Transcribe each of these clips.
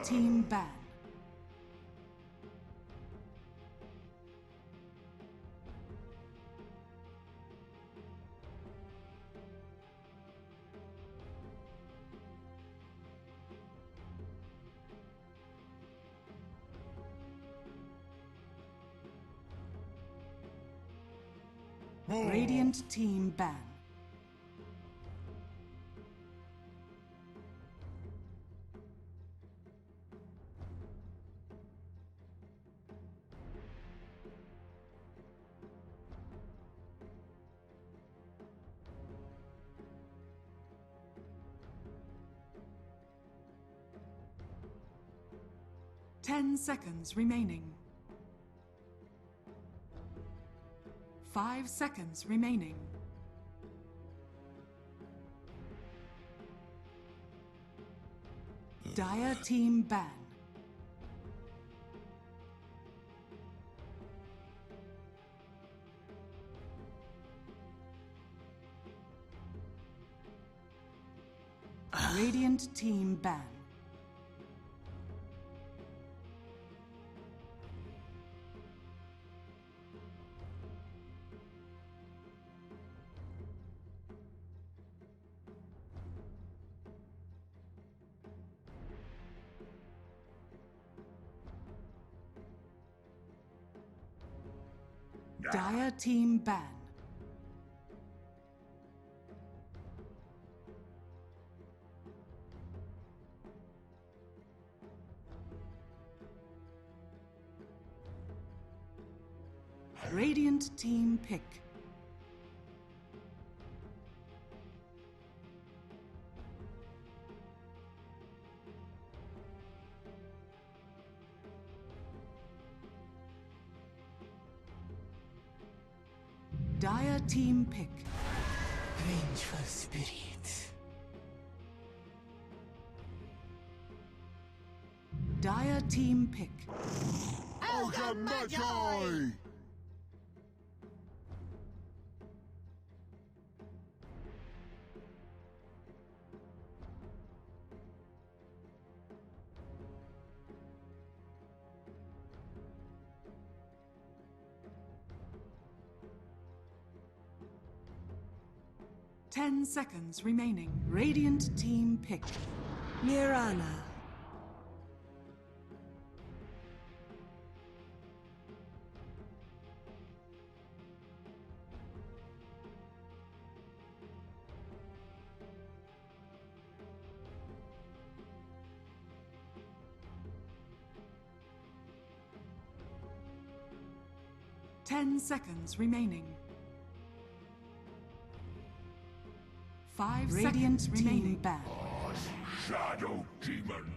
team ban. Radiant team ban. Ten seconds remaining. 5 seconds remaining. Dire team ban. Radiant team ban. Dire team ban. Radiant team pick. Dire team pick. Vengeful spirit. Dire team pick. Ogre Magi! Ten seconds remaining. Radiant team pick. Mirana. Ten seconds remaining. 5 seconds remaining. Ban. Shadow Demon.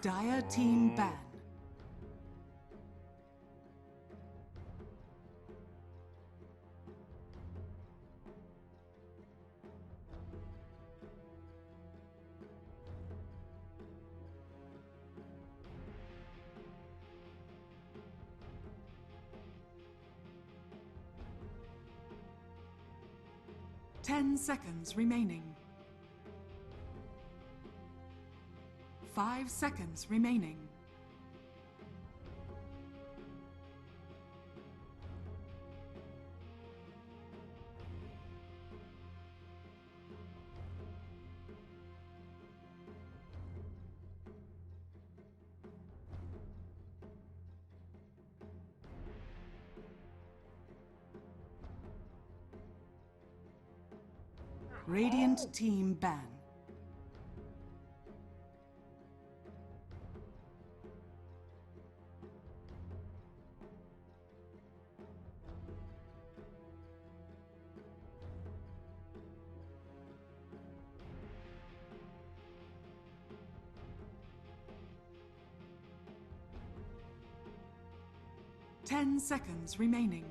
Dire team ban. Ten seconds remaining. 5 seconds remaining. Radiant team ban. Ten seconds remaining.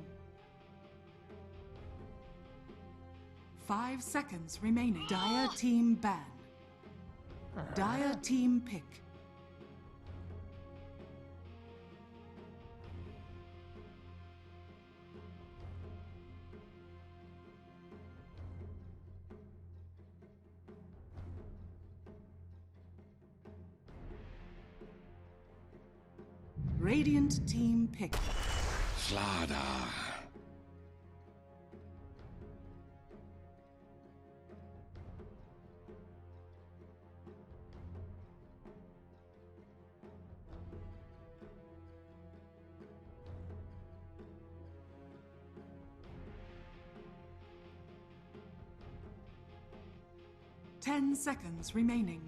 5 seconds remaining. Dire team ban. Dire team pick. Radiant team pick. Slada. Ten seconds remaining.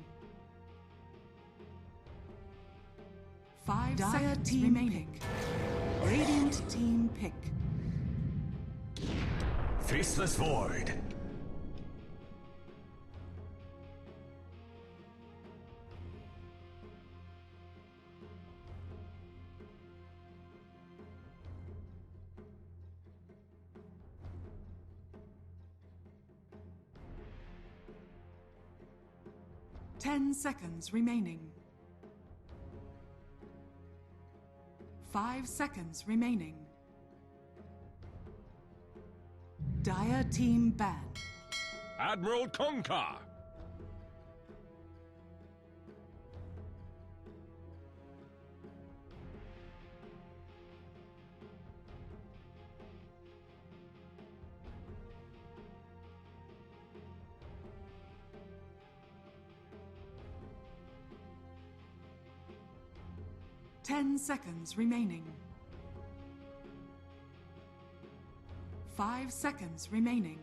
5 seconds team remaining. Pick. Radiant team pick. Faceless Void. Ten seconds remaining. 5 seconds remaining. Dire team ban. Admiral Kunkka. 10 seconds remaining. 5 seconds remaining.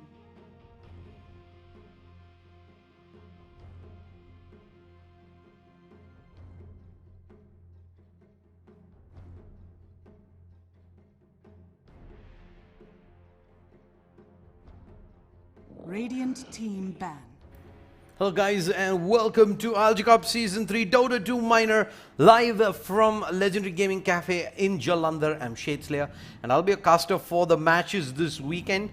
Radiant team ban. Hello guys and welcome to ILG Cup Season 3 Dota 2 Minor live from Legendary Gaming Cafe in Jalandhar. I'm Shadeslayer and I'll be a caster for the matches this weekend.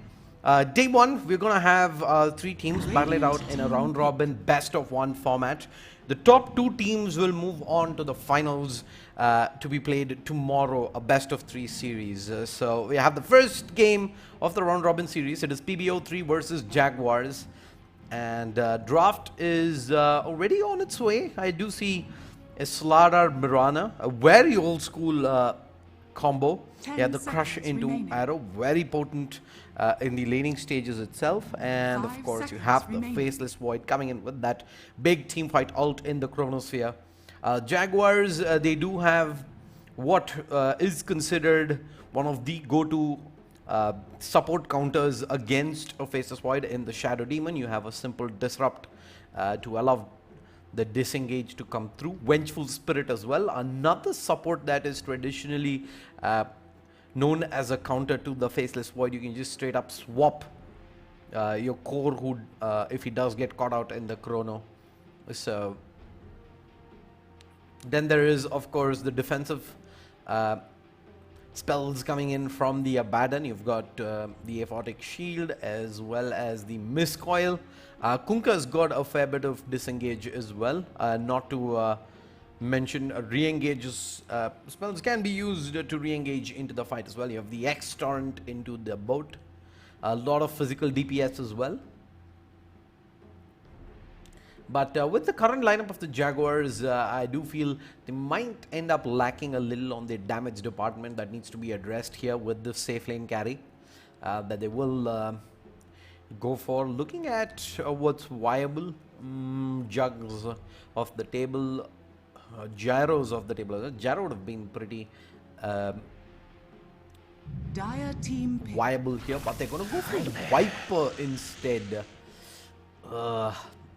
Day 1, we're going to have 3 teams battle it out in a round robin best of 1 format. The top 2 teams will move on to the finals to be played tomorrow, a best of 3 series. So we have the first game of the round robin series. It is PBO3 versus Jaguars. And draft is already on its way. I do see a Sladar Mirana, a very old school combo. Yeah, the crush into remaining. arrow, very potent in the laning stages itself. And of 5 course, you seconds have the remaining. Faceless Void coming in with that big team fight ult in the Chronosphere. Jaguars, they do have what is considered one of the go-to support counters against a Faceless Void in the Shadow Demon. You have a simple disrupt to allow the disengage to come through. Vengeful Spirit as well, another support that is traditionally known as a counter to the Faceless Void. You can just straight up swap your core hood if he does get caught out in the chrono. So then there is of course the defensive spells coming in from the Abaddon. You've got the Aphotic Shield as well as the Miscoil. Kunkka's got a fair bit of disengage as well. Not to mention re-engages. Spells can be used to re-engage into the fight as well. You have the X-Torrent into the boat. A lot of physical DPS as well. But with the current lineup of the Jaguars, I do feel they might end up lacking a little on the damage department. That needs to be addressed here with the safe lane carry that they will go for. Looking at what's viable, jugs of the table, gyros of the table. Gyro would have been pretty Dire team pick. viable here, but they're going to go for Viper instead.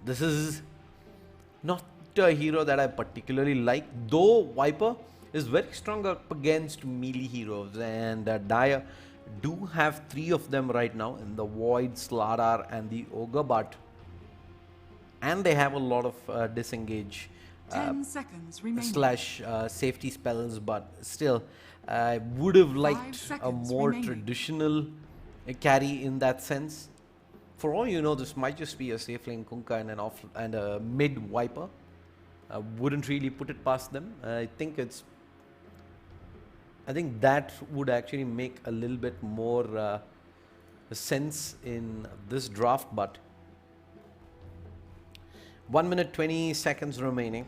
This is not a hero that I particularly like, though Viper is very strong up against melee heroes, and Dire do have 3 of them right now in the Void, Sladar and the Ogre, and they have a lot of disengage 10 seconds remaining. slash safety spells, but still I would have 5 liked a seconds more remaining. traditional carry in that sense. For all you know, this might just be a safe lane Kunkka and a mid Viper. I wouldn't really put it past them. I think that would actually make a little bit more sense in this draft. But 1 minute 20 seconds remaining.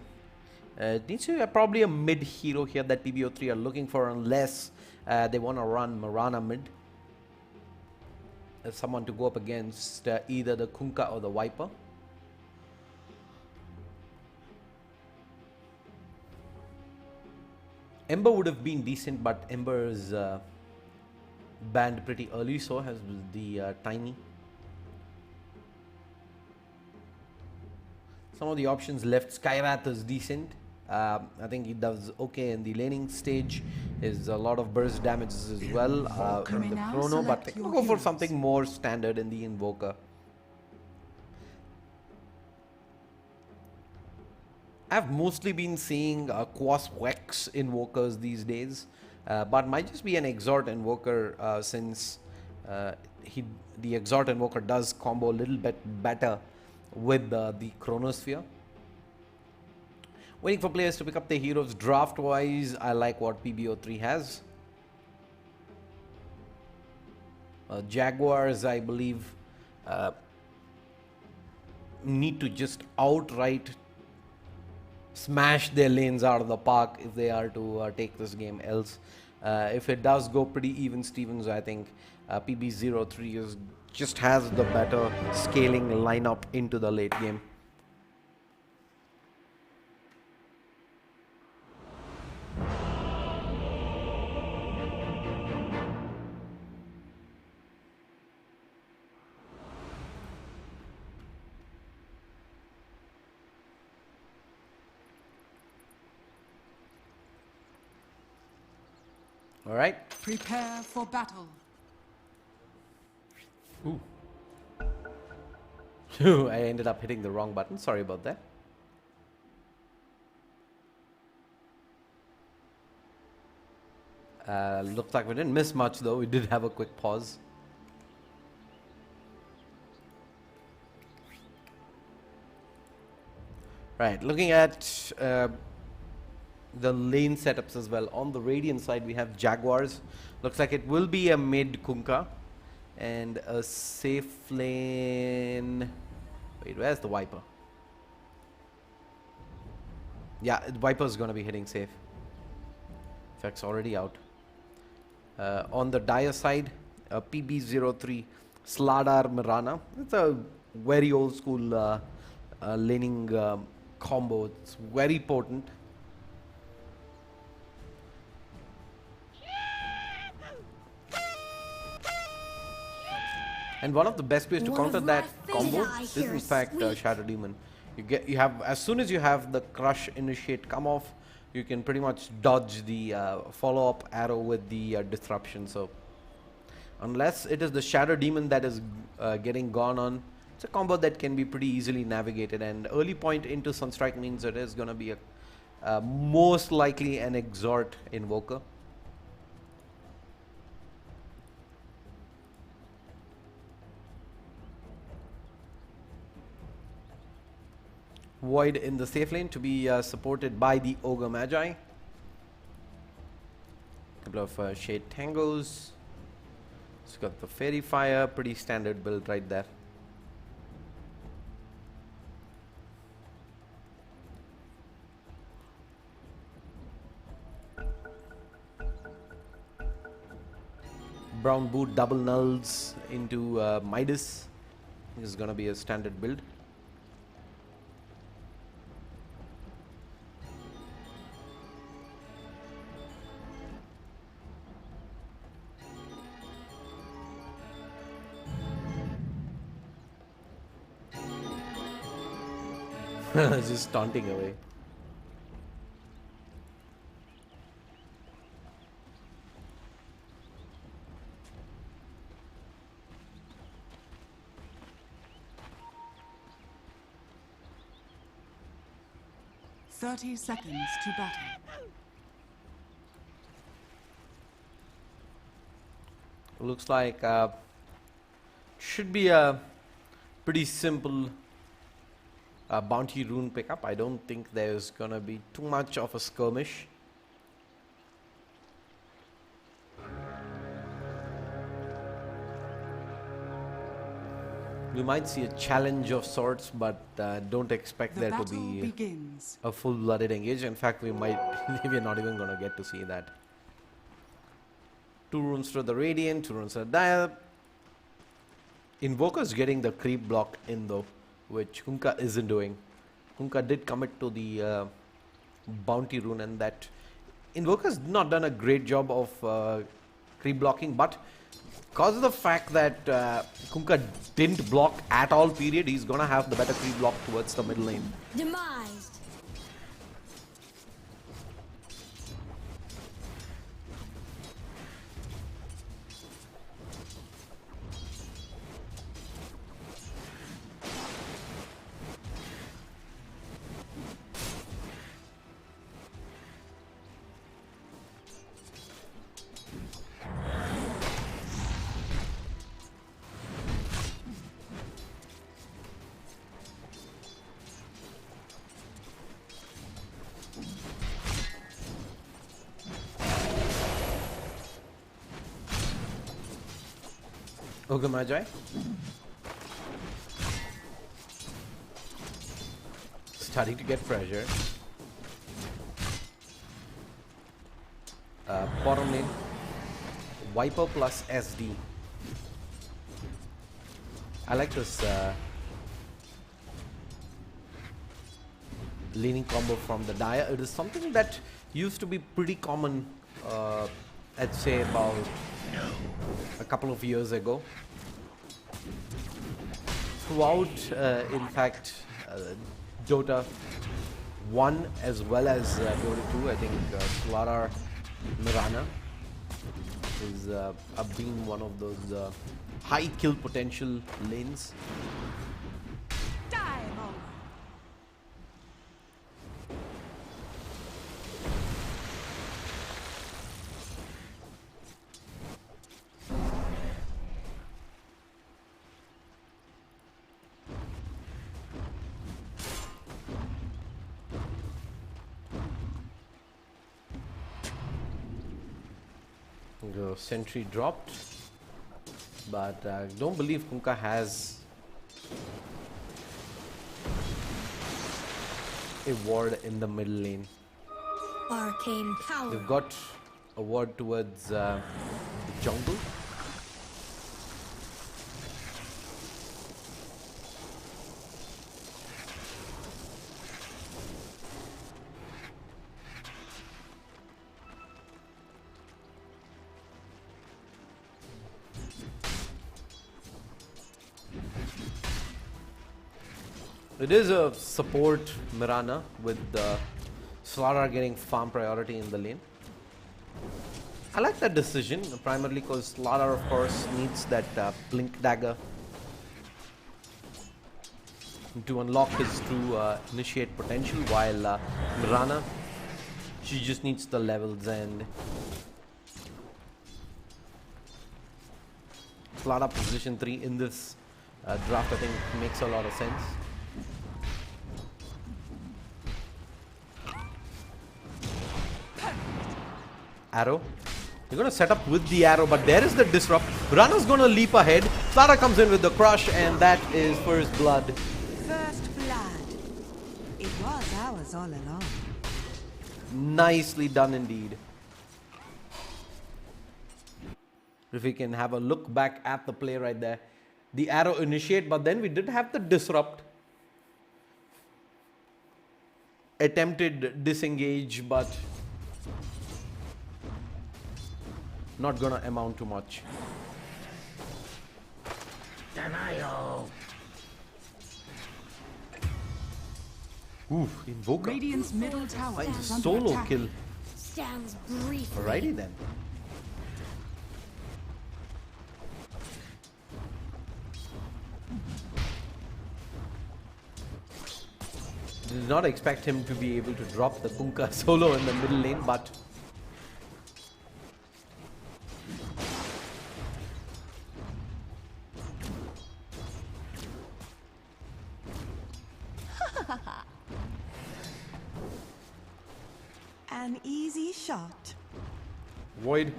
It needs to be probably a mid hero here that PBO3 are looking for, unless they want to run Mirana mid. As someone to go up against either the Kunkka or the Viper. Ember would have been decent, but Ember is banned pretty early, so has the Tiny. Some of the options left. Skyrath is decent. I think he does okay in the laning stage. Is a lot of burst damages as well from the Chrono, but I can go for something more standard in the Invoker. I've mostly been seeing Quas Wex Invokers these days, but might just be an Exhort Invoker since the Exhort Invoker does combo a little bit better with the Chronosphere. Waiting for players to pick up their heroes. Draft wise, I like what PBO3 has. Jaguars, I believe, need to just outright smash their lanes out of the park if they are to take this game. Else, if it does go pretty even Stevens, I think PB03 just has the better scaling lineup into the late game. All right. Prepare for battle. Ooh. I ended up hitting the wrong button. Sorry about that. Looks like we didn't miss much though. We did have a quick pause. Right, looking at the lane setups as well. On the Radiant side, we have Jaguars. Looks like it will be a mid Kunkka and a safe lane. Wait, where's the Viper? Yeah, the Viper is going to be hitting safe. Effect's already out. On the Dire side, PB03 Sladar Mirana. It's a very old school laning combo. It's very potent. And one of the best ways to counter that combo is in fact Shadow Demon. You have, as soon as you have the Crush Initiate come off, you can pretty much dodge the follow-up arrow with the Disruption. So unless it is the Shadow Demon that is getting gone on, it's a combo that can be pretty easily navigated. And early point into Sunstrike means it is going to be a most likely an Exhort Invoker. Void in the safe lane to be supported by the Ogre Magi. Couple of Shade Tangos. It's got the Fairy Fire, pretty standard build right there. Brown Boot double nulls into Midas. This is gonna be a standard build. Just taunting away. Thirty seconds to battle. Looks like should be a pretty simple bounty rune pickup. I don't think there's gonna be too much of a skirmish. We might see a challenge of sorts, but don't expect The there to battle be begins. a full-blooded engage. In fact, we might, we're not even going to get to see that. 2 runes to the Radiant, 2 runes to the Dire. Invoker's getting the creep block in though, which Kunkka isn't doing. Kunkka did commit to the bounty rune, and that Invoker's not done a great job of creep blocking, but because of the fact that Kunkka didn't block at all period, he's gonna have the better creep block towards the middle lane. Demised. Okay, Magi. Starting to get pressure. Bottom lane. Viper plus SD. I like this leaning combo from the Dire. It is something that used to be pretty common, I'd say about a couple of years ago. Throughout, in fact, Dota 1 as well as Dota 2, I think Slara Mirana is being one of those high kill potential lanes. The sentry dropped, but I don't believe Kunkka has a ward in the middle lane. Arcane power. They've got a ward towards the jungle. It is a support Mirana with Slara getting farm priority in the lane. I like that decision primarily because Slara of course needs that blink dagger to unlock his true initiate potential, while Mirana, she just needs the levels, and Slara position 3 in this draft I think makes a lot of sense. Arrow. You're going to set up with the arrow, but there is the disrupt. Mirana's going to leap ahead. Slara comes in with the crush, and that is first blood. First blood. It was ours all along. Nicely done indeed. If we can have a look back at the play right there. The arrow initiate, but then we did have the disrupt. Attempted disengage, but not gonna amount to much. Denial. Oof, Invoker. Radiant's middle tower Finds a is under solo attack. kill. Stands briefly. Alrighty then. Did not expect him to be able to drop the Kunkka solo in the middle lane, but An easy shot. Void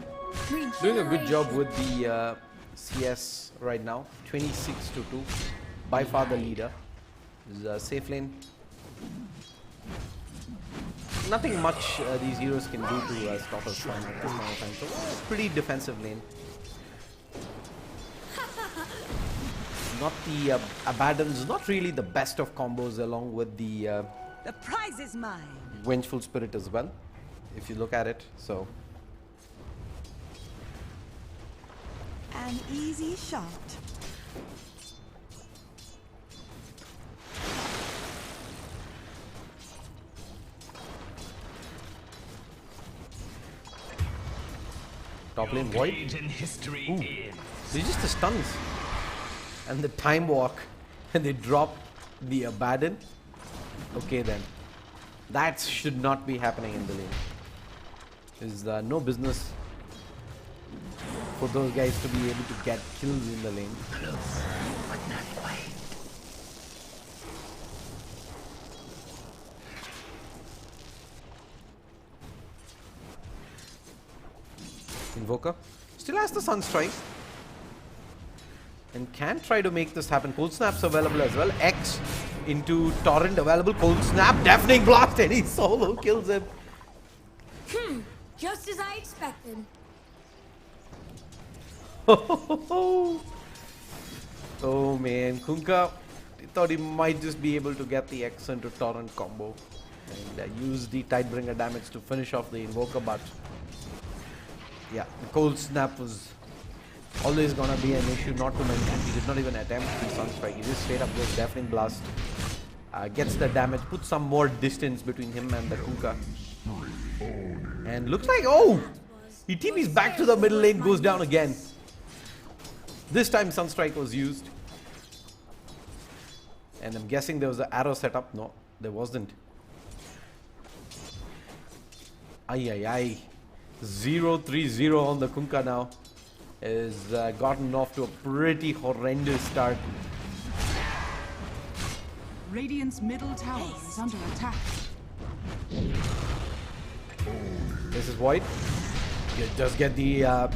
doing a good job with the CS right now. 26 to 2. by far the leader. This is a safe lane. Nothing much these heroes can do to stop us from at this point of time. So pretty defensive lane. Not the Abaddon's not really the best of combos, along with the prize is mine. Vengeful Spirit as well, if you look at it. So An easy shot. top lane void. Ooh. They're just the stuns and the time walk, and they drop the Abaddon. Okay then, that should not be happening in the lane. There's no business for those guys to be able to get kills in the lane. Close, but not quite. Invoker still has the Sunstrike and can try to make this happen. Cold Snap's available as well. X into Torrent available. Cold Snap, Deafening Blast, and he solo kills him. Just as I expected. Oh man, Kunkka thought he might just be able to get the X into Torrent combo and use the Tidebringer damage to finish off the Invoker, but yeah, the Cold Snap was always gonna be an issue, not to mention he did not even attempt the Sunstrike. He just straight up goes Deafening Blast, gets the damage, puts some more distance between him and the Kunkka. And looks like, oh! He TP's back to the middle lane, goes down again. This time Sunstrike was used. And I'm guessing there was an arrow set up. No, there wasn't. Ay. 0-3-0 on the Kunkka now. Has gotten off to a pretty horrendous start. Radiant's middle tower is under attack. This is Void. He does get the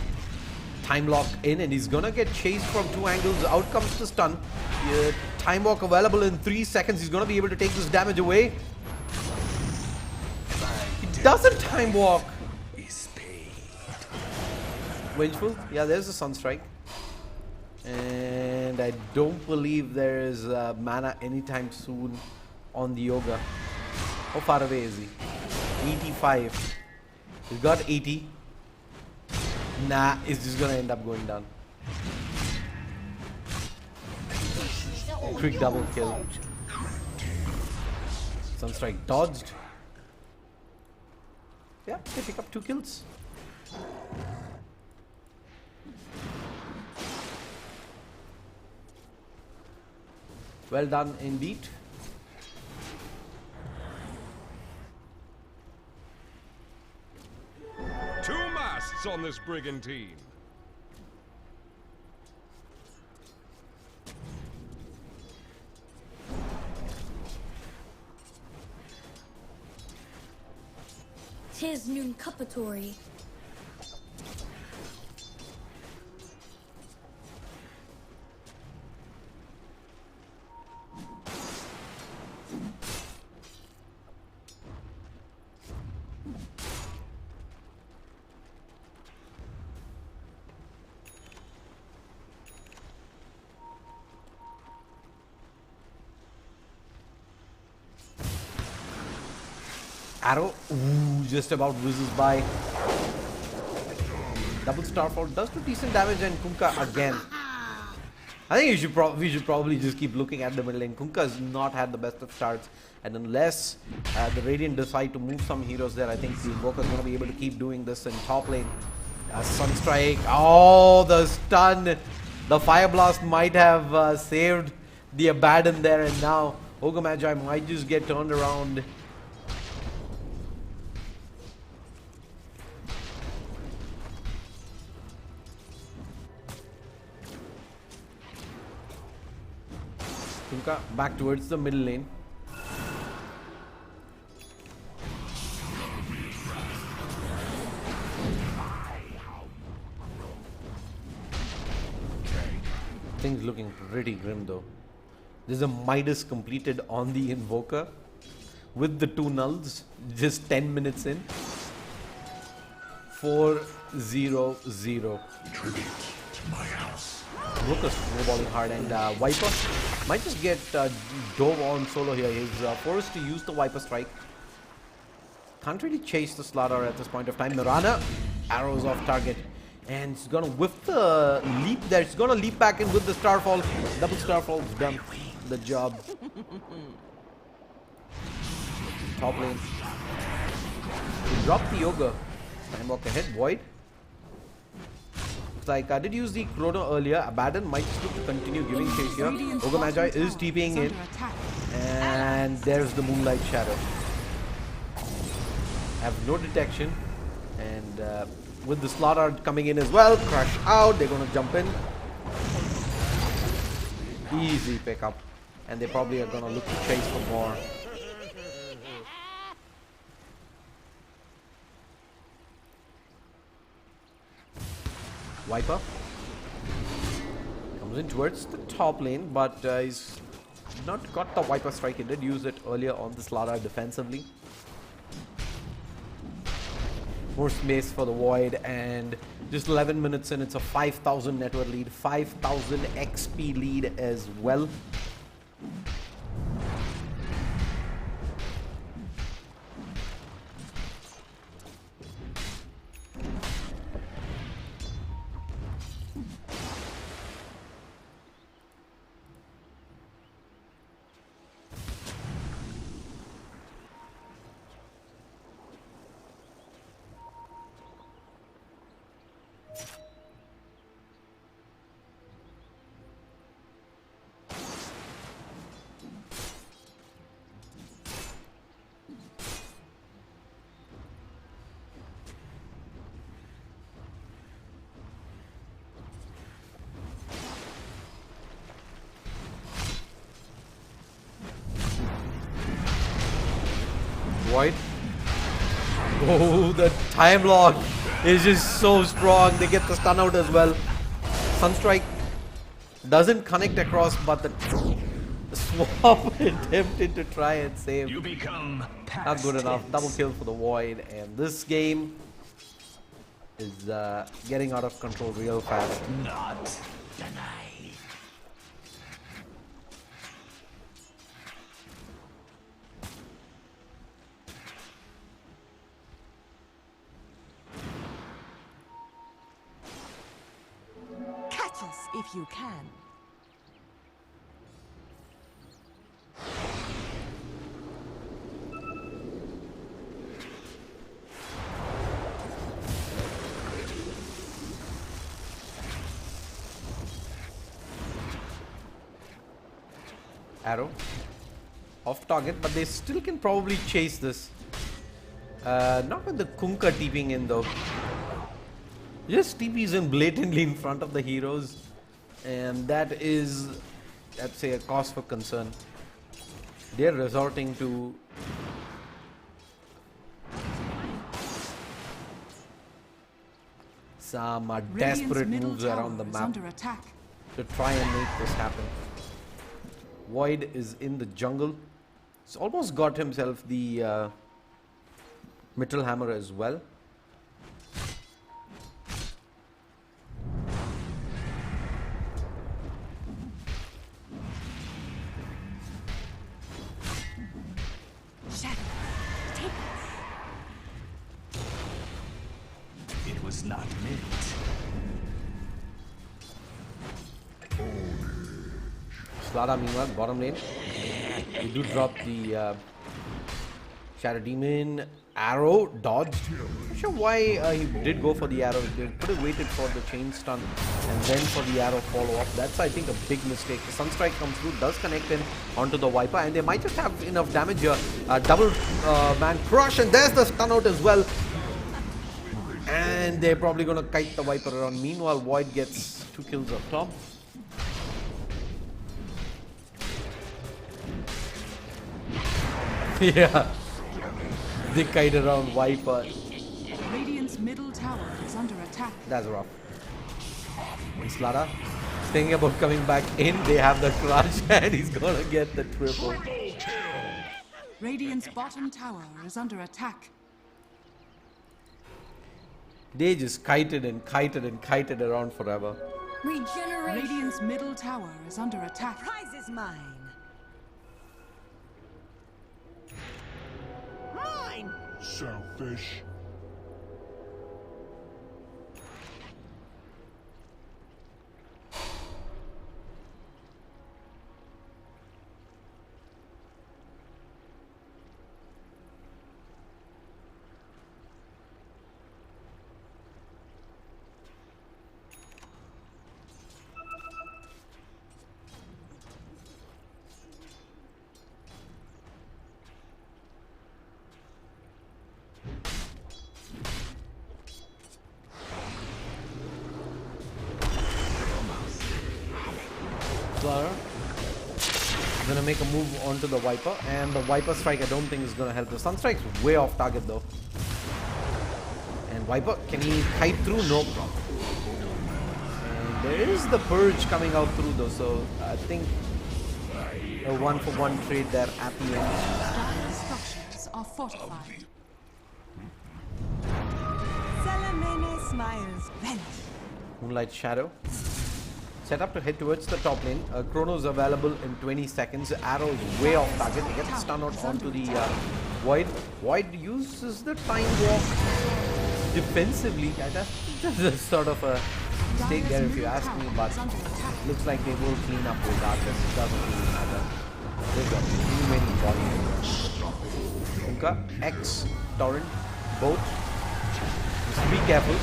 time lock in, and he's gonna get chased from two angles. Out comes the stun. Time walk available in 3 seconds. He's gonna be able to take this damage away. He doesn't time walk. Vengeful. Yeah, there's a Sunstrike. And I don't believe there is mana anytime soon on the Yoga. How far away is he? 85. He's got 80. Nah, it's just gonna end up going down. Quick double kill. Sunstrike dodged. Yeah, they pick up 2 kills. Well done indeed. Two masts on this brigantine. Tis noon cuppatory. Arrow, ooh, just about whizzes by. Double Starfall does do decent damage, and Kunkka again. I think we should probably just keep looking at the middle lane. Kunkka has not had the best of starts, and unless the Radiant decide to move some heroes there, I think the Invoker is going to be able to keep doing this in top lane. Sunstrike, oh, the stun. The Fire Blast might have saved the Abaddon there, and now Ogre Magi might just get turned around. Kunkka back towards the middle lane. Things looking pretty grim though. There's a Midas completed on the Invoker with the 2 nulls, just 10 minutes in. 4-0-0. Tribute to my house. Invoker snowballing hard, and Viper might just get dove on solo here. He's forced to use the Viper strike. Can't really chase the Slaughter at this point of time. Mirana, arrows off target. And it's gonna whiff the leap there. It's gonna leap back in with the Starfall. Double Starfall's done the job. Top lane. He dropped the Yoga. Time walk ahead. Void. Looks like I did use the Chrono earlier. Abaddon might just look to continue giving chase here. Ogre Magi is TPing in. And there's the Moonlight Shadow. Have no detection. And with the Slaughter coming in as well, crush out, they're gonna jump in. Easy pickup. And they probably are gonna look to chase for more. Viper comes in towards the top lane, but he's not got the Viper strike. He did use it earlier on the Slaughter defensively. More space for the Void, and just 11 minutes in, it's a 5,000 network lead, 5,000 XP lead as well. Void. Oh, the time lock is just so strong. They get the stun out as well. Sunstrike doesn't connect across, but the swap attempted to try and save. You become Not good enough. Double kill for the Void, and this game is getting out of control real fast. not denied. Catch us if you can. Arrow off target, but they still can probably chase this. Not with the Kunkka TPing in though. Just TPs in blatantly in front of the heroes, and that is, I'd say, a cause for concern. They're resorting to some desperate moves around the map Under attack. to try and make this happen. Void is in the jungle. He's almost got himself the Mithril Hammer as well. Shadow, take us. It was not meant. Slada meanwhile, bottom lane. We do drop the Shadow Demon. Arrow, dodged. Not sure why he did go for the arrow. They could have waited for the chain stun and then for the arrow follow up. That's, I think, a big mistake. The Sunstrike comes through, does connect in onto the Viper, and they might just have enough damage here. Double man crush, and there's the stun out as well. And they're probably going to kite the Viper around. Meanwhile, Void gets 2 kills up top. Yeah, they kite around Viper. Radiant's middle tower is under attack. That's rough. And Slada thinking about coming back in. They have the clutch and he's gonna get the triple. Radiant's bottom tower is under attack. They just kited and kited and kited around forever. Regeneration. Radiant's middle tower is under attack. Prize is mine. Mine! Selfish. Gonna make a move onto the Viper, and the Viper strike I don't think is gonna help. The Sunstrike's way off target though. And Viper, can he kite through? Nope. And there is the Purge coming out through though, so I think a 1-for-1 trade there at the end. Dire's structures are fortified. Salamene smiles vent. Moonlight Shadow. Set up to head towards the top lane. Chrono's available in 20 seconds. Arrow is way off target. He gets stun out onto the Void. Void uses the time walk defensively. That's sort of a mistake there if you ask me, but looks like they will clean up regardless. It doesn't really matter. They've got too many bodies. Unka, X, Torrent, both. Just be careful.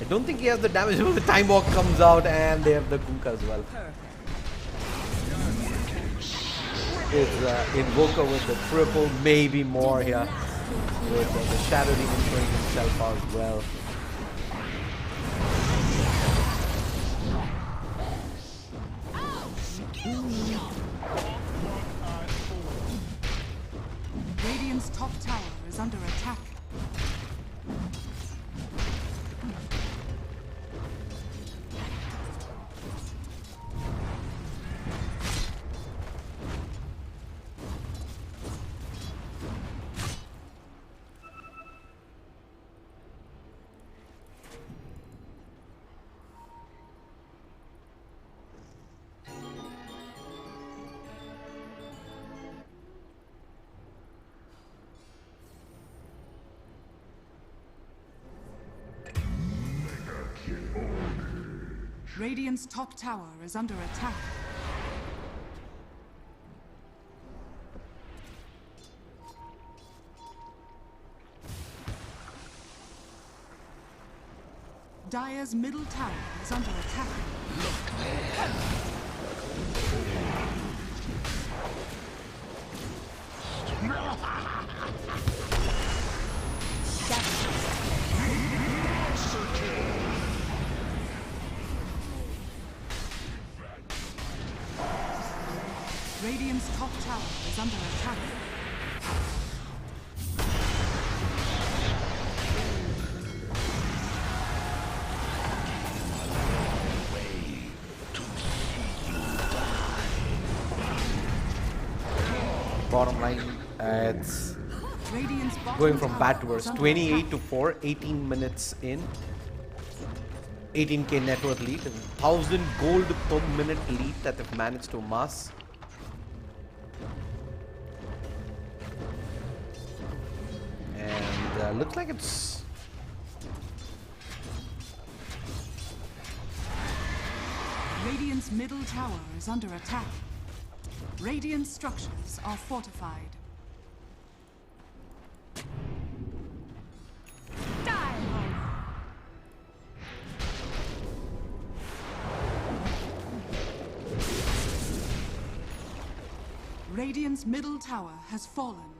I don't think he has the damage, but the time walk comes out and they have the Kunkka as well. It's Invoker with the triple, maybe more here. With the Shadow Demon showing himself out as well. Radiant's top tower is under attack. Radiant's top tower is under attack. Dire's middle tower is under attack. Radiant's top tower is under attack. Bottom line, it's Radiant's bottom going from tower bad to is worse. under 28 attack. to 4, 18 minutes in. 18k net worth lead, 1000 gold per minute lead that they've managed to amass. And looks like it's Radiant's middle tower is under attack. Radiant structures are fortified. Radiant's middle tower has fallen.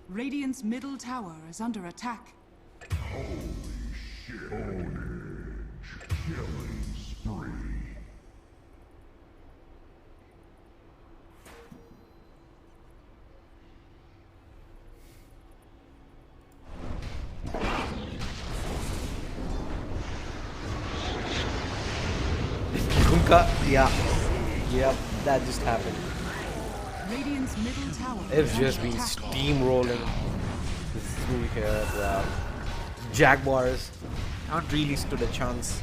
Radiant's middle tower is under attack. Killing spree. Invoker, yeah. Yep, that just happened. Radiant's middle tower It's is just under been attack. steamrolling through here. Jaguars not really stood a chance.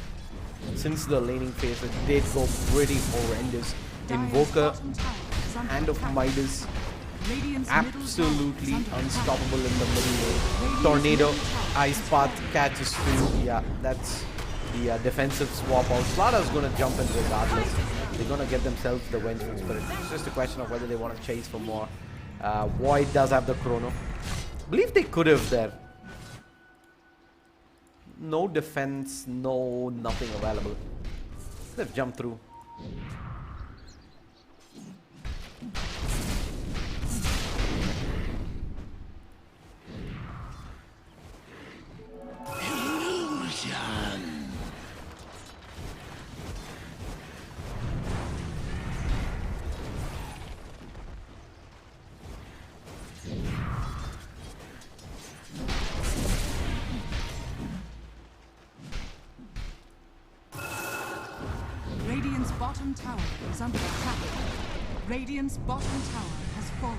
Since the laning phase, it did go pretty horrendous. Dire's Invoker, bottom tower is under Hand of attack. Midas, Radiant's middle tower is absolutely under attack. unstoppable in the middle lane. Radiant's Tornado, middle tower Ice is Path, falling. catches through. Yeah, that's the defensive swap out. Slaughter's gonna jump in regardless. They're gonna get themselves the Vengeful Spirit. It's just a question of whether they want to chase for more. Void does have the Chrono. Believe they could have there. No defense, no nothing available. They've jumped through. Radiant's bottom tower is under attack. Radiant's bottom tower has fallen.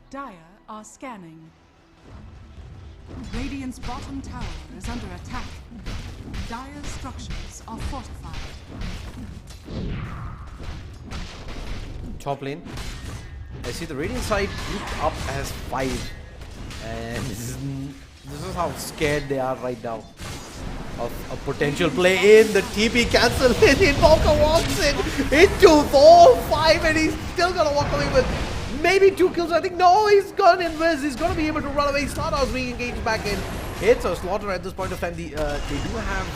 Dire are scanning. Radiant's bottom tower is under attack. Dire's structures are fortified. Top lane. I see the Radiant side grouped up as 5. And this is how scared they are right now of a potential play in. The TP cancel in. Invoker walks in into 4-5 and he's still gonna walk away with maybe 2 kills. I think no, he's gone invis. He's gonna be able to run away. Slaughter's re-engaged back in. It's a Slaughter at this point of time. They do have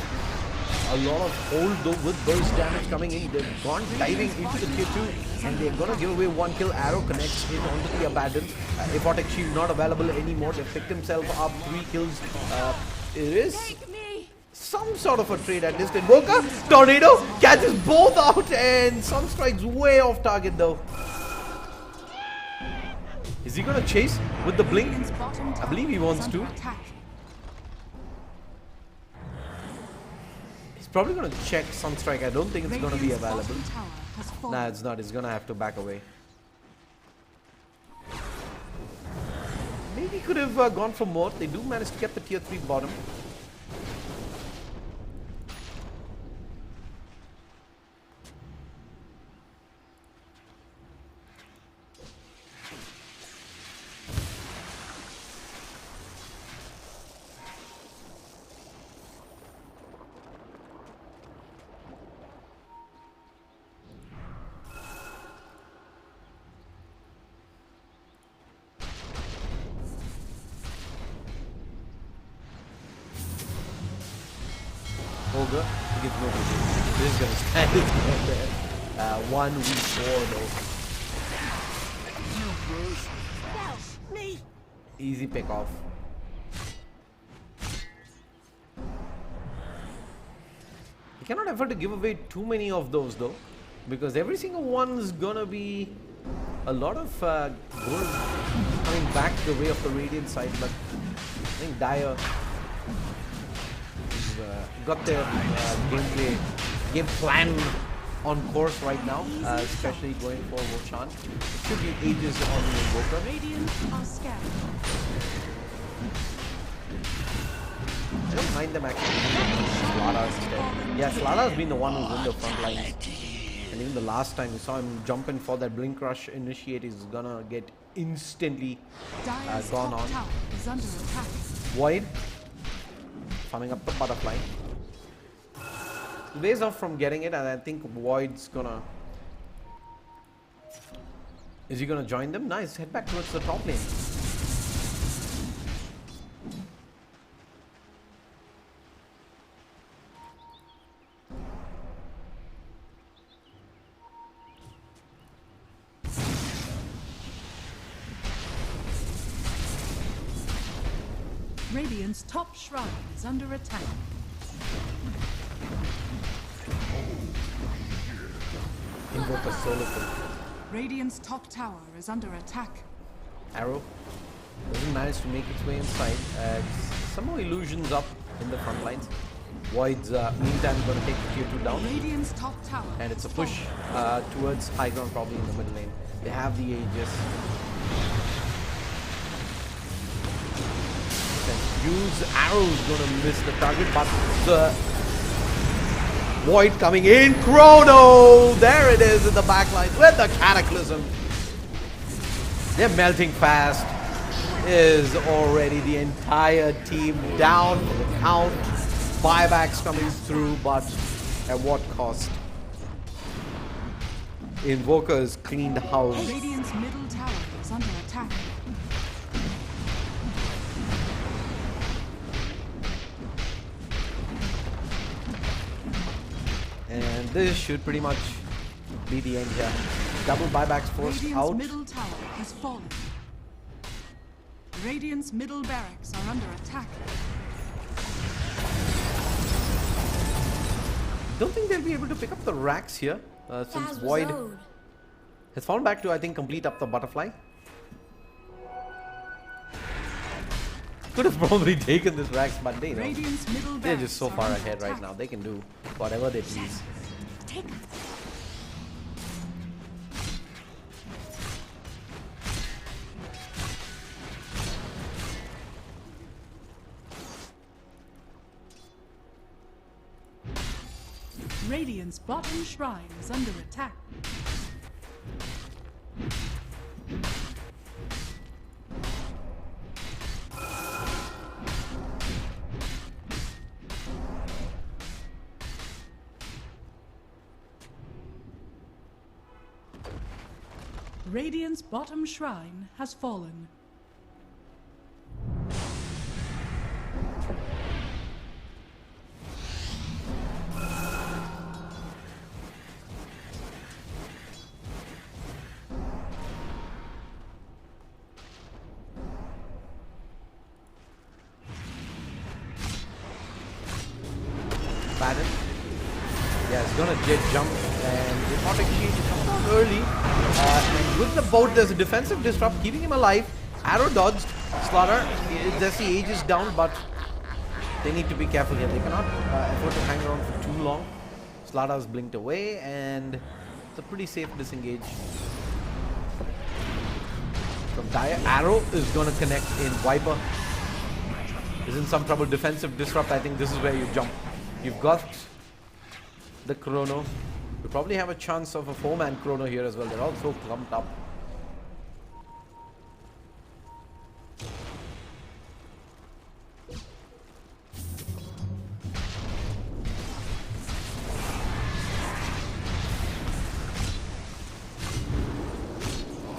a lot of hold though with burst damage coming in. They've gone diving into the tier 2 and they're gonna give away 1 kill. Arrow connects in onto the Abandon. Epotic Shield not available anymore. They've picked himself up 3 kills. It is some sort of a trade at least. Invoker, Tornado catches both out and some strikes way off target though. Is he gonna chase with the blink? Radiant's bottom I tower believe he is wants under to. attack. He's probably gonna check Sunstrike. I don't think it's gonna be Radiant's available. bottom tower has fallen. Nah, it's not. He's gonna have to back away. Maybe could have gone for more. They do manage to get the tier 3 bottom. Ogre, he gives no vision. This is gonna stand his ground there. 1v4 though. Easy pick off. You cannot afford to give away too many of those though, because every single one is gonna be a lot of gold coming back the way of the Radiant side. But I think Dire got their game plan on course right now, especially going for Roshan. Should be ages on the Invoker. Radiant are scanning. I don't mind them actually. Slada instead. Yeah, Slada has been the one who's in the front line. And even the last time we saw him jump in for that Blink Rush initiate, he's gonna get instantly Dire's gone top on. tower is under attack. Void farming up the butterfly. Ways off from getting it, and I think Void's gonna. Is he gonna join them? Nice, head back towards the top lane. Radiant's top shrine is under attack. Invoke a solo kill. Radiant's top tower is under attack. Arrow doesn't manage to make its way inside. Somehow Illusion's up in the front lines. Void's meantime going to take the tier 2 down. Radiant's top tower. And it's a push towards high ground, probably in the middle lane. They have the Aegis. Use arrows gonna miss the target, but the Void coming in. Chrono! There it is in the backline with the Cataclysm. They're melting fast. Is already the entire team down for the count. Buybacks coming through, but at what cost? Invoker's cleaned house. Radiant's middle tower is under attack. And this should pretty much be the end here. Double buybacks forced Radiant's out. middle tower has fallen. Radiant's middle barracks are under attack. Don't think they'll be able to pick up the racks here, since Faz was Void owed. has fallen back to, I think, complete up the butterfly. Could have probably taken this racks, but they know. Radiant's middle They're barracks just so are far under ahead right attack. now. They can do whatever they please. Radiant's bottom shrine is under attack. Radiant's bottom shrine has fallen. Baden. Yeah, it's gonna jet jump, and the Prodigy exchange comes out early. And with the boat, there's a defensive disrupt keeping him alive. Arrow dodged. Slaughter, there's the Aegis down, but they need to be careful here. They cannot afford to hang around for too long. Slaughter's blinked away, and it's a pretty safe disengage. From Dire, Arrow is gonna connect in. Viper is in some trouble. Defensive disrupt. I think this is where you jump. You've got the Chrono. You probably have a chance of a 4-man Chrono here as well. They're all so clumped up.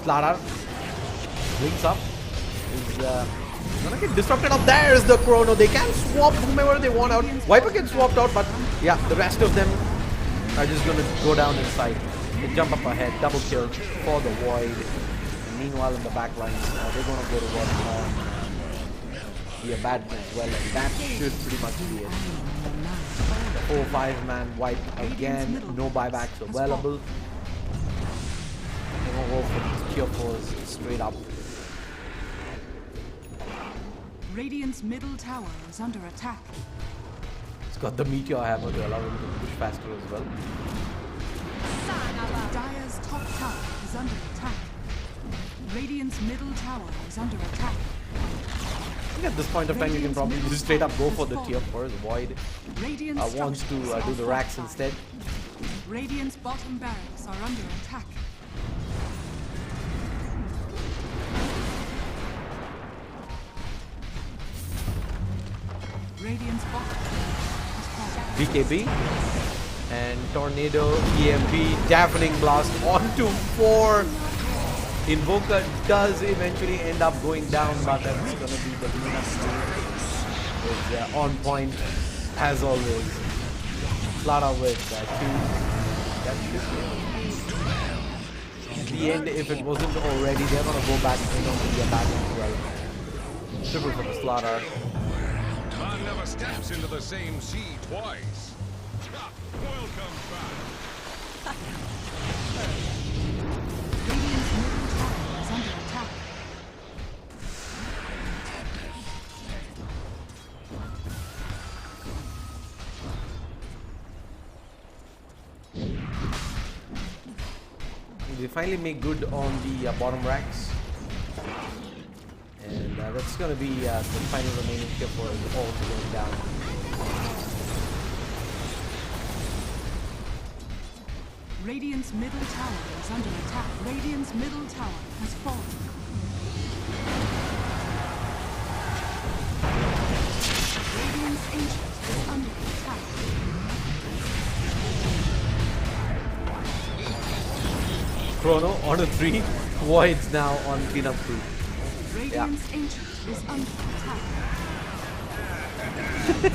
Clara blinks up. Is gonna get disrupted up. There's the Chrono. They can swap whomever they want out. Viper gets swapped out, but yeah, the rest of them are just gonna go down inside. They jump up ahead, double kill for the Void. And meanwhile, in the back lines, they're gonna go to what be a bad as well, and that should pretty much be it. 4-5-man wipe again. No buybacks available. They're gonna go for tier 4s straight up. Radiant's middle tower is under attack. It's got the Meteor Hammer to allow him to push faster as well. Dire's top tower is under attack. Radiant's middle tower is under attack. I think at this point of time, you can probably just straight up go for the tier 4s. Void Radiant's wants to structures do are the racks fortified. instead. Radiant's bottom barracks are under attack. Radiant's bottom has fallen. BKB and Tornado, EMP, Deafening Blast onto 4. Invoker does eventually end up going down, but that's gonna be the Venus is on point as always. Clara with 2. That should be at the end. If it wasn't already, they're gonna go back and on the attack as well. Triple for the Slaughter. Man never steps into the same sea twice. Ha, welcome back. Radiant's middle tower is under attack. finally make good on the bottom racks. And that's going to be the final remaining here for all to go down. Radiant's middle tower is under attack. Radiant's middle tower has fallen. Radiant's ancient is under attack. Chrono on a 3, Voids now on cleanup 2. Radiant's ancient is under attack.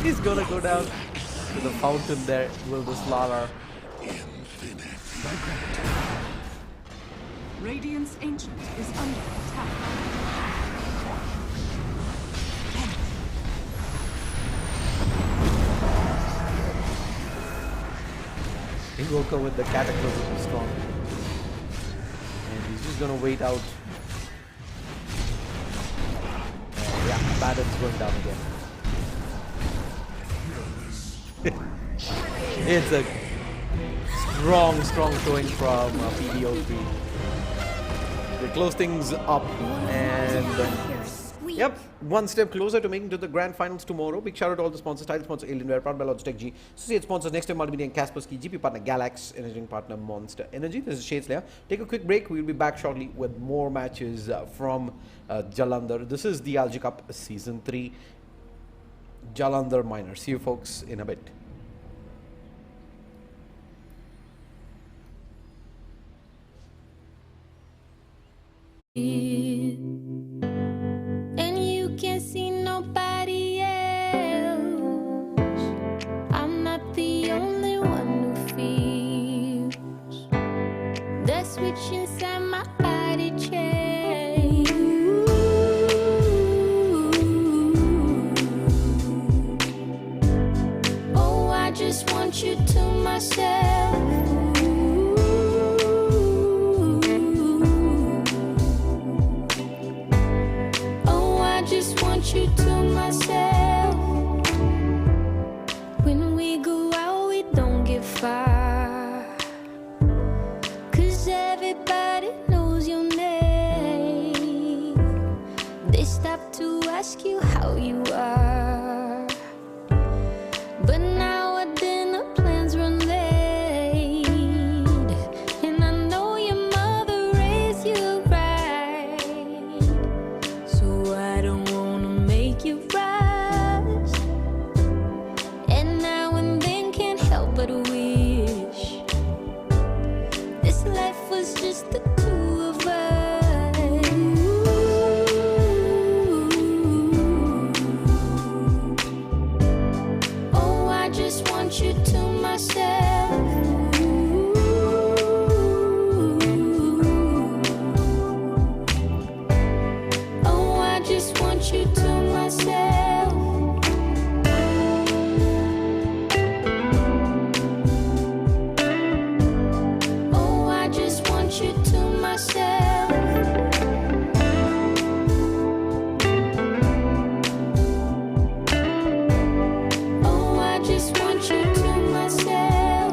He's gonna go down to the fountain there, will the Slalar. Radiant's ancient is under attack. Invoker with the Cataclysm is strong. And he's just gonna wait out. Yeah, Baden's going down again. It's a strong showing from PDO3. They close things up and yep, one step closer to making to the grand finals tomorrow. Big shout out to all the sponsors. Title sponsor Alienware, powered by Logitech G. Associate sponsors Next Time Multimedia and Kaspersky. GP partner Galax. Energy partner Monster Energy. This is Shadeslayer. Take a quick break. We'll be back shortly with more matches from Jalandhar. This is the ILG Cup Season 3 Jalandhar Minor. See you folks in a bit. And you can't see nobody else. I'm not the only one who feels the switch inside my body change. Oh, I just want you to myself. You to myself. When we go out, we don't get far, 'cause everybody knows your name. They stop to ask you how you are, but now our dinner plans run late. And I know your mother raised you right, so I don't you rise, and now and then can't help but wish this life was just the two of us. Oh, I just want you to myself. Oh, I just want you to myself. Oh, I just want you to myself. Oh, I just want you to myself.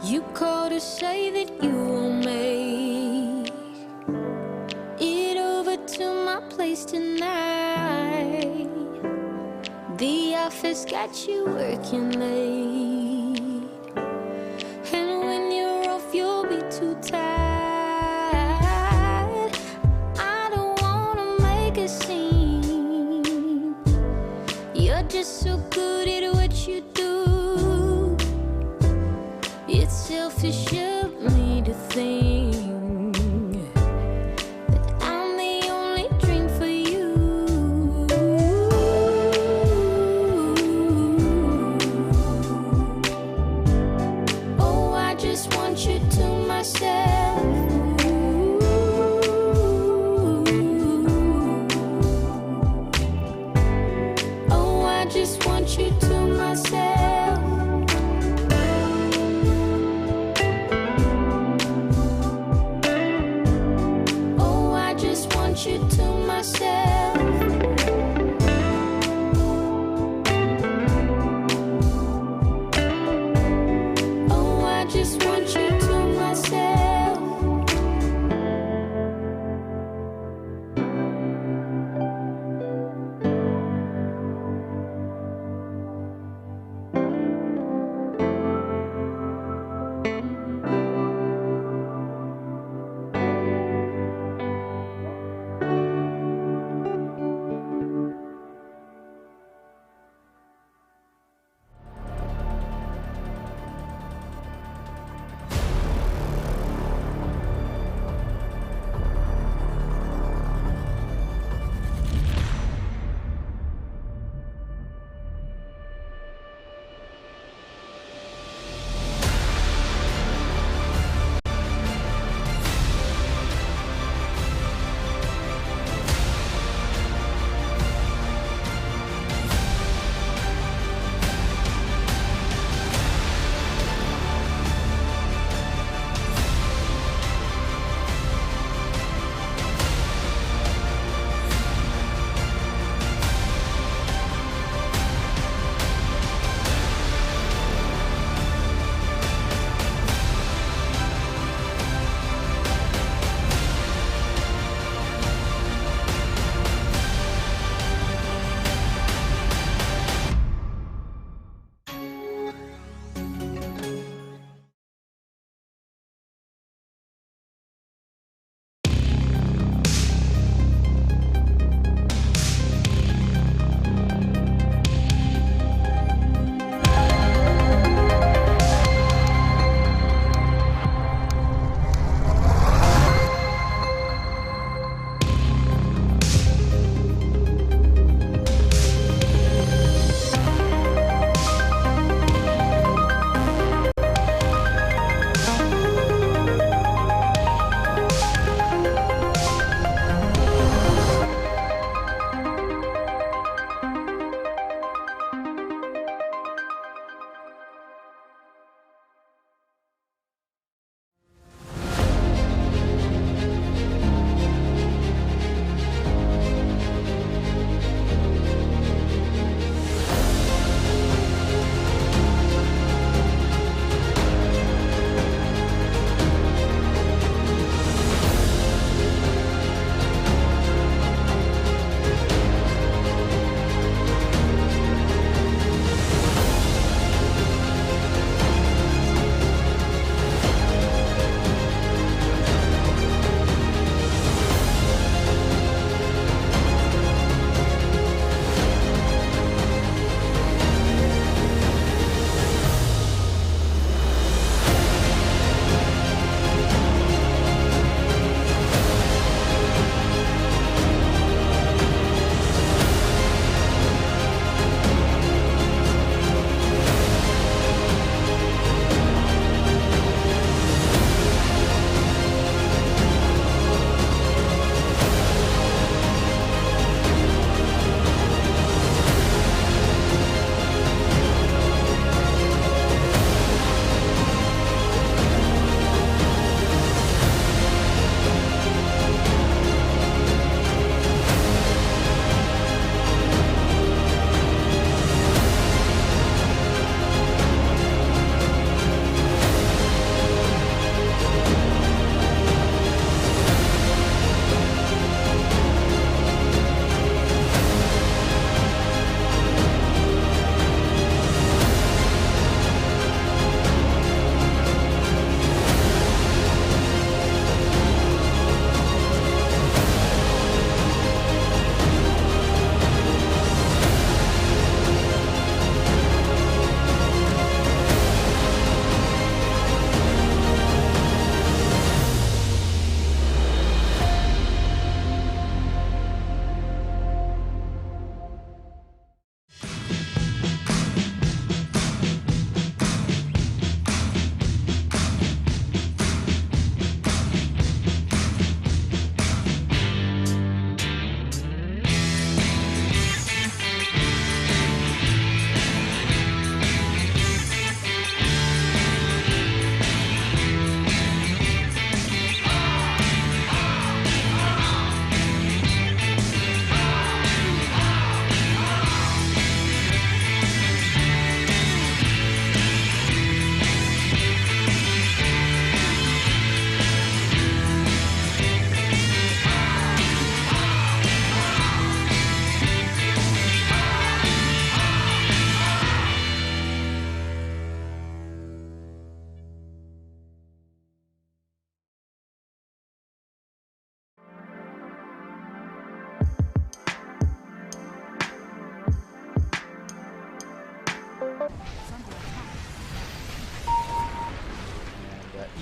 You called to say that you will make it over to my place tonight. The office got you working late, and when you're off you'll be too tired. I don't wanna make a scene. You're just so good at what you do. It's selfish of me to think just want you to myself.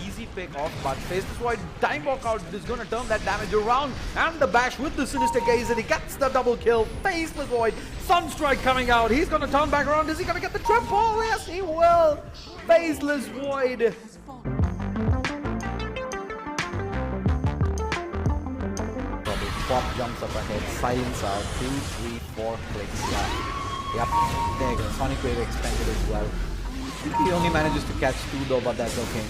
Easy pick off, but Faceless Void time walkout is going to turn that damage around, and the bash with the Sinister Gaze, and he gets the double kill. Faceless Void, Sunstrike coming out, he's going to turn back around. Is he going to get the triple? Yes, he will. Faceless Void. Probably Pop jumps up ahead, silence out, 2, 3, 4 clicks. Yep, there you go. Sonic Wave expended as well. He only manages to catch 2 though, but that's okay.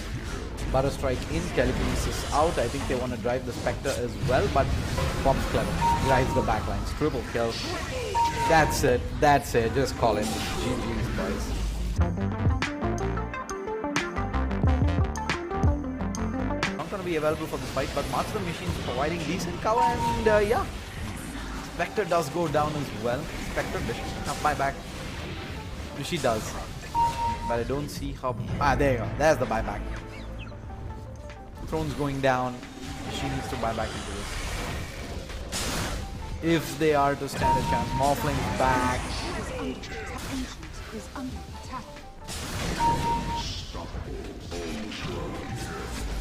Butter Strike in, Telekinesis out. I think they want to drive the Spectre as well, but Pop's clever. Drives the backlines. Triple kill. That's it. That's it. Just call it. GG's, boys. Not going to be available for this fight, but Master the Machine's providing decent cover, and yeah. Spectre does go down as well. Spectre, buyback. She does. But I don't see how... Ah, there you go. There's the buyback. Throne's going down. She needs to buy back into this. If they are to stand a chance. Morphling's back. Is under attack.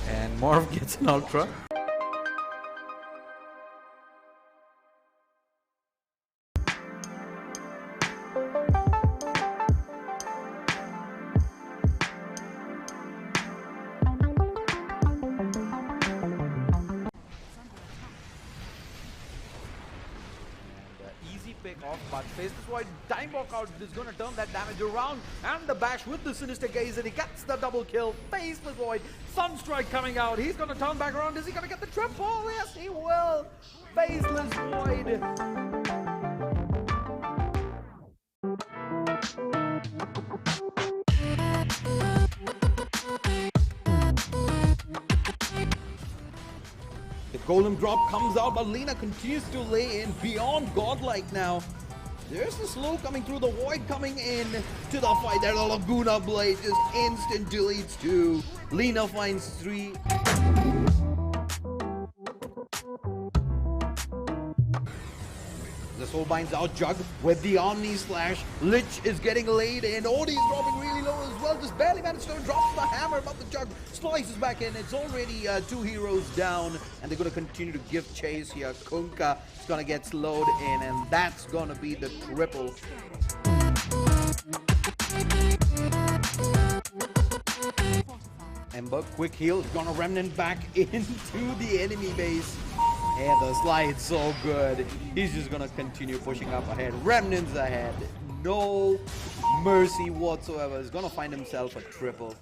And Morph gets an Ultra. Pick off, but Faceless Void time walkout is going to turn that damage around, and the bash with the Sinister Gaze, and he gets the double kill. Faceless Void, Sunstrike coming out, he's going to turn back around. Is he going to get the triple? Yes, he will. Faceless Void. The Golem drop comes out, but Lina continues to lay in beyond godlike now. There's the slow coming through, the Void coming in to the fight. There's a Laguna Blade, just instant deletes 2. Lina finds 3. The Soul binds out Jug with the Omni Slash. Lich is getting laid in. Odie's dropping really low as well. Just barely managed to drop the hammer, but the Jug slices back in. It's already 2 heroes down, and they're going to continue to give chase here. Kunkka is going to get slowed in, and that's going to be the triple. Ember, quick heal, is going to remnant back into the enemy base. And the slide's so good. He's just gonna continue pushing up ahead. Remnants ahead. No mercy whatsoever. He's gonna find himself a triple.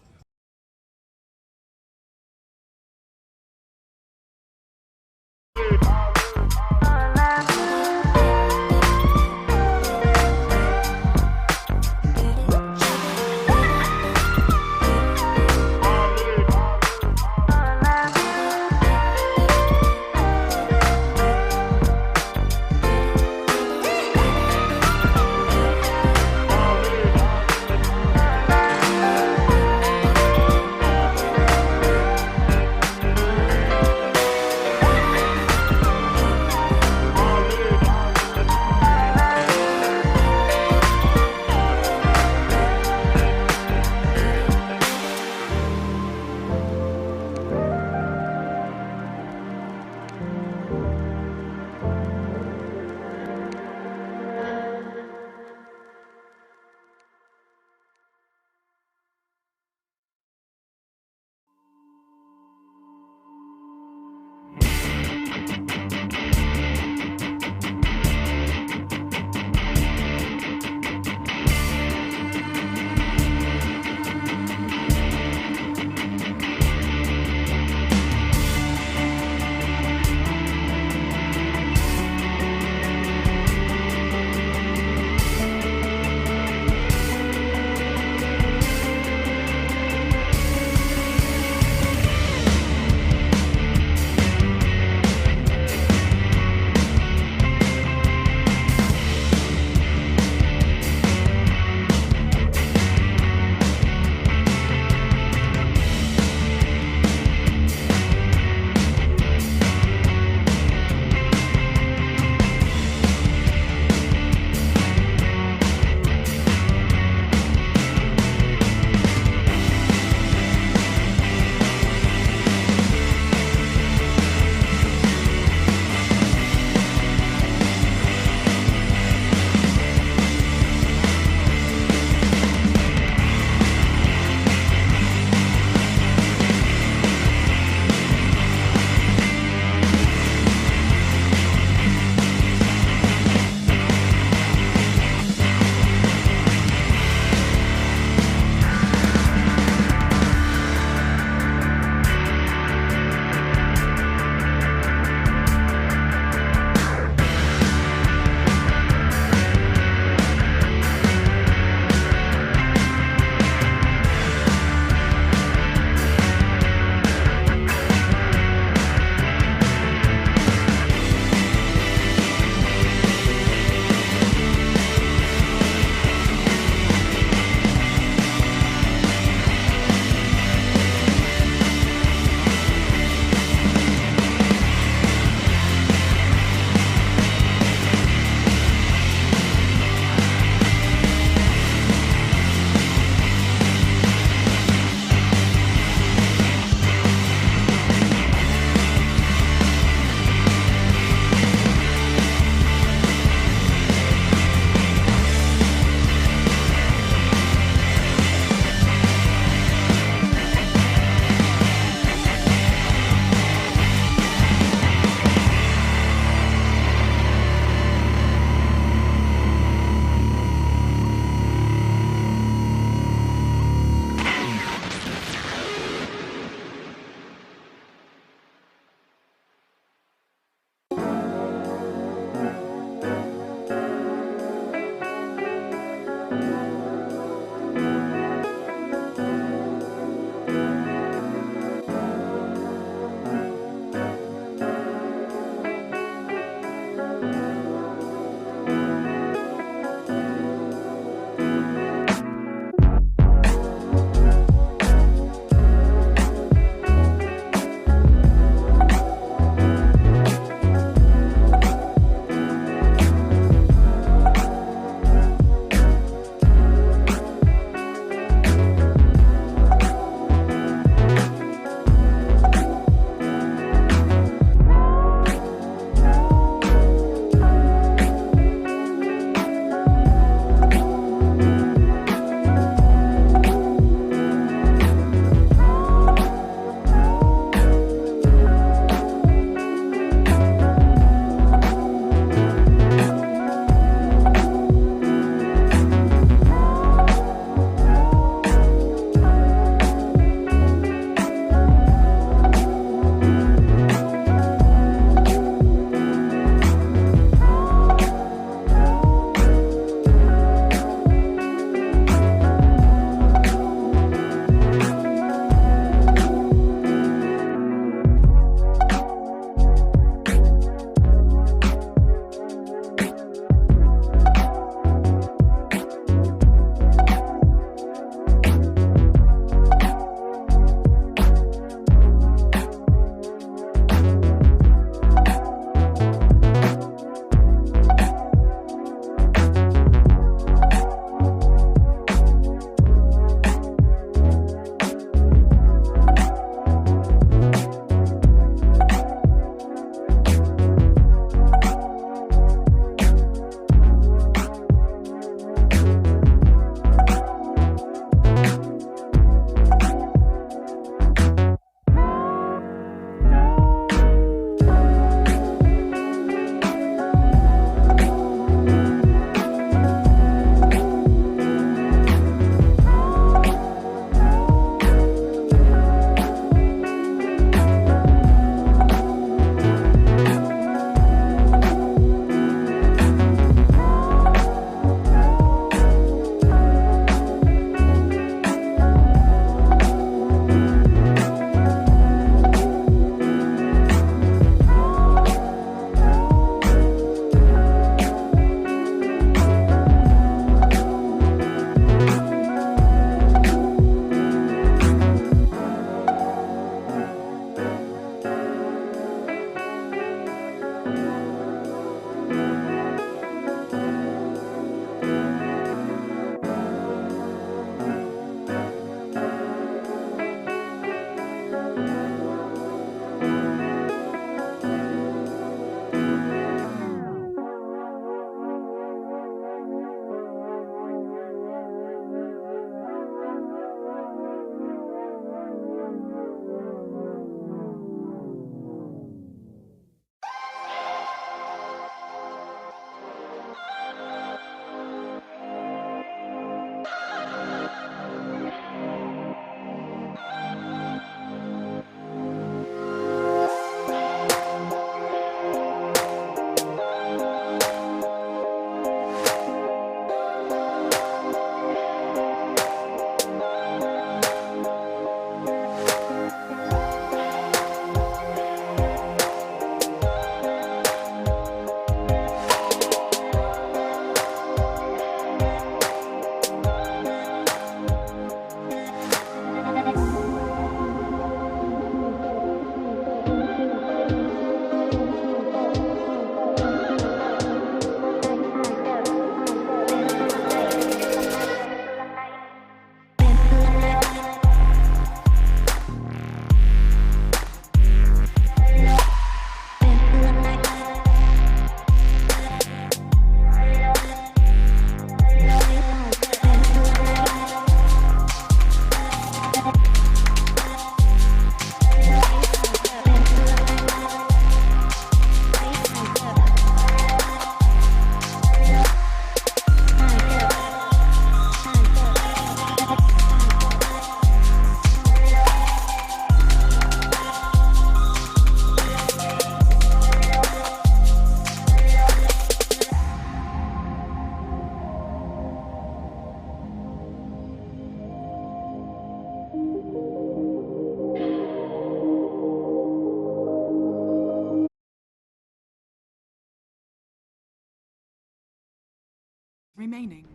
remaining.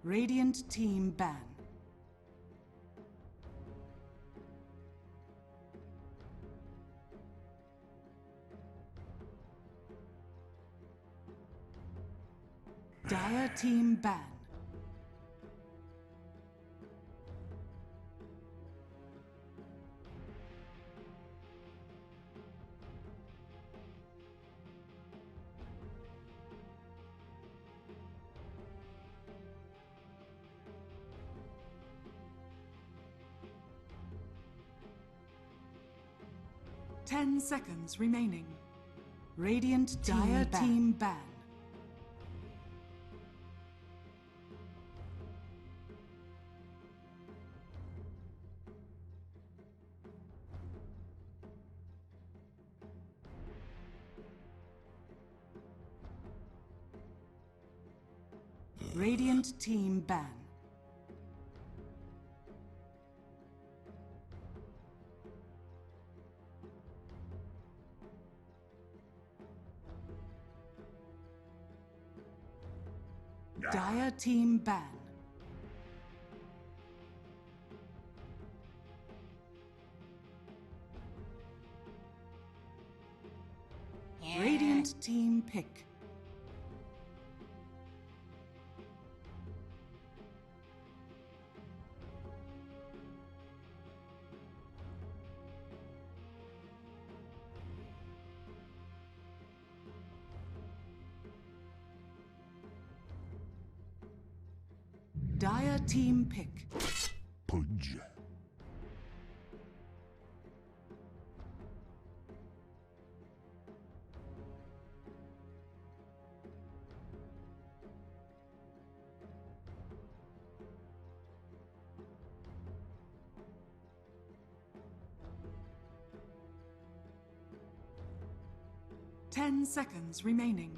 Radiant team ban. Dire team ban. Ten seconds remaining. Radiant Dire team ban. Radiant team ban. Dire team ban. Radiant team pick. Dire team pick. Pudge. Ten seconds remaining.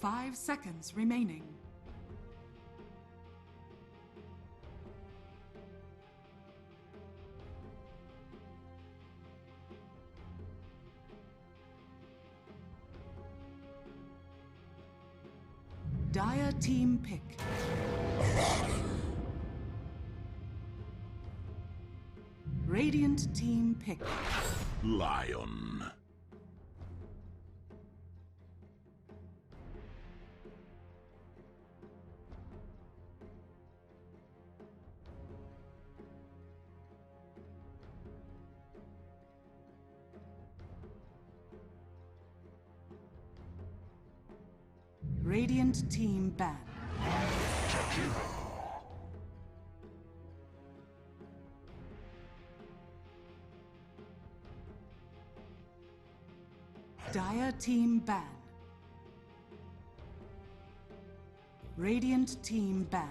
5 seconds remaining. Dire team pick. Radiant team pick. Lion. Radiant team ban. Dire team ban. Radiant team ban.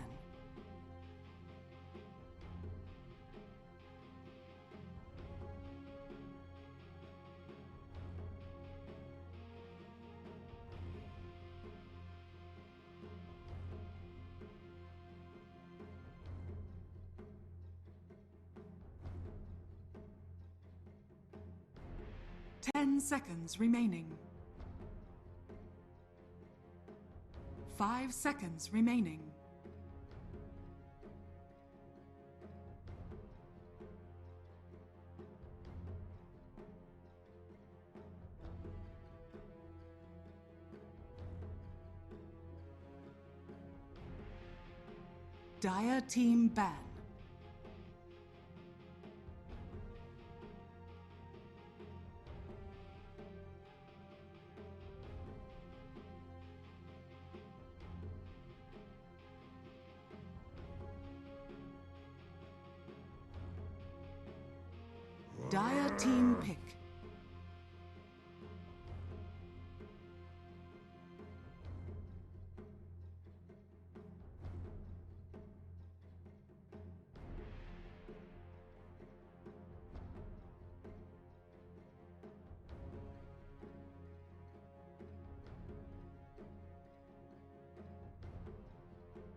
Ten seconds remaining. 5 seconds remaining. Dire team ban. Dire team pick.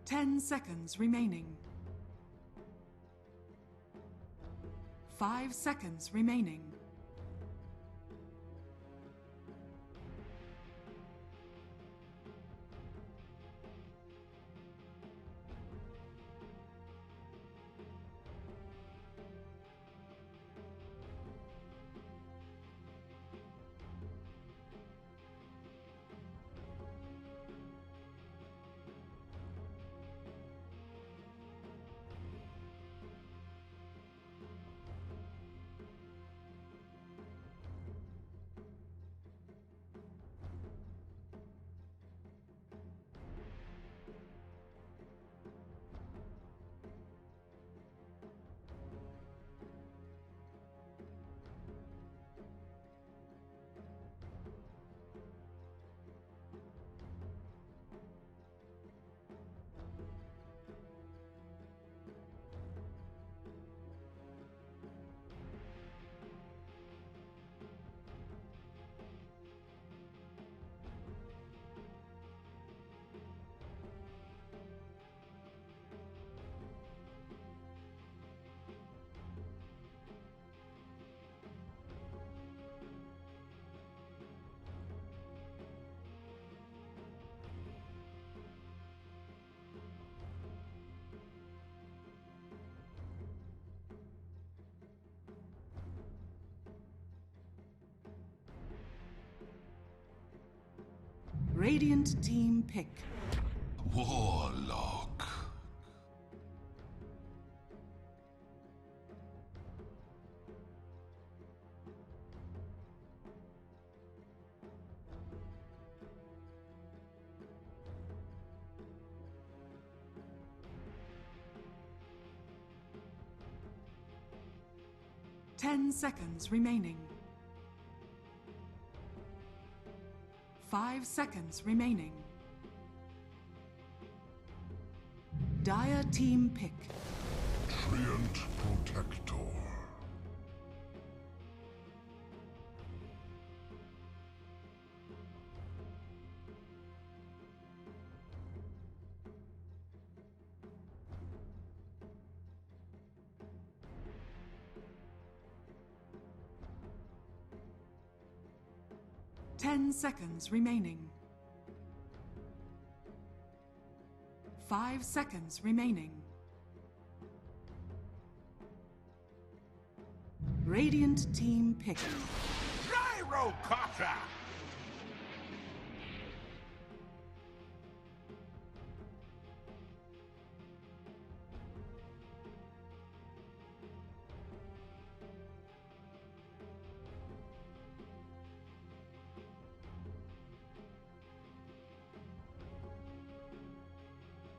Ten seconds remaining. 5 seconds remaining. Radiant team pick. Warlock. Ten seconds remaining. 5 seconds remaining. Dire team pick. Treant Protector. Ten seconds remaining. 5 seconds remaining. Radiant team pick. Gyro Kata!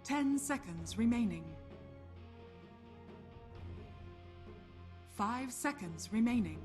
Ten seconds remaining. 5 seconds remaining.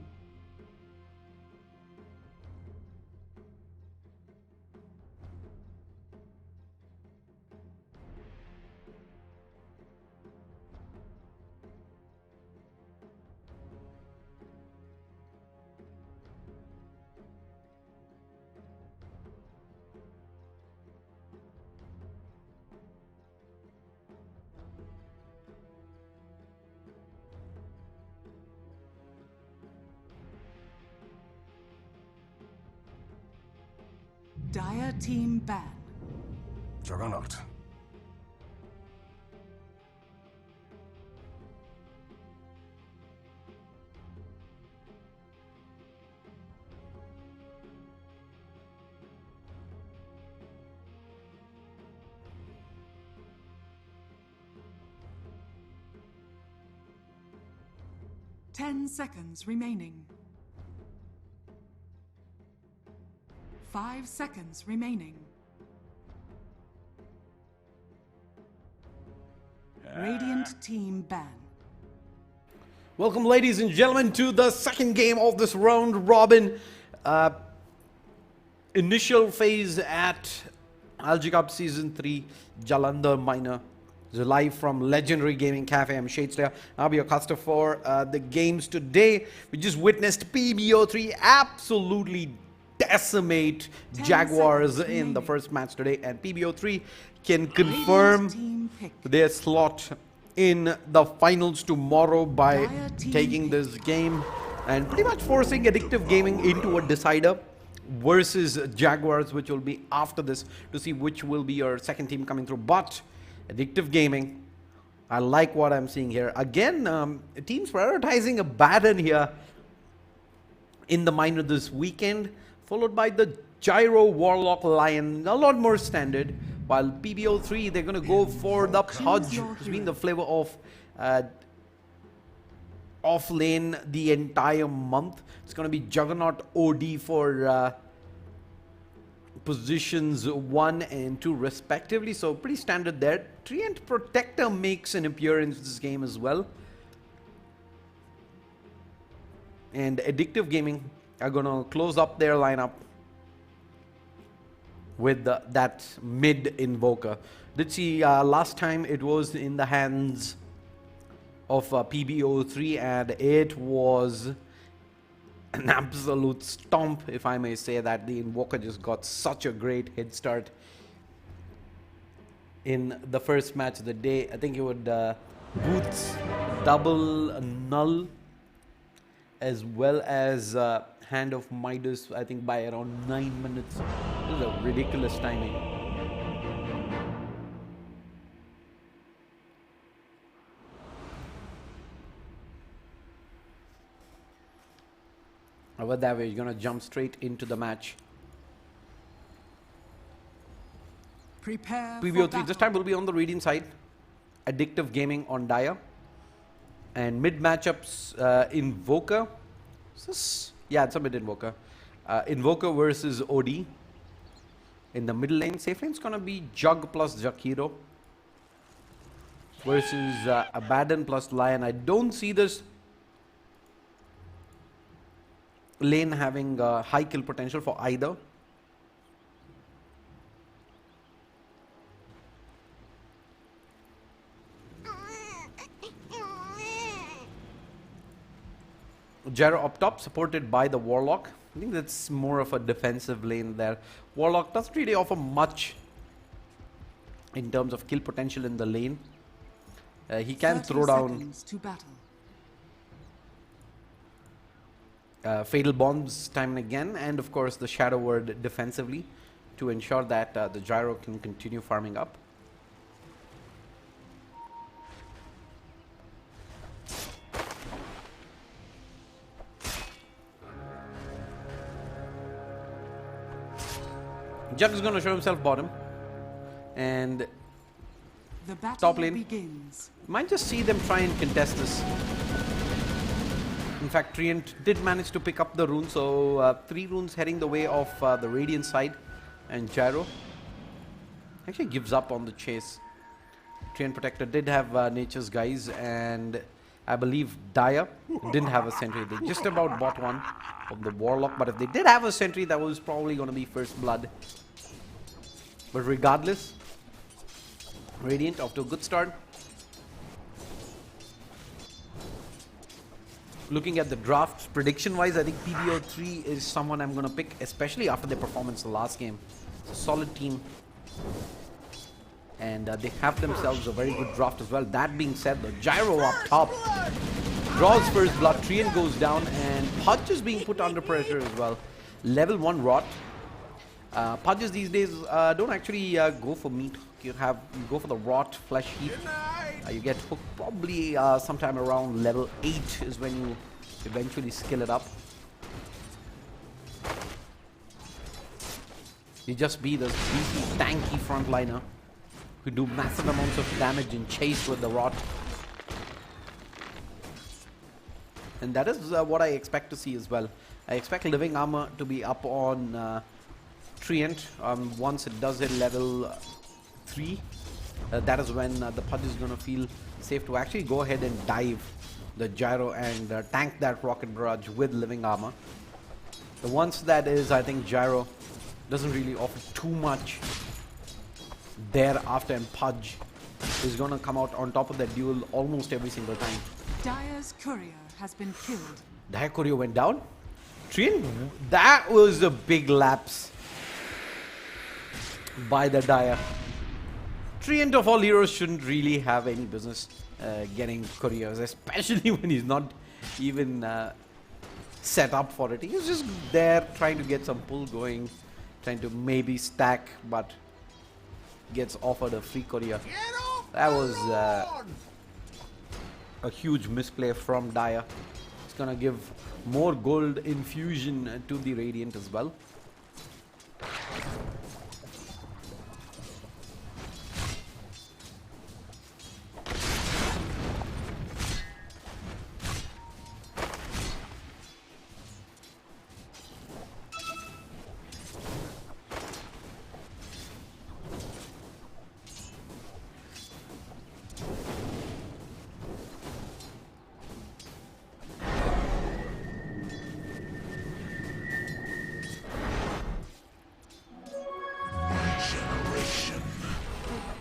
Dire team ban. Juggernaut. Ten seconds remaining. 5 seconds remaining. Radiant team ban. Welcome, ladies and gentlemen, to the second game of this round robin initial phase at ILG Cup Season 3 Jalandhar Minor. This is live from Legendary Gaming Cafe. I'm Shadeslayer. I'll be your caster for the games today. We just witnessed PBO3 absolutely decimate Jaguars in the first match today, and PBO3 can confirm their slot in the finals tomorrow by taking this game and pretty much forcing Addictive Gaming into a decider versus Jaguars, which will be after this, to see which will be your second team coming through. But Addictive Gaming, I like what I'm seeing here. Again, teams prioritizing a Baron here in the minor this weekend, followed by the Gyro Warlock Lion, a lot more standard. While PBO3, they're going to go for the Pudge, who's been the flavor of off lane the entire month. It's going to be Juggernaut OD for positions 1 and 2 respectively, so pretty standard there. Treant Protector makes an appearance in this game as well. And Addictive Gaming are going to close up their lineup with that mid Invoker. Did see last time it was in the hands of PBO3 and it was an absolute stomp, if I may say that. The Invoker just got such a great head start in the first match of the day. I think it would boots double null as well as Hand of Midas, I think by around 9 minutes. This is a ridiculous timing. Over that way, you're gonna jump straight into the match. Prepare PBO3 this time will be on the Radiant side. Addictive Gaming on Dire. And mid matchups, Invoker. Yeah, it's a mid Invoker. Invoker versus OD. In the middle lane, safe lane's gonna be Jug plus Jakiro versus Abaddon plus Lion. I don't see this lane having high kill potential for either. Gyro up top, supported by the Warlock. I think that's more of a defensive lane there. Warlock doesn't really offer much in terms of kill potential in the lane. He can throw down Fatal Bombs time and again, and of course the Shadow Word defensively to ensure that the Gyro can continue farming up. Jug is going to show himself bottom. And The battle top lane. begins. Might just see them try and contest this. In fact, Treant did manage to pick up the rune, so 3 runes heading the way of the Radiant side. And Gyro actually gives up on the chase. Treant Protector did have Nature's Guise, and I believe Dire didn't have a sentry. They just about bought one of the Warlock, but if they did have a sentry, that was probably going to be first blood. But regardless, Radiant off to a good start. Looking at the drafts, prediction-wise, I think PBO3 is someone I'm going to pick, especially after their performance the last game. It's a solid team. And they have themselves a very good draft as well. That being said, the Gyro up top draws first blood. Treant goes down, and Pudge is being put under pressure as well. Level 1 rot. Pudges these days don't actually go for meat. You go for the rot flesh heap. You get hooked probably sometime around level 8 is when you eventually skill it up. You just be this beefy, tanky frontliner who do massive amounts of damage and chase with the rot. And that is what I expect to see as well. I expect living armor to be up on Treant once it does hit level 3. That is when the Pudge is going to feel safe to actually go ahead and dive the Gyro and tank that Rocket Barrage with living armor. The once that is, I think Gyro doesn't really offer too much thereafter, and Pudge is going to come out on top of that duel almost every single time. Dire's courier has been killed. Dire courier went down. Treant, that was a big lapse by the Dire. Treant of all heroes shouldn't really have any business getting couriers, especially when he's not even set up for it. He's just there trying to get some pull going, trying to maybe stack, but gets offered a free courier. That was a huge misplay from Dire. It's gonna give more gold infusion to the Radiant as well.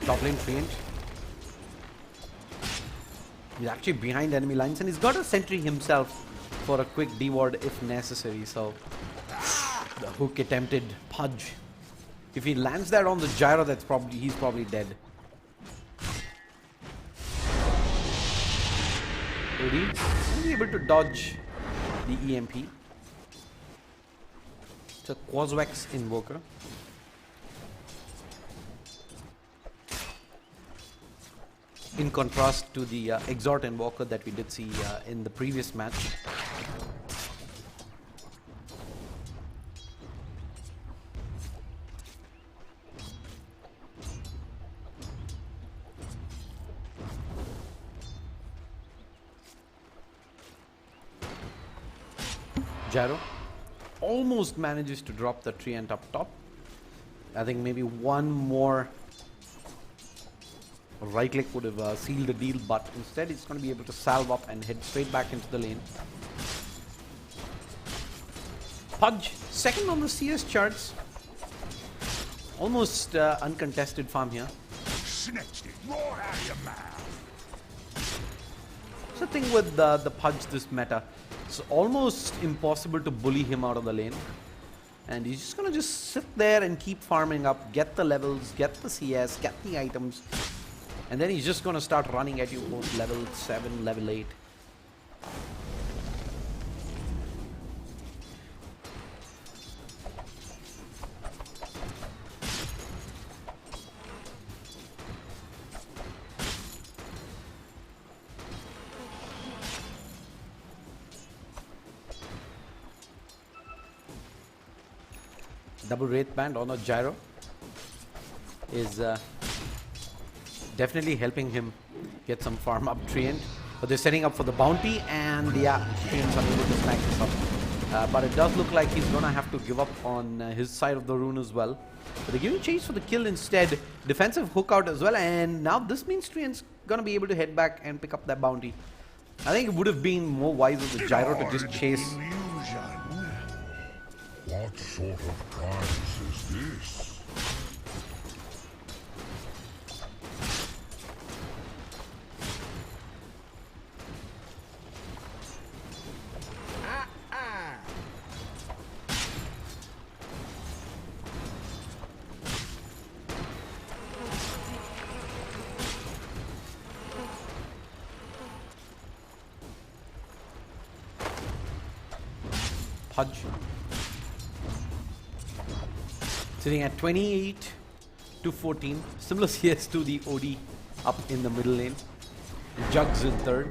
Top lane Treant. He's actually behind enemy lines, and he's got a sentry himself for a quick D-ward if necessary. So the hook attempted Pudge. If he lands that on the Gyro, he's probably dead. Udi is able to dodge the EMP. It's a Quaswex Invoker. In contrast to the Exhort Invoker that we did see in the previous match. Gyro almost manages to drop the Treant up top. I think maybe one more right click would have sealed the deal, but instead he's going to be able to salve up and head straight back into the lane. Pudge, second on the CS charts. Almost uncontested farm here. Snatched it right out of your mouth. That's the thing with the Pudge this meta. It's almost impossible to bully him out of the lane. And he's just going to just sit there and keep farming up, get the levels, get the CS, get the items. And then he's just going to start running at you post level 7, level 8. Double Wraith Band on a gyro is definitely helping him get some farm up Treant. But they're setting up for the bounty, and yeah, Treant's unable to snag this up. But it does look like he's gonna have to give up on his side of the rune as well. But they're giving chase for the kill instead. Defensive hook out as well, and now this means Treant's gonna be able to head back and pick up that bounty. I think it would have been more wise with the gyro to just chase. What sort of prize is this? Pudge sitting at 28 to 14, similar CS to the OD up in the middle lane. Jugs in third,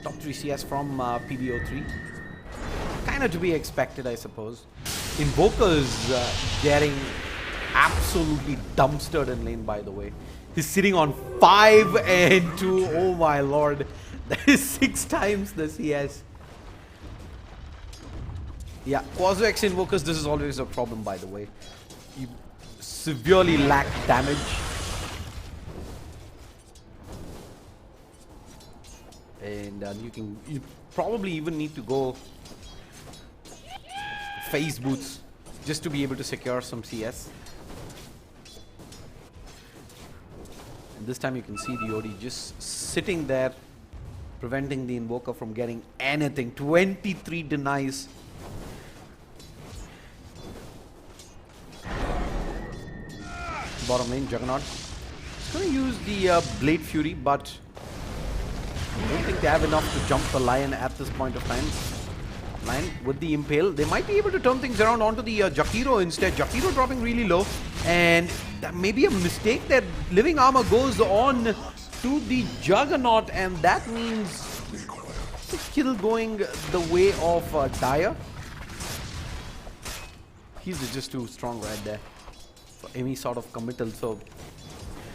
top 3 CS from PBO3, kind of to be expected, I suppose. Invoker is getting absolutely dumpstered in lane, by the way. He's sitting on 5 and 2. Oh my lord, that is 6 times the CS. Yeah, Quasi-X Invokers, this is always a problem, by the way. You severely lack damage. And you probably even need to go phase boots just to be able to secure some CS. And this time you can see the OD just sitting there, preventing the Invoker from getting anything. 23 denies. Bottom lane, Juggernaut. He's going to use the Blade Fury, but I don't think they have enough to jump the Lion at this point of time. Lion with the Impale. They might be able to turn things around onto the Jakiro instead. Jakiro dropping really low, and that may be a mistake. That Living Armor goes on to the Juggernaut, and that means the kill going the way of Dyer. He's just too strong right there for any sort of committal. So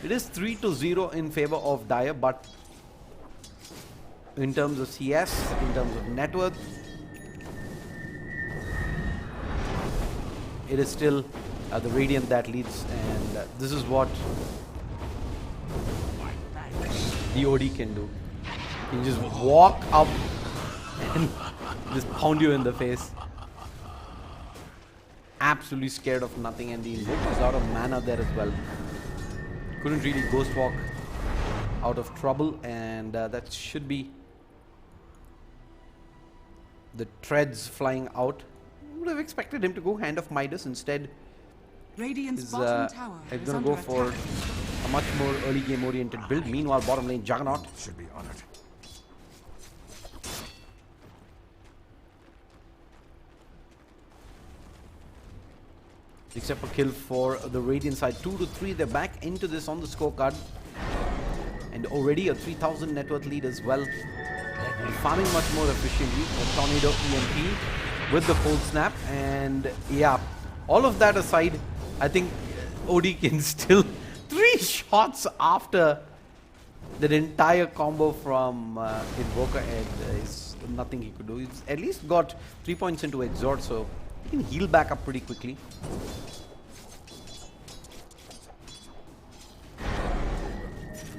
it is 3-0 in favor of Dyer, but in terms of CS, in terms of net worth, it is still the Radiant that leads, and this is what the OD can do. He can just walk up and just pound you in the face. Absolutely scared of nothing, and the Invoker's out of mana there as well. Couldn't really Ghost Walk out of trouble, and that should be the treads flying out. Would have expected him to go Hand of Midas. Instead, Radiant's bottom tower I'm is gonna under go for attack. a much more early game oriented build. Meanwhile, bottom lane Juggernaut Should be honored. except for kill for the Radiant side. 2-3. They're back into this on the scorecard, and already a 3,000 net worth lead as well. And farming much more efficiently. A Tornado EMP with the cold snap, and yeah, all of that aside, I think OD can still 3 shots after that entire combo from Invoker, and is nothing he could do. He's at least got 3 points into Exhort, so he can heal back up pretty quickly.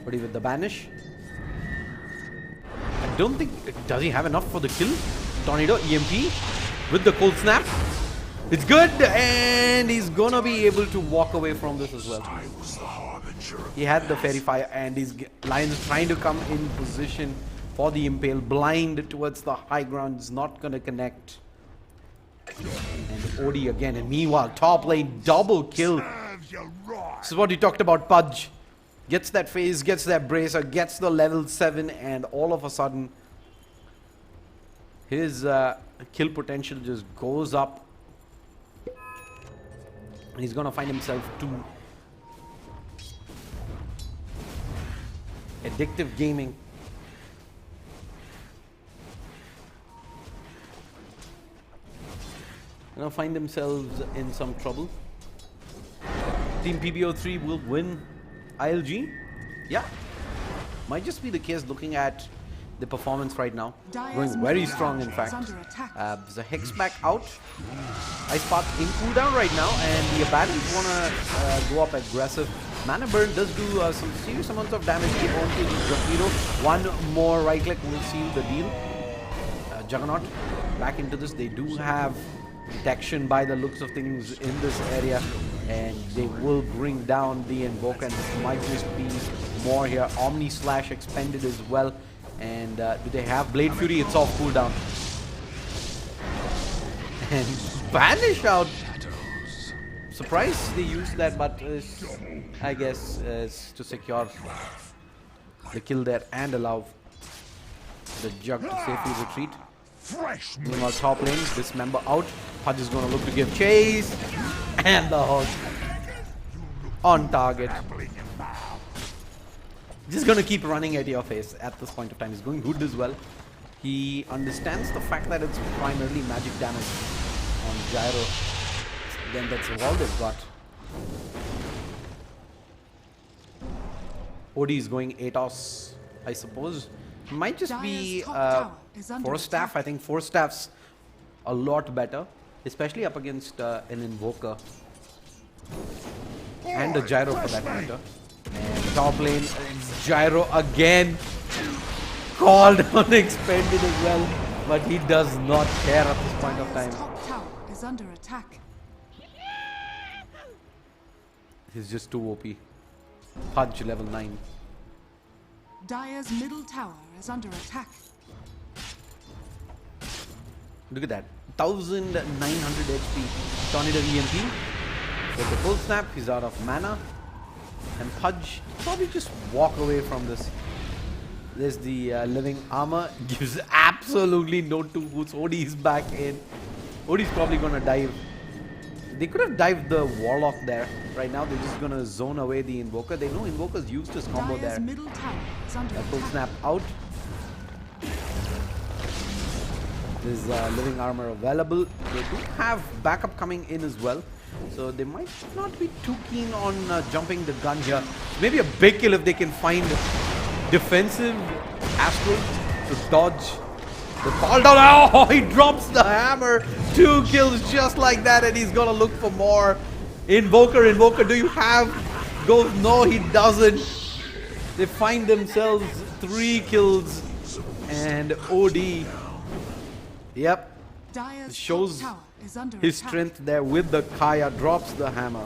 But with the banish, I don't think, does he have enough for the kill? Tornado EMP with the cold snap. It's good, and he's gonna be able to walk away from this as well. He had the Fairy Fire, and his Lion's trying to come in position for the Impale. Blind towards the high ground, is not gonna connect. And OD again, and meanwhile, top lane double kill. This is what you talked about, Pudge. Gets that phase, gets that bracer, gets the level 7, and all of a sudden, his kill potential just goes up. And he's gonna find himself 2. Addictive gaming. find themselves in some trouble. Team PBO3 will win ILG. Yeah, might just be the case looking at the performance right now. Going very strong, in fact. There's a Hex back out. Ice Path in cooldown right now, and the Abandons want to go up aggressive. Mana Burn does do some serious amounts of damage onto the GPro. One more right click will seal the deal. Juggernaut back into this. They do have detection by the looks of things in this area, and they will bring down the Invoker, and this might just be more here. Omni Slash expended as well. And do they have Blade Fury? It's off cooldown. And Vanish out. Surprised they used that, but I guess to secure the kill there and allow the Jug to safely retreat. Meanwhile, top lane, Dismember out. Pudge is going to look to give chase. And the Hog on target. Just going to keep running at your face at this point of time. He's going good as well. He understands the fact that it's primarily magic damage on Gyro. Then that's all they've got. OD is going Atos, I suppose. Might just be Force Staff. I think Force Staff's a lot better, especially up against an Invoker and a Gyro for that matter. And top lane, Gyro again called on expended as well, but he does not care at this point of time. Top tower is under attack. He's just too OP. Pudge level 9. Dire's middle tower is under attack. Look at that. 1900 HP. Tornado EMP. With the full snap, he's out of mana. And Pudge probably just walk away from this. There's the living armor. Gives absolutely no two hoots. OD is back in. OD is probably going to dive. They could have dived the Warlock there. Right now they're just going to zone away the Invoker. They know Invoker's used his combo there. Middle tower is under Full attack. snap out. There's living armor available. They do have backup coming in as well. So they might not be too keen on jumping the gun here. Maybe a big kill if they can find defensive Astral to dodge the fall down. Oh, he drops the hammer. 2 kills just like that, and he's gonna look for more. Invoker, do you have gold? No, he doesn't. They find themselves 3 kills, and OD. Yep. Dire's Shows top tower is under his attack. strength there with the Kaya. Drops the hammer.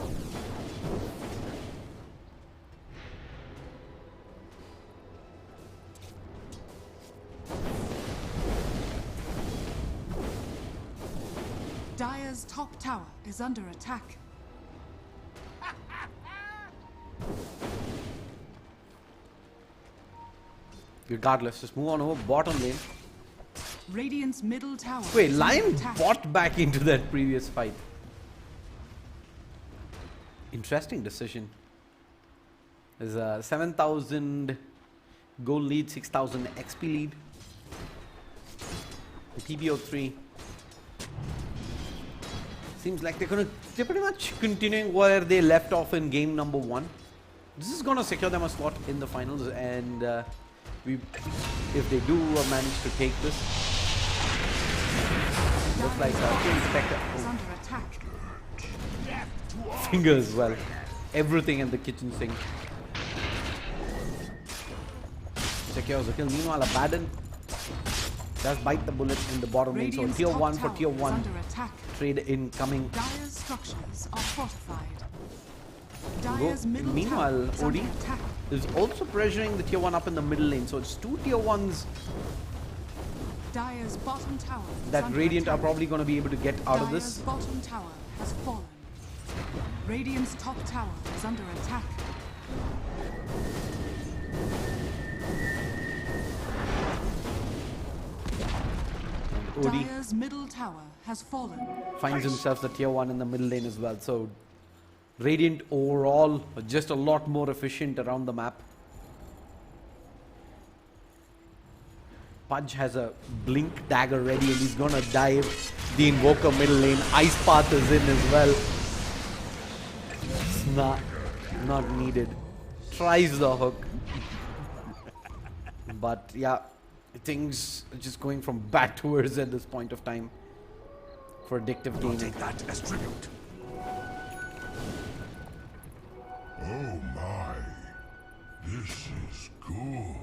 Dire's top tower is under attack. Regardless, just move on over bottom lane. Radiant's middle tower. Wait, is under Lion attack. bought back into that previous fight. Interesting decision. There's a 7,000 gold lead, 6,000 XP lead. The PBO3 seems like they're pretty much continuing where they left off in game number 1. This is gonna secure them a slot in the finals, and if they do manage to take this, looks like King Spectre. Is under attack. Finger as well. Everything in the kitchen sink. Secures the kill. Meanwhile, Abaddon does bite the bullet in the bottom lane. So Radiant's tier top 1 for tower tier is 1 under attack. trade incoming. Dire's structures are fortified. Go. Dire's middle Meanwhile, tower is OD under attack. is also pressuring the tier 1 up in the middle lane. So it's 2 tier 1s Dire's bottom tower is that under Radiant are attack. probably going to be able to get out of Dire's this. bottom tower has fallen. Radiant's top tower is under attack. And OD Dire's middle tower has fallen. finds himself the tier 1 in the middle lane as well. So Radiant overall just a lot more efficient around the map. Pudge has a blink dagger ready and he's gonna dive the Invoker middle lane. Ice Path is in as well. It's not needed. Tries the hook. But yeah, things are just going from bad to worse at this point of time for Addictive Gaming. Take that as tribute. Oh my. This is good.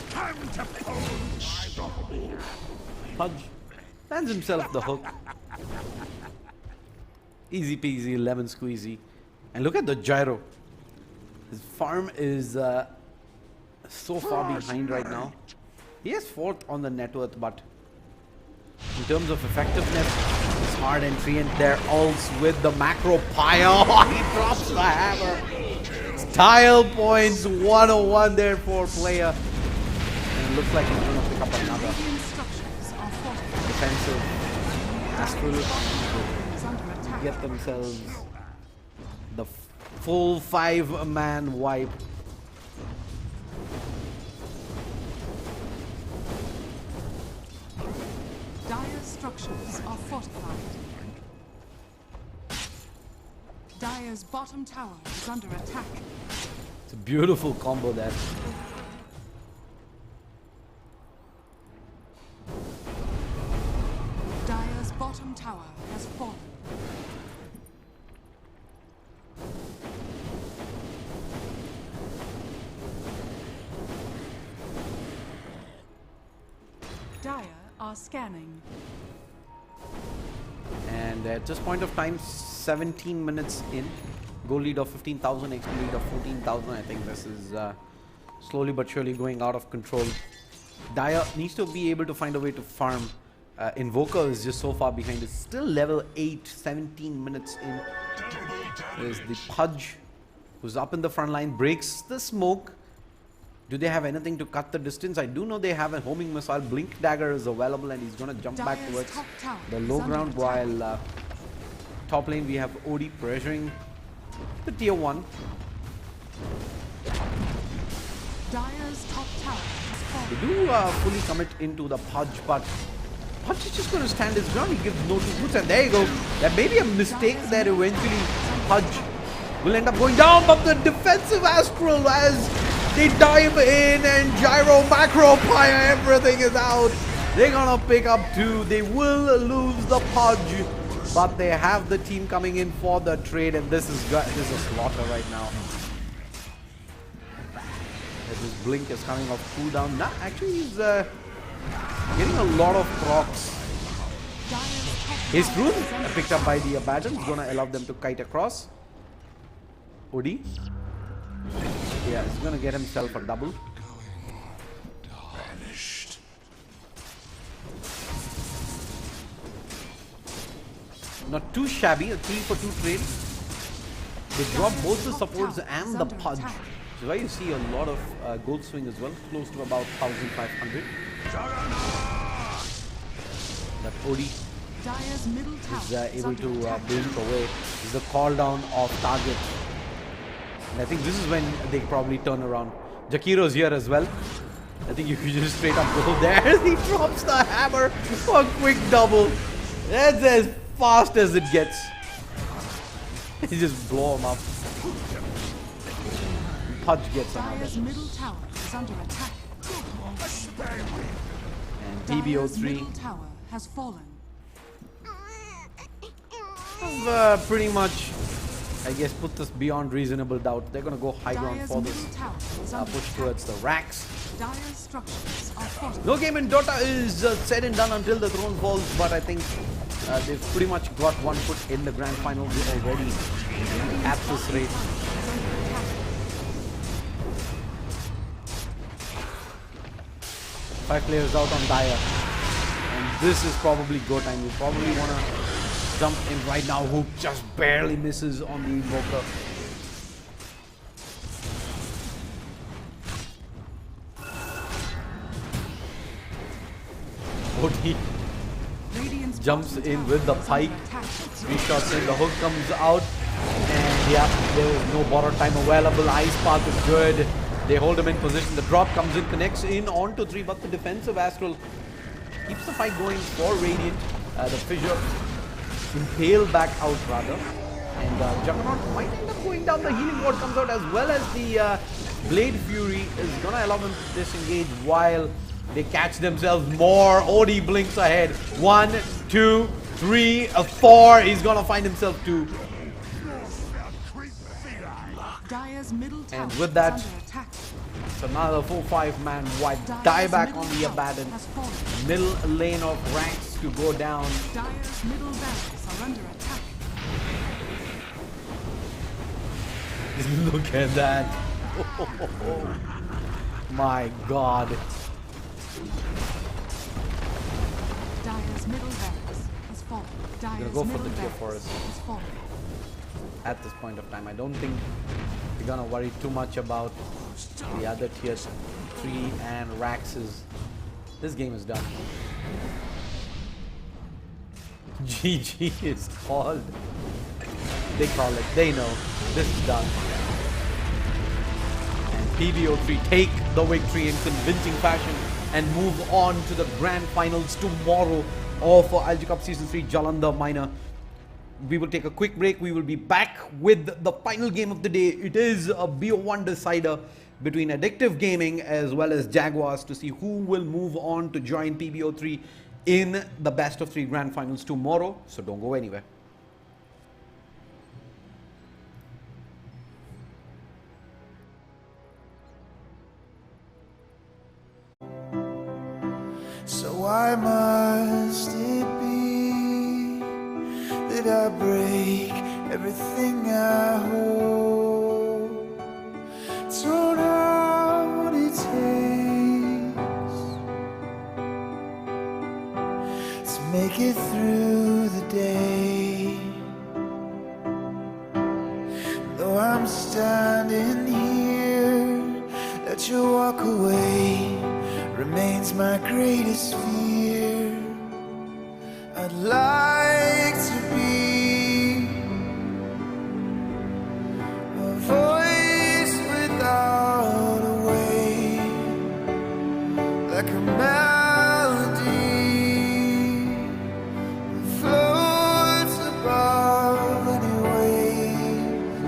Time to pull. Pudge lands himself the hook. Easy peasy, lemon squeezy. And look at the gyro. His farm is so far behind right now. He has 4th on the net worth, but in terms of effectiveness, it's hard entry and they're also with the macro pyre. He drops the hammer. Style points 101 there for player. And it looks like he's going to pick up another Radiant structures are fortified. defensive Astral. Is under attack. Get themselves the full 5-man wipe. Dire structures are fortified. Dire's bottom tower is under attack. It's a beautiful combo there. Dire's bottom tower has fallen. Dire are scanning. And at this point of time, 17 minutes in. Goal lead of 15,000, XP lead of 14,000. I think this is slowly but surely going out of control. Dire needs to be able to find a way to farm. Invoker is just so far behind. It's still level 8, 17 minutes in. There's the Pudge, who's up in the front line, breaks the smoke. Do they have anything to cut the distance? I do know they have a homing missile. Blink dagger is available and he's going to jump back Dire's towards top tower the is low under ground, attack. while top lane we have OD pressuring the tier 1. Dire's top tower has They fallen. do fully commit into the Pudge, but Pudge is just going to stand his ground. He gives no two boots, and there you go. There may be a mistake there eventually. Pudge will end up going down, but the defensive Astral as they dive in and gyro macro fire, everything is out. They're going to pick up 2. They will lose the Pudge, but they have the team coming in for the trade, and this is a slaughter right now. As his blink is coming off cooldown. Nah, actually he's getting a lot of procs. Dire's top His tower rune is under picked up by the Abaddon is gonna allow them to kite across. OD. Yeah, he's gonna get himself a double. Vanished. Not too shabby, a 3 for 2 trade. They drop both the supports and the Pudge. Which is why you see a lot of gold swing as well, close to about 1,500. That OD Dire's middle tower is is able under to attack. blink away. This is the call down of target. And I think this is when they probably turn around. Jakiro's here as well. I think you could just straight up go there. He drops the hammer for a quick double. That's as fast as it gets. He just blow him up. Pudge gets another. Dire's middle tower is under attack. And Dire's TBO3 middle tower has fallen. have pretty much, I guess, put this beyond reasonable doubt. They're going to go high ground Dire's for middle this tower is under push attack. towards the racks. Dire's structures are fortified. No game in Dota is said and done until the throne falls, but I think they've pretty much got one foot in the grand final already at this rate. Is under attack. 5 players out on Dire. And this is probably go time. You probably want to jump in right now. Hook just barely misses on the Invoker. OT Radiant's jumps bottom in tower with the is pike. under attack. 3 shots in, the hook comes out. And yeah, there is no borrow time available. Ice path is good. They hold him in position. The drop comes in, connects in onto 3, but the defensive Astral keeps the fight going for Radiant. The fissure impaled back out rather. And Juggernaut might end up going down. The healing ward comes out, as well as the Blade Fury is going to allow him to disengage while they catch themselves more. OD blinks ahead. 1, 2, 3, 4. He's going to find himself 2. Dire's middle tower And with that, is under attack. it's another 4-5 man wipe. Dire's Dieback middle on the tower Abaddon. has fallen. Middle lane of ranks to go down. Dire's middle barracks are under attack. Look at that. My God. Dire's middle barracks has fallen. Dire's go for middle the tier barracks forest. has fallen. At this point of time, I don't think we're gonna worry too much about the other tier 3 and Raxes. This game is done. GG is called. They call it. They know. This is done. And PBO3 take the victory in convincing fashion and move on to the grand finals tomorrow of ILG Cup Season 3 Jalandhar Minor. We will take a quick break. We will be back with the final game of the day. It is a BO1 decider between Addictive Gaming as well as Jaguars to see who will move on to join PBO3 in the best of 3 grand finals tomorrow. So don't go anywhere. So why must it be that I break everything I hold? Don't know what it takes to make it through the day. Though I'm standing here, let you walk away remains my greatest fear. I'd like to be a voice without a way, like a melody that floats above any waves.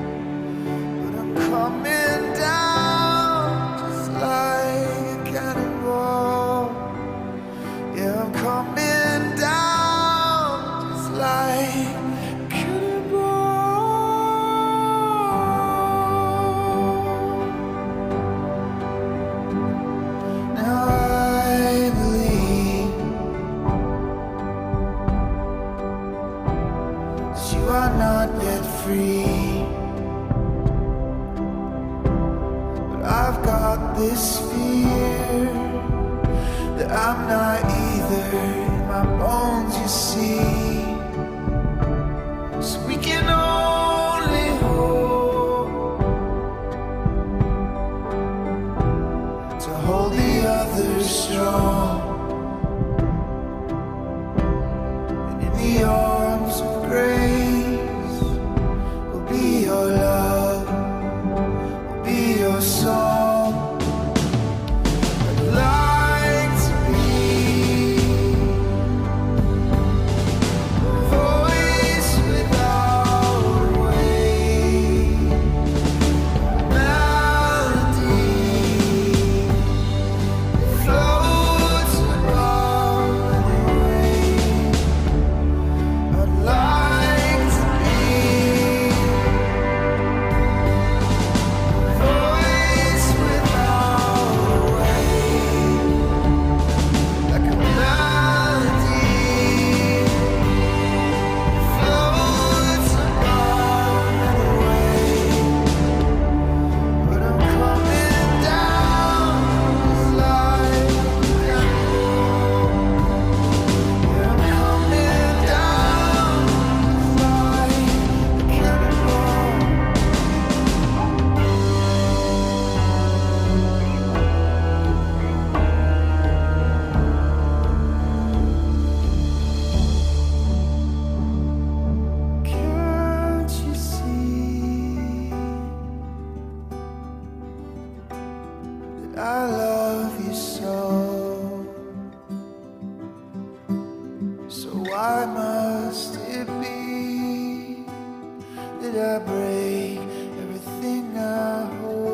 But I'm coming down just like a cannonball. Yeah, I'm coming down just like a cannonball. Now I believe that you are not yet free, but I've got this fear that I'm not either in my bones, you see. So we can only hope to hold the others strong, and in the arms of grace will be your love, will be your song. Voice without did I break everything I hold?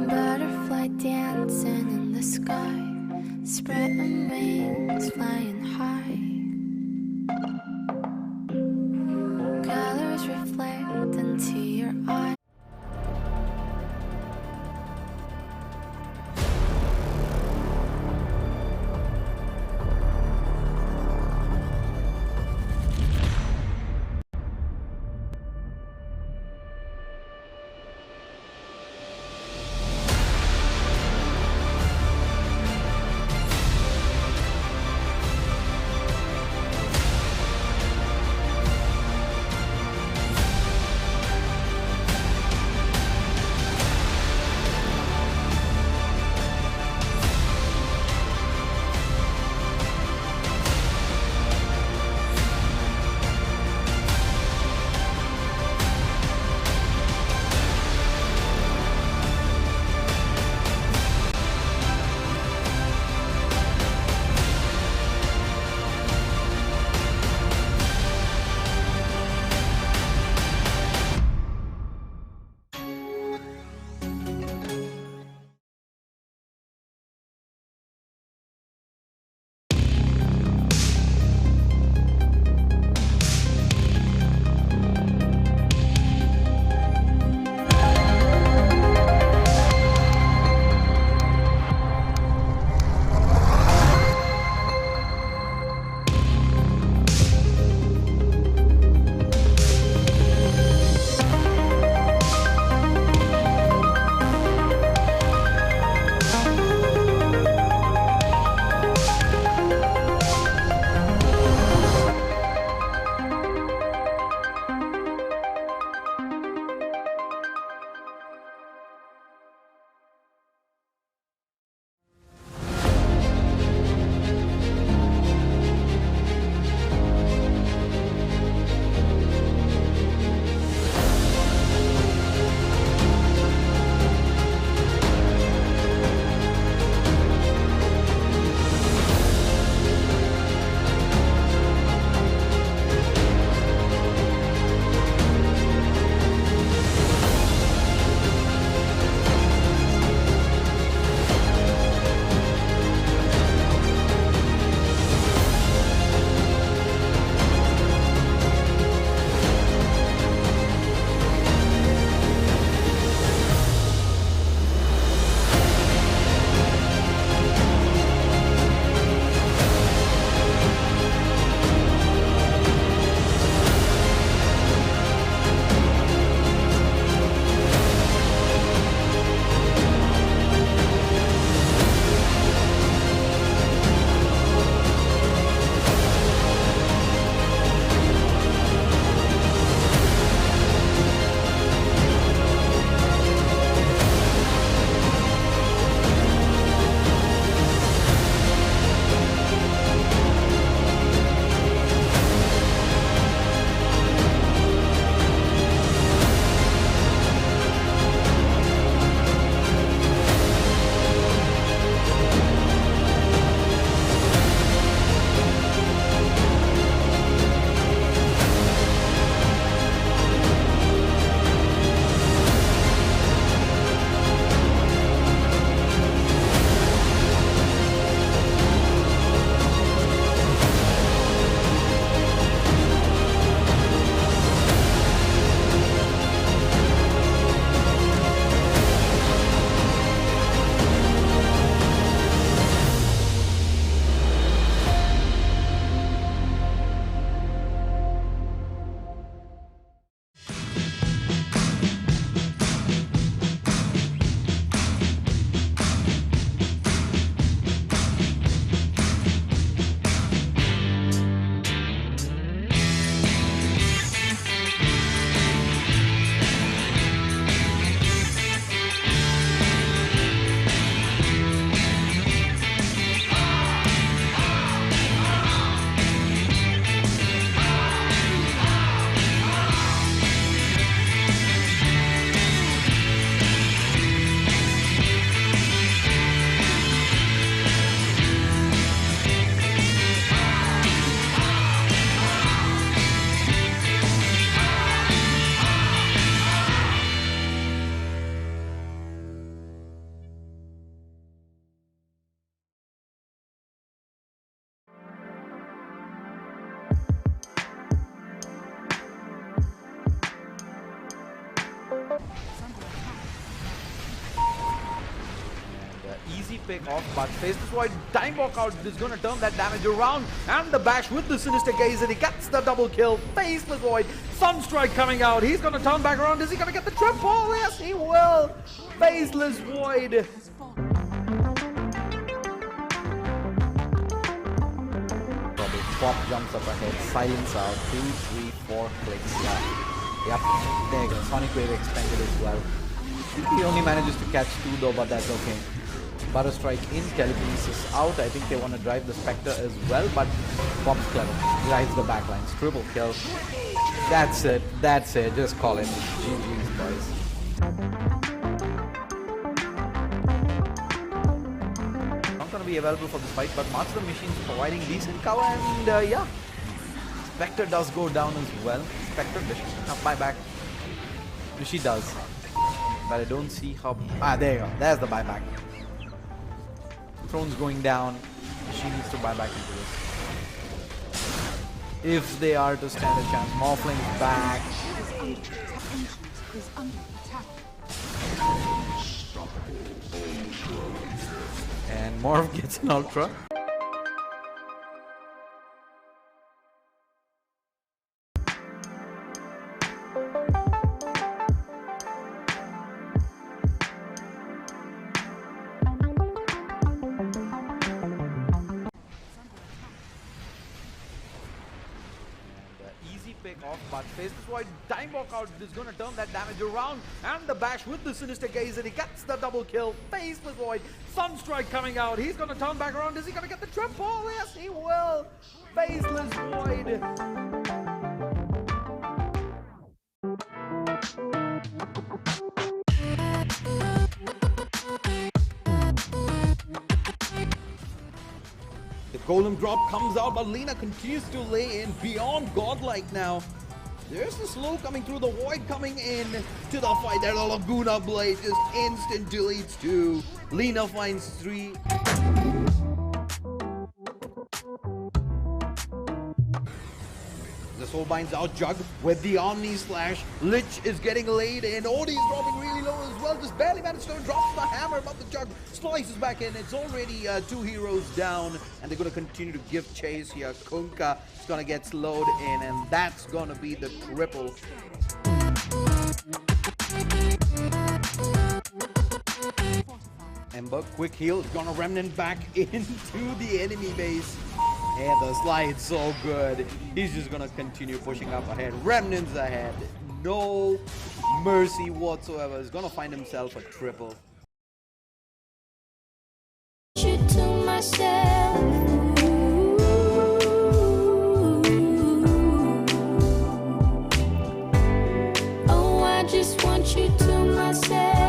Butterfly dancing in the sky, spreading wings, flying high. Colors reflect into your eyes. easy pick off, but Faceless Void time walkout is going to turn that damage around, and the bash with the Sinister Gaze, and he gets the double kill. Faceless Void, Sunstrike coming out, he's going to turn back around. Is he going to get the triple? Yes, he will. Faceless Void. Pop jumps up ahead, silence out, 2, 3, 4 clicks. Yep, there you go. Sonic Wave expended as well. He only manages to catch 2 though, but that's okay. Butter Strike in, Telekinesis out. I think they want to drive the Spectre as well, but Pop's clever. Drives the backlines. Triple kill. That's it. That's it. Just call it. GG's, boys. Going to be available for this fight, but Master Machine's providing decent cover, and yeah, Spectre does go down as well. Spectre does not buyback. She does, but I don't see how. There you go. There's the buyback. Throne's going down. She needs to buy back into this if they are to stand a chance. Morphling's back. Is under attack. And Morph gets an Ultra. Pick off, but Faceless Void time walkout is going to turn that damage around, and the bash with the Sinister Gaze, and he gets the double kill. Faceless Void, Sunstrike coming out, he's going to turn back around. Is he going to get the triple? Yes, he will. Faceless Void. The Golem drop comes out, but Lina continues to lay in beyond godlike now. There's the slow coming through, the Void coming in to the fight. There's a Laguna Blade, just instant deletes 2. Lina finds 3. The Soul Binds out Jug with the Omni Slash. Lich is getting laid in. Odie's dropping really low as well. Just barely managed to drop the hammer, but the Jug slices back in. It's already 2 heroes down, and they're going to continue to give chase here. Kunkka is going to get slowed in, and that's going to be the triple. Ember, quick heal, is going to remnant back into the enemy base. And the slide's so good. He's just gonna continue pushing up ahead. Remnants ahead. No mercy whatsoever. He's gonna find himself a triple. You to myself. Oh, I just want you to myself.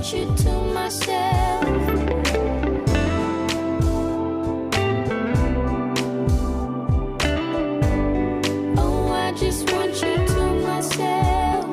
You to myself. Oh, I just want you to myself.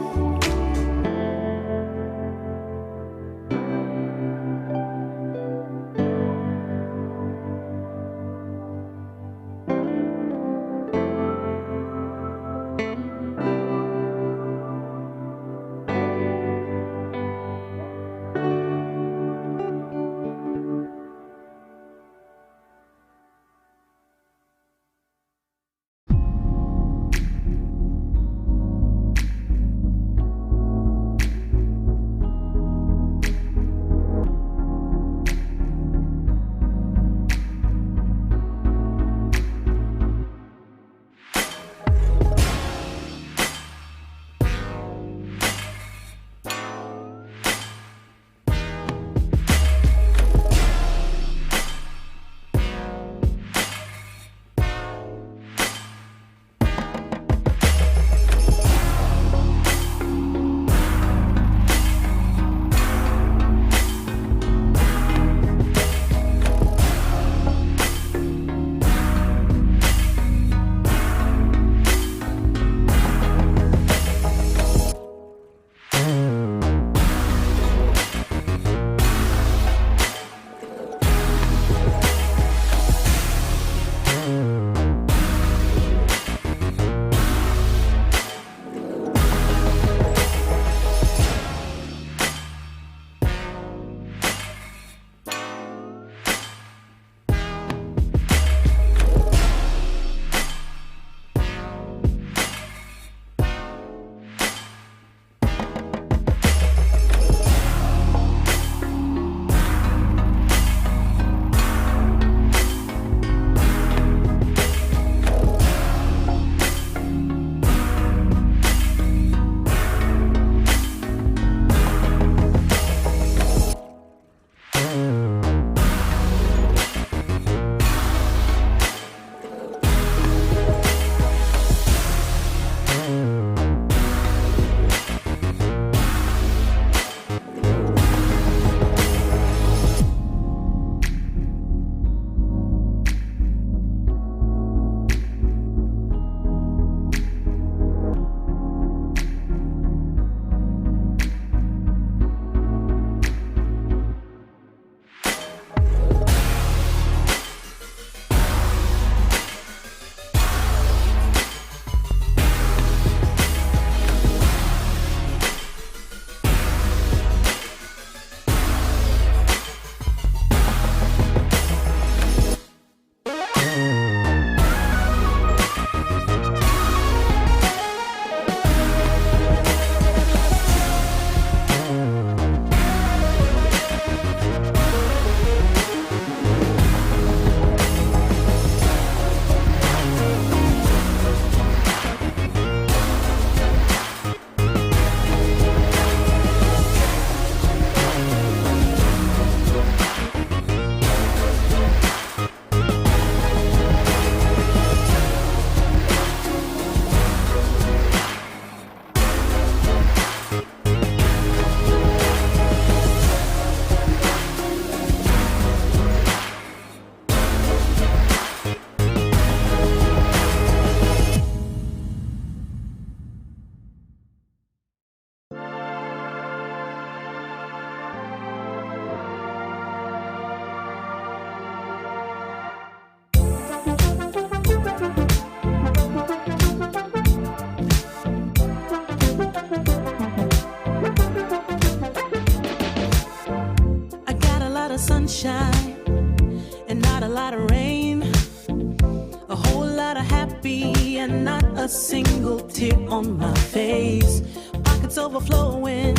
and not a single tear on my face. Pockets overflowing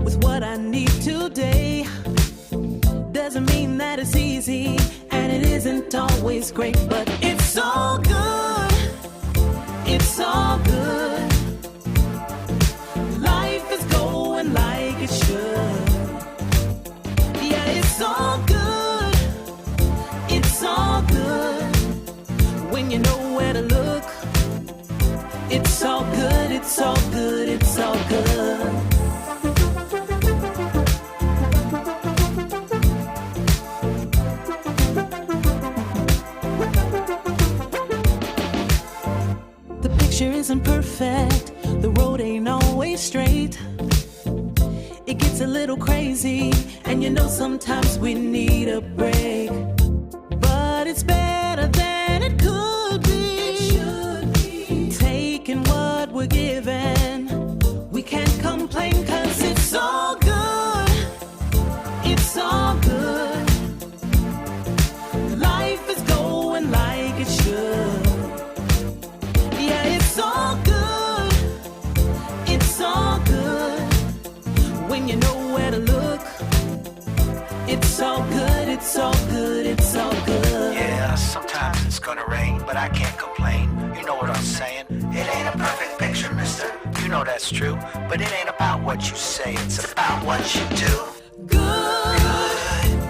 with what I need today. Doesn't mean that it's easy, and it isn't always great, but it's all good. It's all good. Life is going like it should. Yeah, it's all good. It's all good. When you know where to look, it's all good. It's all good. It's all good. Picture isn't perfect, the road ain't always straight. It gets a little crazy, and you know sometimes we need a break. But it's better than it could be. It should be. Taking what we're given, we can't complain, 'cause it's all good. It's all good. Life is going like it should. It's all good. It's all good. When you know where to look, it's all good. It's all good. It's all good. Yeah, sometimes it's gonna rain, but I can't complain. You know what I'm saying? It ain't a perfect picture, mister. You know that's true. But it ain't about what you say, it's about what you do. Good.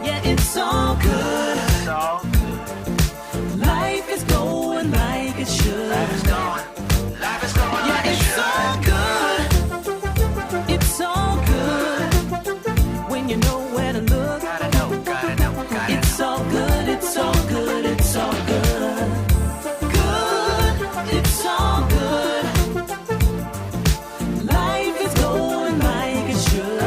Yeah, it's all good. It's all good. Life is going like it should. Life is going. Life is going like it it's should. all good. It's all good. When you know where to look, Gotta know, gotta know, gotta it's all good. It's all good. It's all good. Good. It's all good. Life is going like it should.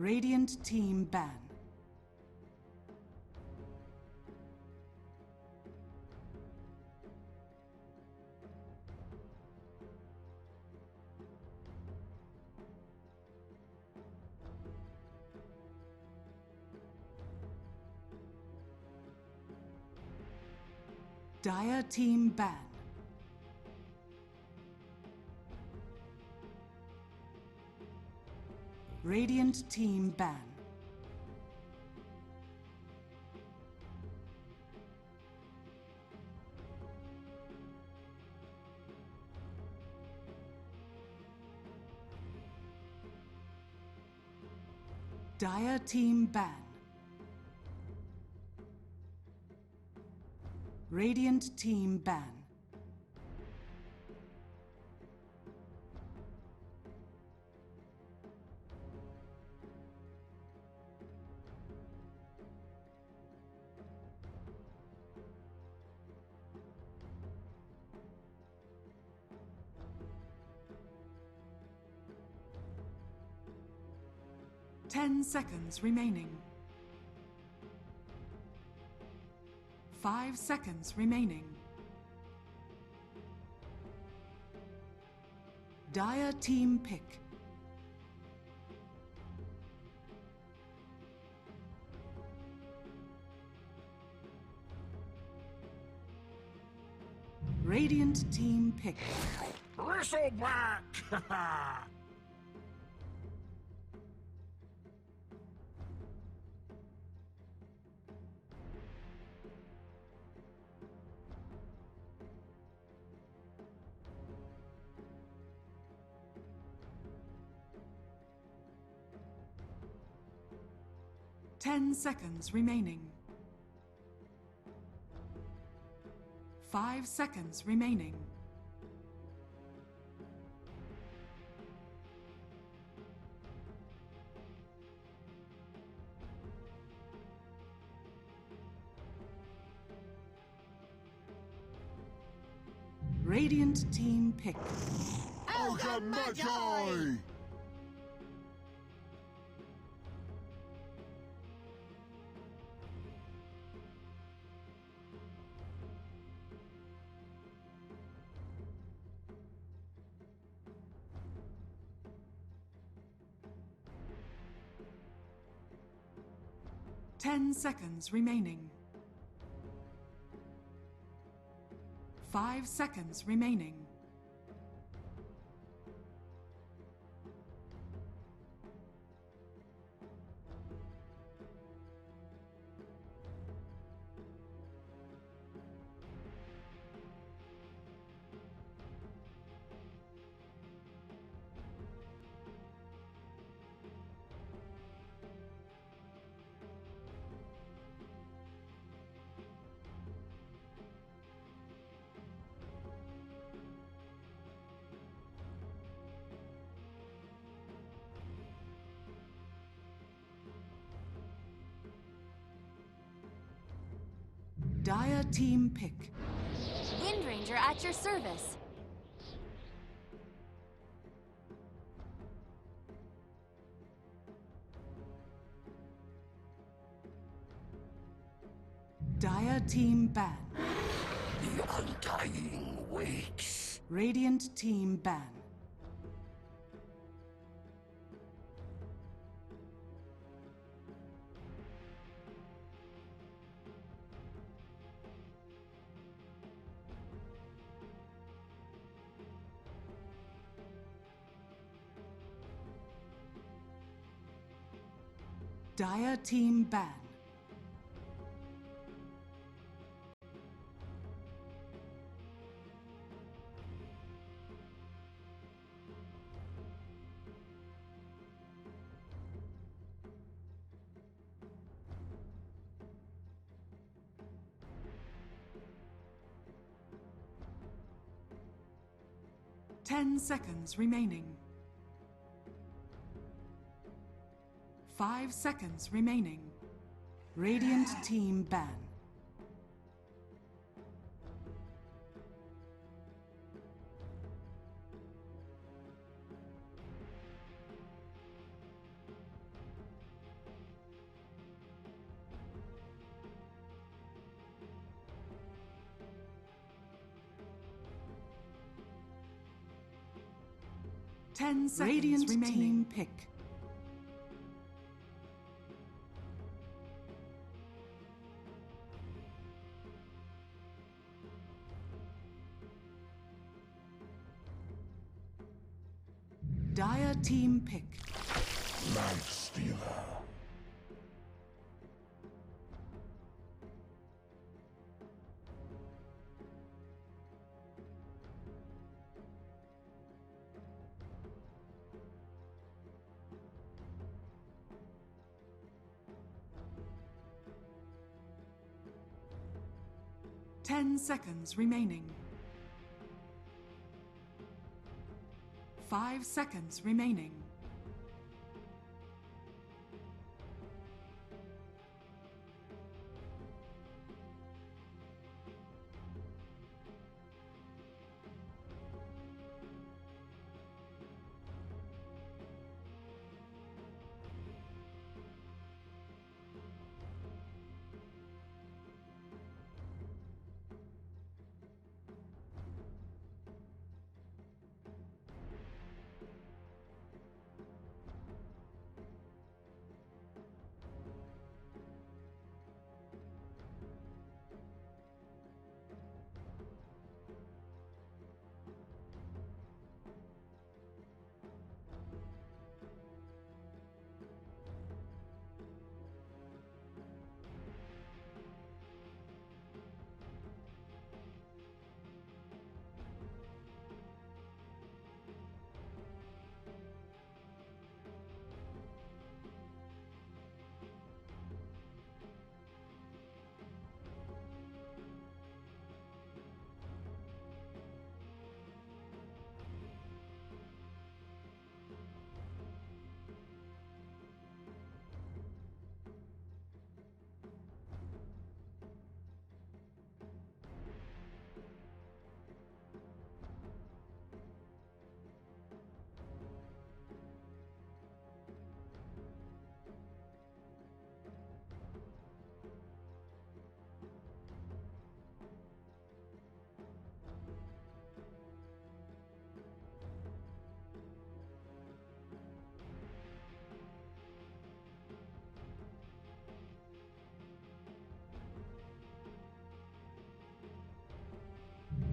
Radiant team ban. Dire team ban. Radiant team ban. Dire team ban. Radiant team ban. Ten seconds remaining. 5 seconds remaining. Dire team pick. Radiant team pick. Bristleback! 10 seconds remaining. 5 seconds remaining. Radiant team pick. Ogre Magi! 10 seconds remaining. 5 seconds remaining. Dire team pick. Wind Ranger at your service. Dire team ban. The Undying waits. Radiant team ban. Dire team ban. Ten seconds remaining. 5 seconds remaining. Radiant team ban. 10 seconds Radiant remaining. Team pick. Dire team pick. Life Stealer. Ten seconds remaining. 5 seconds remaining.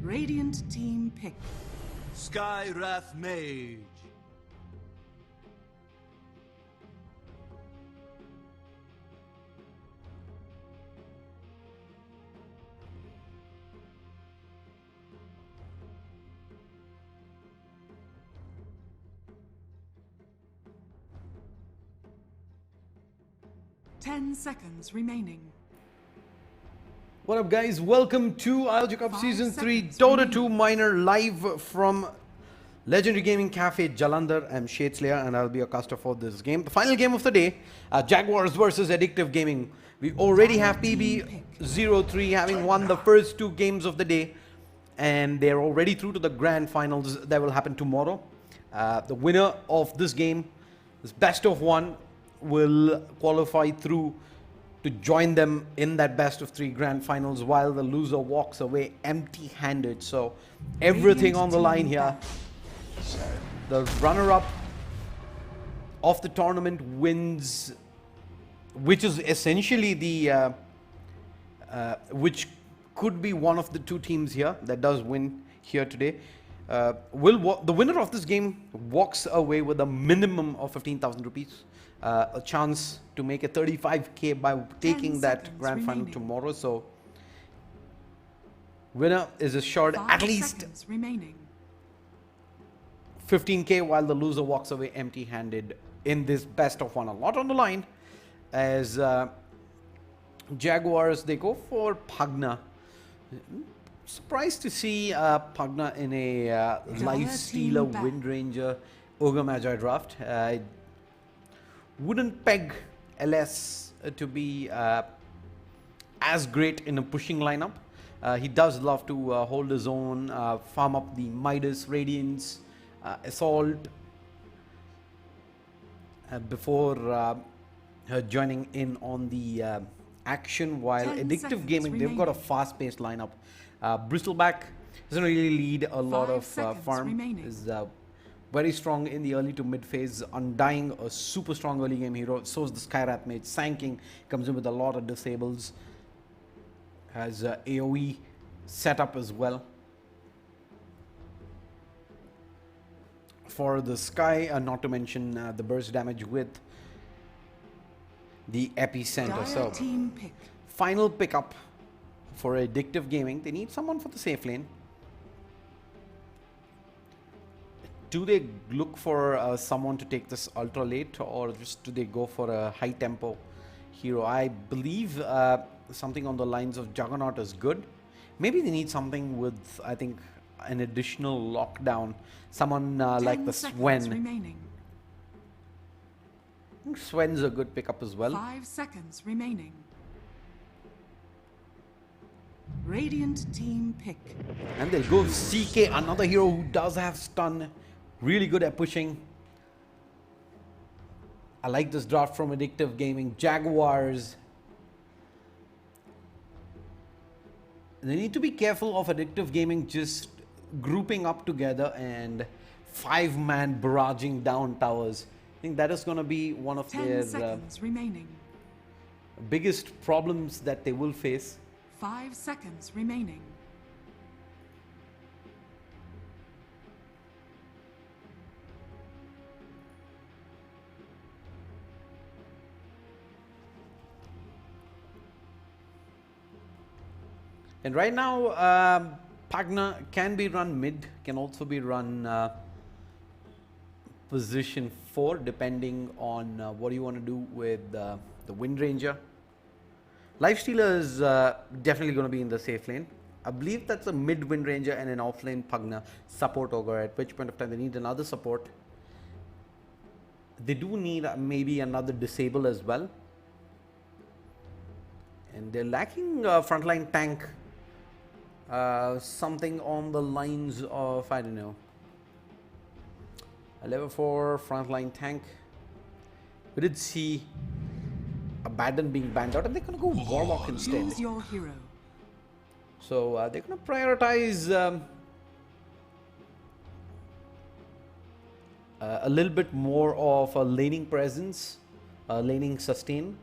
Radiant team pick. Sky Wrath Mage. Ten seconds remaining. What up, guys? Welcome to ILG Cup Season 3 Dota 2 Minor live from Legendary Gaming Cafe, Jalandhar. I'm Shades-Layer and I'll be your caster for this game. The final game of the day, Jaguars versus Addictive Gaming. We already have PB03 having won the first 2 games of the day, and they're already through to the grand finals that will happen tomorrow. The winner of this game, this best of 1, will qualify through to join them in that best of 3 grand finals, while the loser walks away empty-handed. So everything on the line here. The runner-up of the tournament wins, which is essentially the which could be one of the 2 teams here that does win here today. The winner of this game walks away with a minimum of 15,000 rupees. A chance to make a 35k by taking that grand final tomorrow. So winner is assured at least 15k, while the loser walks away empty-handed in this best of 1. A lot on the line as Jaguars, they go for Pagna. Surprised to see Pagna in a Life Stealer, Wind Ranger, Ogre Magi draft. Wouldn't peg LS to be as great in a pushing lineup. He does love to hold his own, farm up the Midas, Radiance, Assault before joining in on the action, while Addictive Gaming, they've got a fast-paced lineup. Bristleback doesn't really lead a lot of farm. Is Very strong in the early to mid phase. Undying, a super strong early game hero. So is the Skywrath Mage. Sanking comes in with a lot of disables. Has AoE setup as well. For the Sky, not to mention the burst damage with the epicenter. So Team pick. final pickup for Addictive Gaming. They need someone for the safe lane. Do they look for someone to take this ultra late, or just do they go for a high tempo hero? I believe something on the lines of Juggernaut is good. Maybe they need something with, I think, an additional lockdown. Someone like the Swen. Remaining. I think Swen's a good pickup as well. 5 seconds remaining. Radiant team pick. And they'll go CK, another hero who does have stun. Really good at pushing. I like this draft from Addictive Gaming. Jaguars. They need to be careful of Addictive Gaming just grouping up together and 5-man barraging down towers. I think that is going to be one of 10 their seconds remaining. biggest problems that they will face. 5 seconds remaining. And right now, Pagna can be run mid, can also be run position 4, depending on what you want to do with the Wind Ranger. Lifestealer is definitely going to be in the safe lane. I believe that's a mid Wind Ranger and an off lane Pagna support ogre, at which point of time they need another support. They do need maybe another disable as well. And they're lacking frontline tank. Something on the lines of, I don't know, a level 4 frontline tank. We did see Abaddon being banned out, and they're going to go Warlock instead. Choose your hero. So they're going to prioritize a little bit more of a laning presence, laning sustain,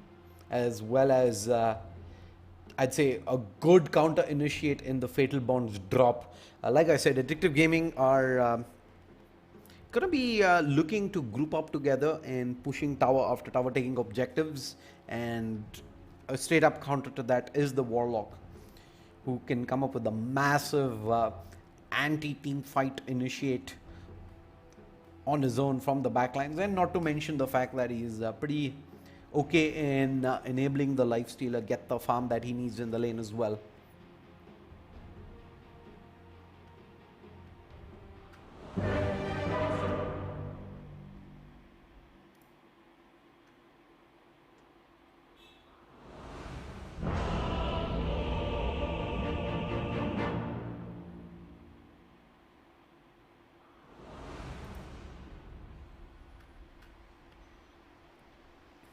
as well as I'd say a good counter initiate in the Fatal Bonds drop. Like I said, Addictive Gaming are going to be looking to group up together and pushing tower after tower, taking objectives, and a straight up counter to that is the Warlock, who can come up with a massive anti-team fight initiate on his own from the backlines, and not to mention the fact that he's pretty okay in enabling the Lifestealer get the farm that he needs in the lane as well.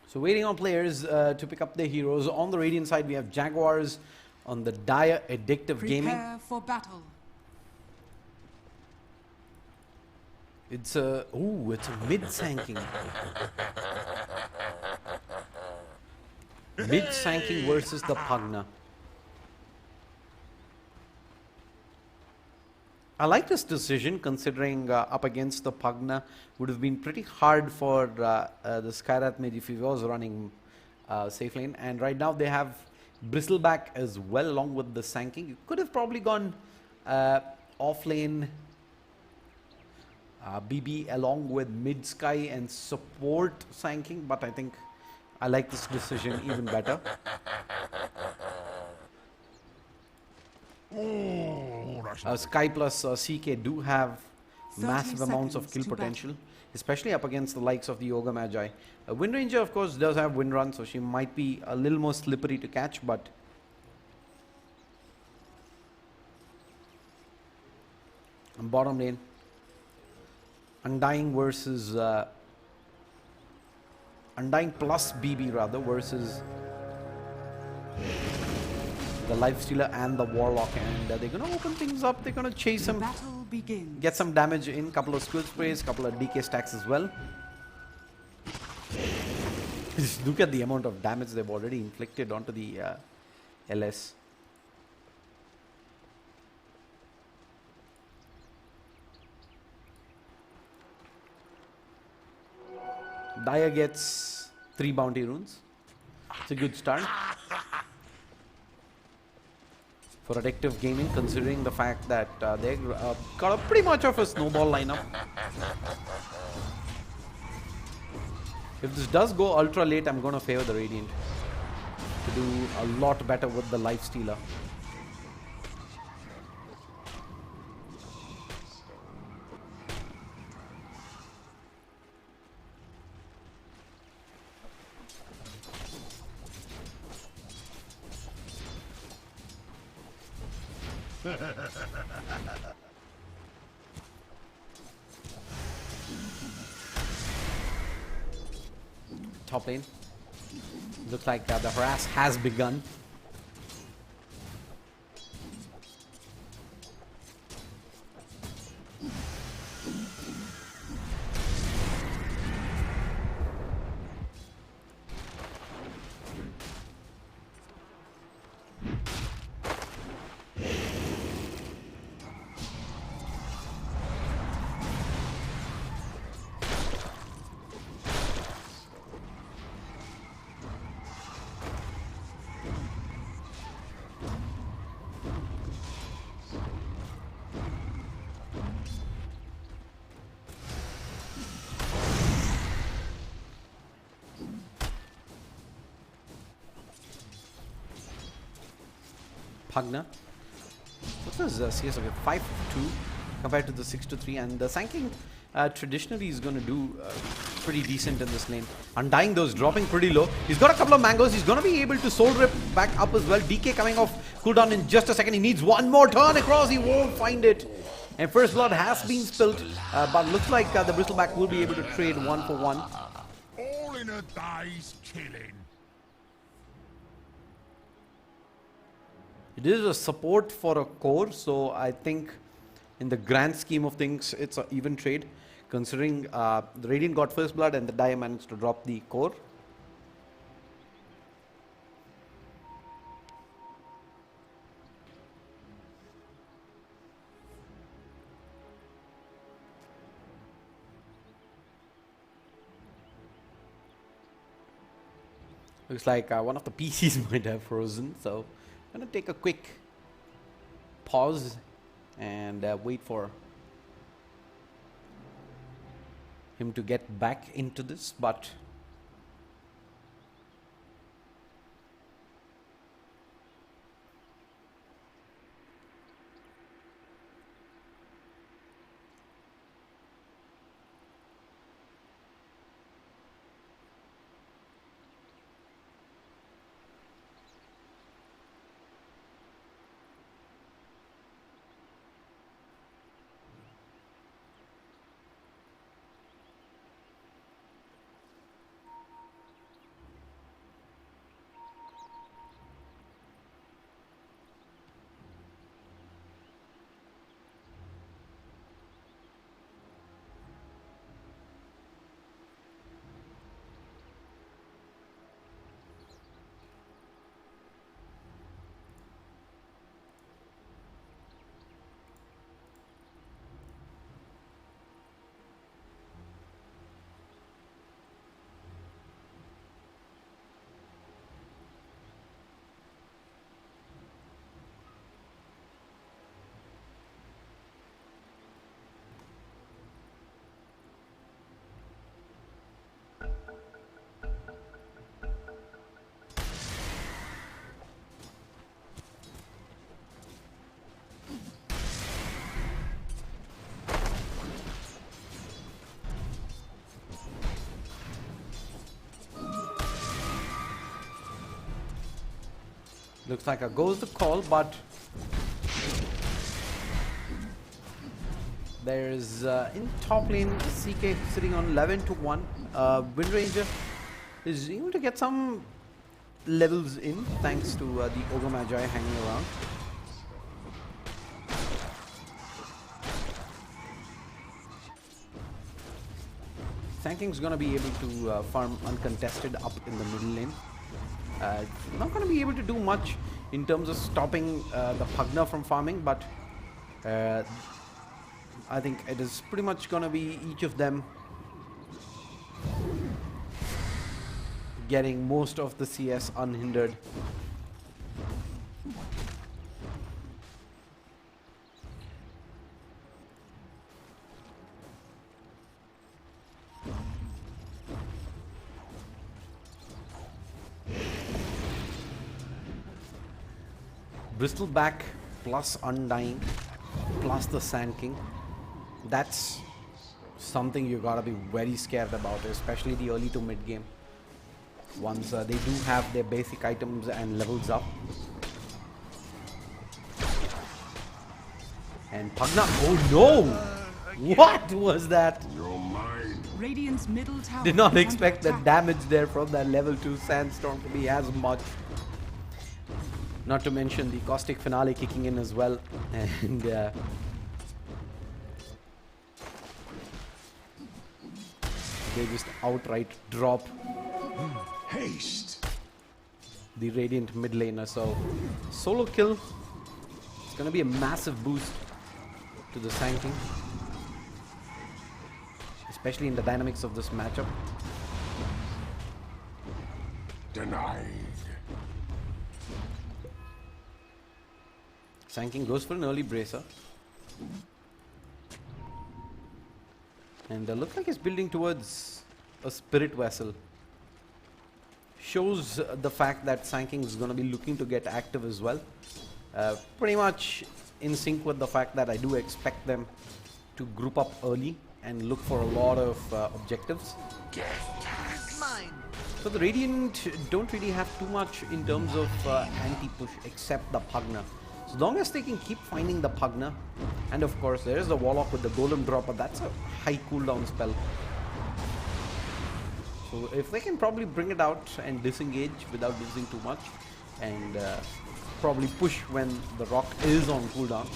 So waiting on players to pick up their heroes. On the Radiant side, we have Jaguars. On the Dire, Addictive Gaming. Prepare for battle. It's a mid-sanking. Mid-sanking versus the Pagna. I like this decision, considering up against the Pagna would have been pretty hard for the Skywrath Mage if he was running safe lane. And right now they have Bristleback as well, along with the Sanking. You could have probably gone off lane BB along with mid Sky and support Sanking, but I think I like this decision even better. Sky plus CK do have massive amounts of kill potential, especially up against the likes of the Yoga Magi. Wind Ranger, of course, does have Wind Run, so she might be a little more slippery to catch, but bottom lane, Undying versus Undying plus BB rather versus the Lifestealer and the Warlock, and they're going to open things up. They're going to chase him begins. Get some damage in, couple of skill sprays, couple of DK stacks as well. Just look at the amount of damage they've already inflicted onto the LS. Daya gets 3 bounty runes. It's a good start for Addictive Gaming, considering the fact that they got a pretty much of a snowball lineup. If this does go ultra late, I'm going to favor the Radiant to do a lot better with the Life Stealer. Top lane. Looks like the harass has begun. Pugna. What's his CS? Okay, 5-2 compared to the 6-3, and the Sanking traditionally is going to do pretty decent in this lane. Undying those, dropping pretty low. He's got a couple of mangoes. He's going to be able to soul rip back up as well. DK coming off cooldown in just a second. He needs one more turn across. He won't find it. And first blood has been spilt, but looks like the Bristleback will be able to trade 1 for 1. All in a day's killing. It is a support for a core, so I think in the grand scheme of things, it's an even trade, considering the Radiant got first blood and the Dire managed to drop the core. Looks like one of the PCs might have frozen, so I'm going to take a quick pause and wait for him to get back into this, but looks like a goes the call, but there's in top lane CK sitting on 11-1. Windranger is able to get some levels in thanks to the Ogre Magi hanging around. Sanking's gonna be able to farm uncontested up in the middle lane. Not gonna be able to do much in terms of stopping the Pugna from farming, but I think it is pretty much gonna be each of them getting most of the CS unhindered. Bristleback plus Undying plus the Sand King. That's something you gotta be very scared about, especially the early to mid game. Once they do have their basic items and levels up. And Pugna, oh no! What was that? Radiant's middle tower Did not is expect under the damage there from that level 2 sandstorm to be as much. Not to mention the caustic finale kicking in as well, and they just outright drop Haste. the Radiant mid laner. So solo kill, it's gonna be a massive boost to the Sand King, especially in the dynamics of this matchup. Denied. Sand King goes for an early bracer. And looks like he's building towards a spirit vessel. Shows the fact that Sand King is going to be looking to get active as well. Pretty much in sync with the fact that I do expect them to group up early and look for a lot of objectives. So the Radiant don't really have too much in terms of anti-push except the Pugna. As long as they can keep finding the Pugna, and of course there is the Warlock with the Golem Dropper, that's a high cooldown spell. So if they can probably bring it out and disengage without losing too much, and probably push when the rock is on cooldown.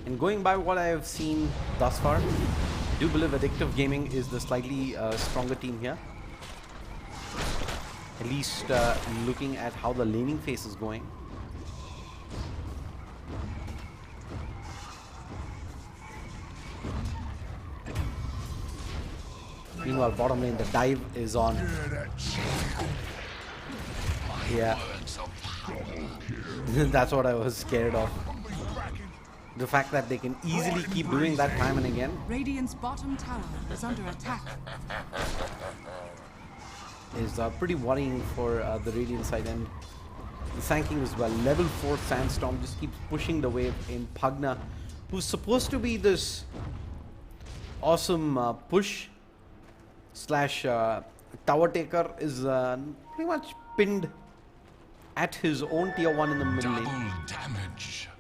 And going by what I have seen thus far, I do believe Addictive Gaming is the slightly stronger team here. At least looking at how the laning phase is going. Meanwhile, bottom lane, the dive is on. Yeah. That's what I was scared of. The fact that they can easily keep doing that time and again. Radiant's bottom tower is under attack. Is pretty worrying for the Radiant side, and the Sand King as well. Level 4 Sandstorm just keeps pushing the wave in Pugna, who's supposed to be this awesome push slash tower taker, is pretty much pinned at his own tier 1 in the middle lane. Double damage.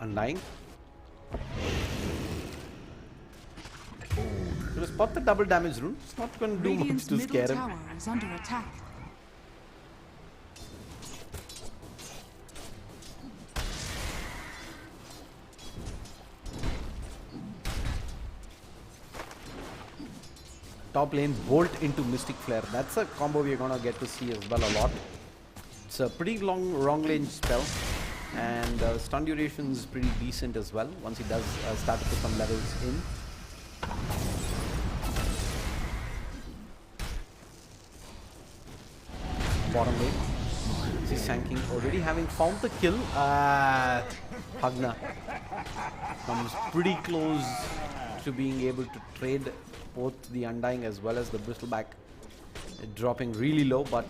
Undying. Gonna spot the double damage rune. It's not going to do much to scare him. Tower is under attack. Top lane, Bolt into Mystic Flare. That's a combo we're gonna get to see as well a lot. It's a pretty long range spell, and stun duration is pretty decent as well once he does start to put some levels in. Bottom lane, see Sand King already having found the kill. Pugna comes pretty close to being able to trade both the Undying as well as the Bristleback, dropping really low, but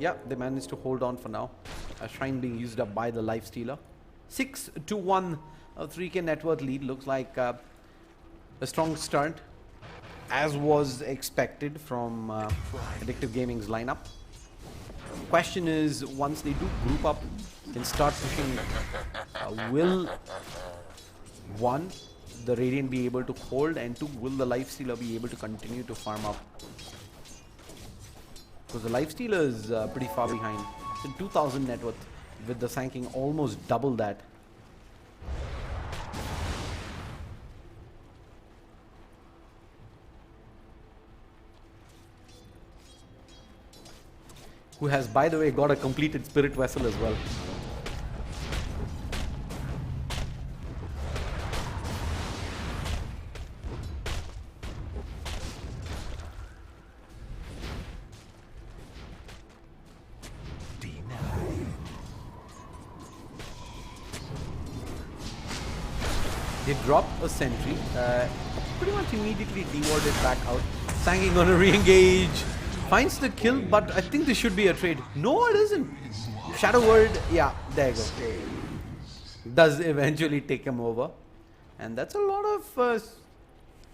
yeah, they managed to hold on for now. A shrine being used up by the Lifestealer. 6-1, a 3k net worth lead. Looks like a strong start as was expected from Addictive Gaming's lineup. Question is, once they do group up and start pushing, will one, the Radiant be able to hold, and two, will the Lifestealer be able to continue to farm up? Because the Lifestealer is pretty far behind. It's in 2,000 net worth, with the Sanking almost double that. Who has, by the way, got a completed Spirit Vessel as well. They drop a sentry, pretty much immediately deward it back out. Sanking gonna re-engage, finds the kill, but I think this should be a trade. No, it isn't. Shadow Word, yeah, there you go. Does eventually take him over. And that's a lot of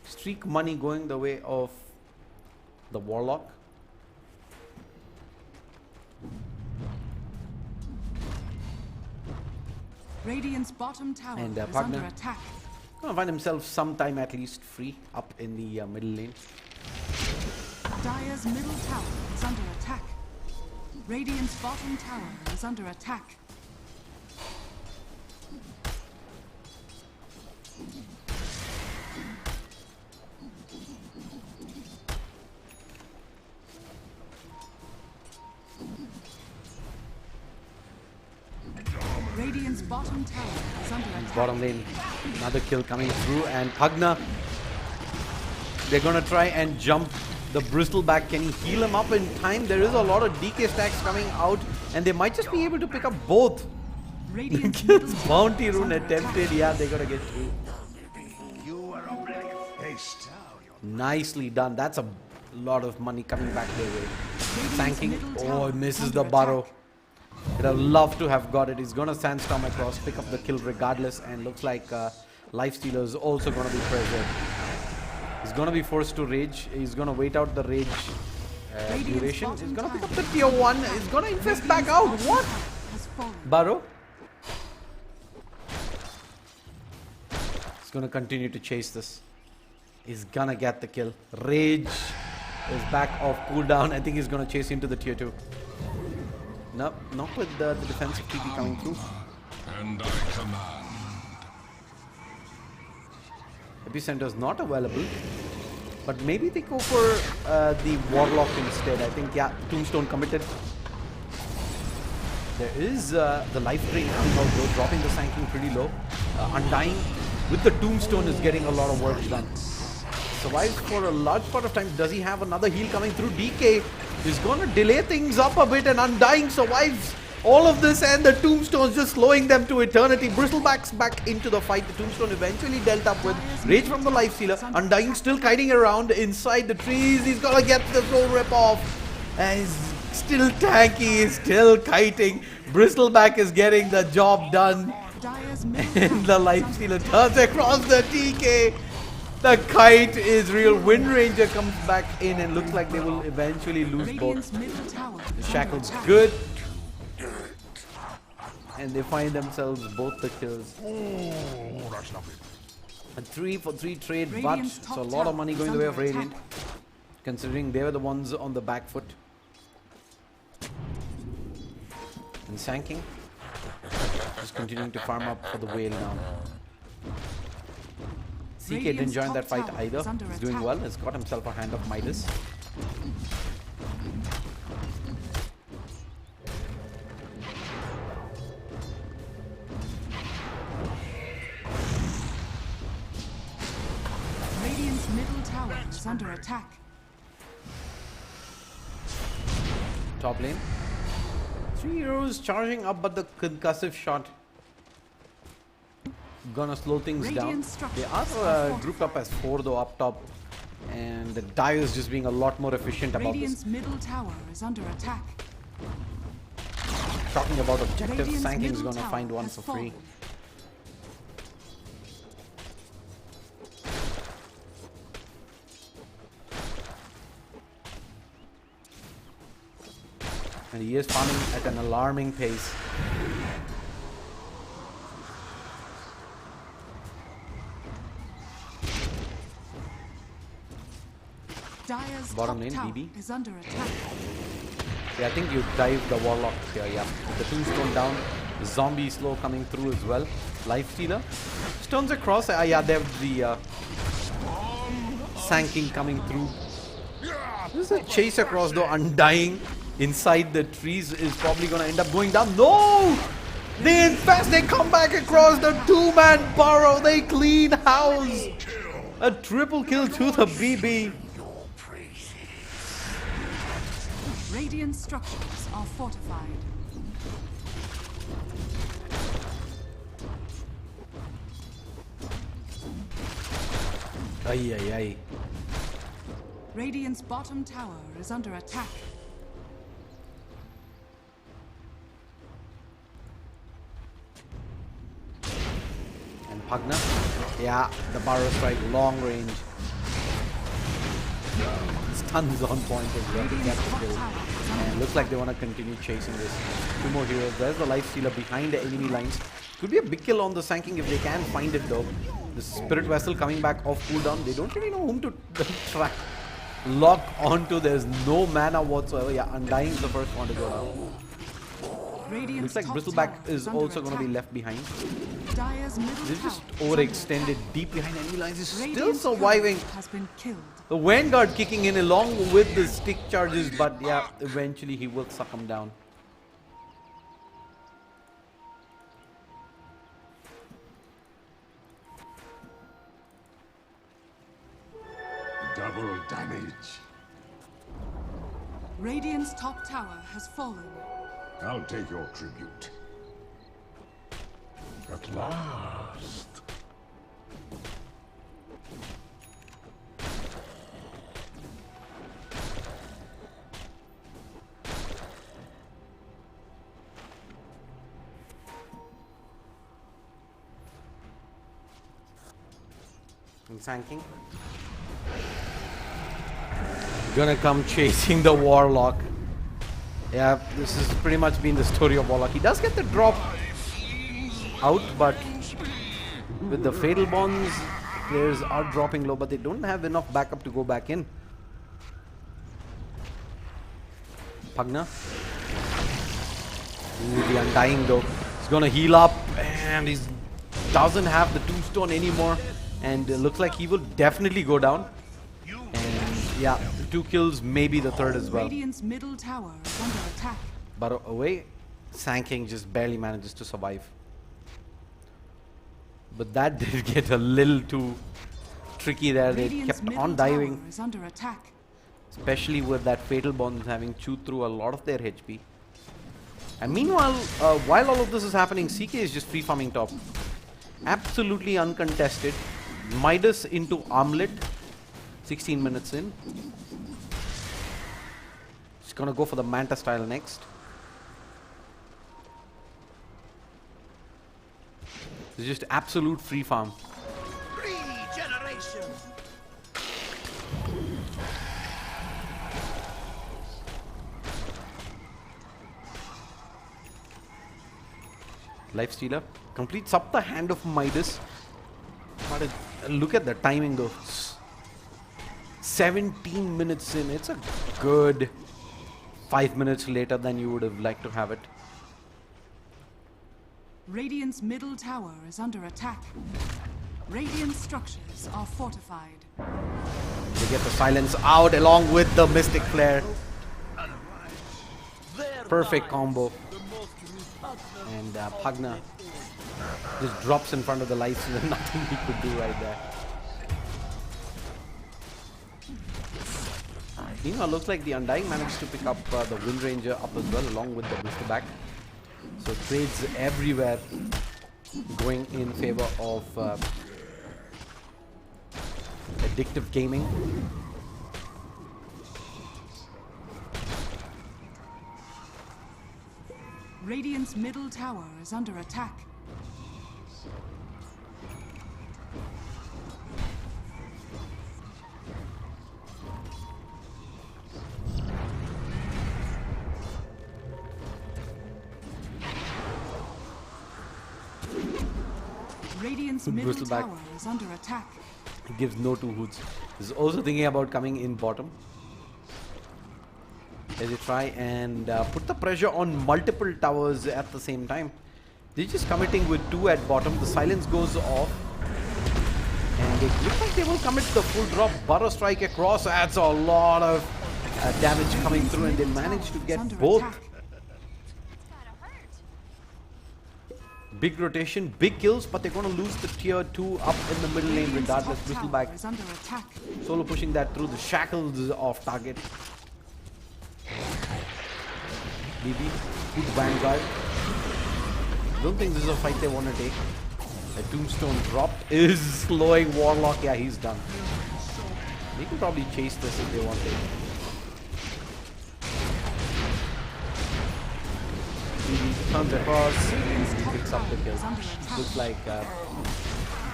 streak money going the way of the Warlock. Radiant's bottom tower And is under attack. Gonna find himself sometime at least free up in the middle lane. Dire's middle tower is under attack. Radiant's bottom tower is under attack. Radiant's bottom tower is under attack. Bottom lane, another kill coming through, and Pugna, they're gonna try and jump the Bristleback. Can he heal him up in time? There is a lot of DK stacks coming out, and they might just be able to pick up both. Kills Bounty Rune attempted, yeah, they're gonna get through. Nicely done, that's a lot of money coming back their way. Sanking, oh, misses the burrow. I'd have loved to have got it. He's gonna sandstorm across, pick up the kill regardless, and looks like Lifestealer is also gonna be pressured. He's gonna be forced to rage. He's gonna wait out the rage duration. He's gonna pick up the tier 1. He's gonna infest back out. What? Burrow. He's gonna continue to chase this. He's gonna get the kill. Rage is back off cooldown. I think he's gonna chase into the tier 2. No, not with the defensive TP coming through. And I command. Epicenter is not available, but maybe they go for the Warlock instead. I think, yeah, Tombstone committed. There is the life drain coming out though, dropping the Sanking pretty low. Undying with the Tombstone is getting a lot of work done. Survives for a large part of time. Does he have another heal coming through? DK is going to delay things up a bit, and Undying survives all of this, and the Tombstone's just slowing them to eternity. Bristleback's back into the fight. The Tombstone eventually dealt up with Rage from the Lifestealer. Undying still kiting around inside the trees. He's going to get the soul rip off. And he's still tanky, he's still kiting. Bristleback is getting the job done. And the Lifestealer turns across the TK. The kite is real. Wind Ranger comes back in, and looks like they will eventually lose both. The Shackle's good. And they find themselves both the kills. A 3-for-3 trade, but it's a lot of money going the way of Radiant, considering they were the ones on the back foot. And Sanking just continuing to farm up for the whale now. CK didn't join that fight either. He's doing well. He's got himself a hand of Midas. Radiant's middle tower is under attack. Top lane. 3 heroes charging up, but the concussive shot gonna slow things down. They are grouped up as 4 though up top, and the Dire is just being a lot more efficient about this. Radiant's middle tower is under attack. Talking about objectives, Sanking is gonna find one for free. And he is farming at an alarming pace. Dire's Bottom top lane, tower BB. is under attack. Yeah, I think you dive the Warlock here, yeah. The tombstone down, the zombie slow coming through as well. Lifestealer. Stones across, yeah, they have the Sanking coming through. This is a chase across though, Undying inside the trees is probably going to end up going down. No! They infest, they come back across the two-man burrow, they clean house. A triple kill to the BB. Radiant structures are fortified. Ay, ay, ay. Radiant's bottom tower is under attack. And Pugna. Yeah, the Burrow Strike, long range. Stuns on point as well to get the kill. And looks like they want to continue chasing this. Two more heroes. There's the Lifestealer behind the enemy lines. Could be a big kill on the Sanking if they can find it though. The Spirit Vessel coming back off cooldown. They don't really know whom to track. Lock onto. There's no mana whatsoever. Yeah, Undying is the first one to go down. Looks like Bristleback is also going to be left behind. They're just overextended deep behind enemy lines. He's still surviving. The Vanguard kicking in along with the stick charges, but yeah, eventually he will succumb down. Double damage. Radiant's top tower has fallen. I'll take your tribute. At last. And Sanking. Gonna come chasing the Warlock. Yeah, this has pretty much been the story of Warlock. He does get the drop out, but with the Fatal Bonds, players are dropping low, but they don't have enough backup to go back in. Pugna. Ooh, the Undying though. He's gonna heal up, and he doesn't have the tombstone anymore. And it looks like he will definitely go down. And yeah, 2 kills, maybe the third as well. Radiant's middle tower is under attack. But away, Sanking just barely manages to survive. But that did get a little too tricky there. They kept on diving. Is under attack. Especially with that Fatal Bonds having chewed through a lot of their HP. And meanwhile, while all of this is happening, CK is just free farming top. Absolutely uncontested. Midas into Armlet. 16 minutes in. He's gonna go for the Manta style next. It's just absolute free farm. Regeneration. Lifestealer completes up the hand of Midas. But look at the timing though. 17 minutes in. It's a good 5 minutes later than you would have liked to have it. Radiant's middle tower is under attack. Radiant structures are fortified. They get the silence out along with the Mystic Flare. Perfect combo. And Pugna just drops in front of the lights and there's nothing he could do right there. Meanwhile, looks like the Undying managed to pick up the Wind Ranger up as well along with the Bristleback. So trades everywhere going in favor of addictive gaming. Radiant's middle tower is under attack. middle Bristleback. tower is under attack. He gives no two hoots. He's also thinking about coming in bottom. As they try and put the pressure on multiple towers at the same time. They're just committing with 2 at bottom. The silence goes off. And it looks like they will commit the full drop. Burrow strike across. That's a lot of damage coming through. And they manage to get both. Big rotation, big kills, but they're going to lose the tier 2 up in the middle lane regardless. Bristleback solo pushing that through the shackles of target. BB, good vanguard. Don't think this is a fight they want to take. A tombstone dropped is slowing Warlock. Yeah, he's done. They can probably chase this if they want to. BB comes across, he picks up the kill. Looks like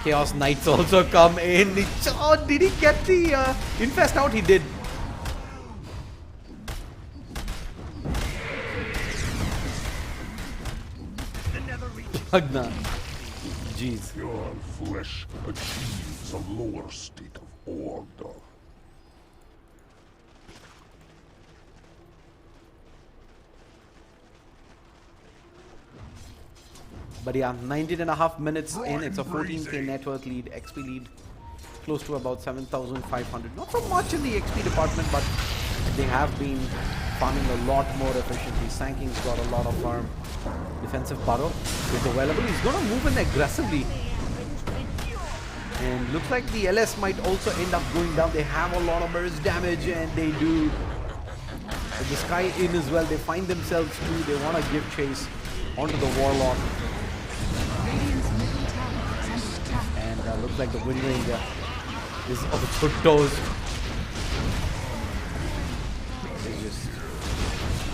Chaos Knights also come in. Oh, did he get the infest out? He did. Agna. Jeez. Your flesh achieves a lower state of order. But yeah, 19.5 minutes in. It's a 14k net worth lead, XP lead, close to about 7,500. Not so much in the XP department, but they have been farming a lot more efficiently. Sanking's got a lot of farm. Defensive Burrow is available. He's going to move in aggressively. And looks like the LS might also end up going down. They have a lot of burst damage, and they do. With the Sky in as well, they find themselves too. They want to give chase onto the Warlock. And looks like the Wind Ranger is also toast. They just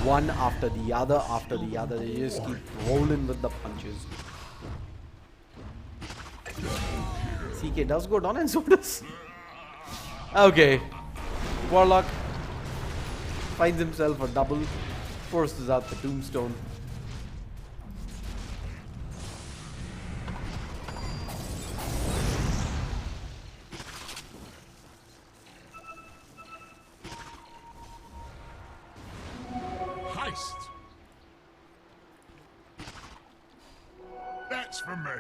one after the other They just keep rolling with the punches. CK does go down and so does. Okay. Warlock finds himself a double. Forces out the tombstone. Heist. That's for me.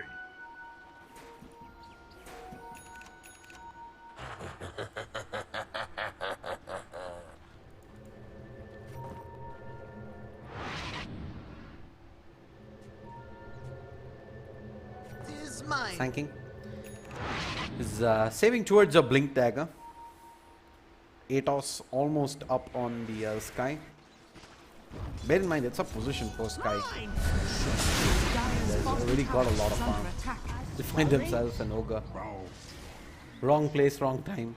Sanking is saving towards a blink dagger. Atos almost up on the Sky. Bear in mind, it's a position for Sky. They've already got a lot of farm. They find themselves an ogre. Wrong place, wrong time.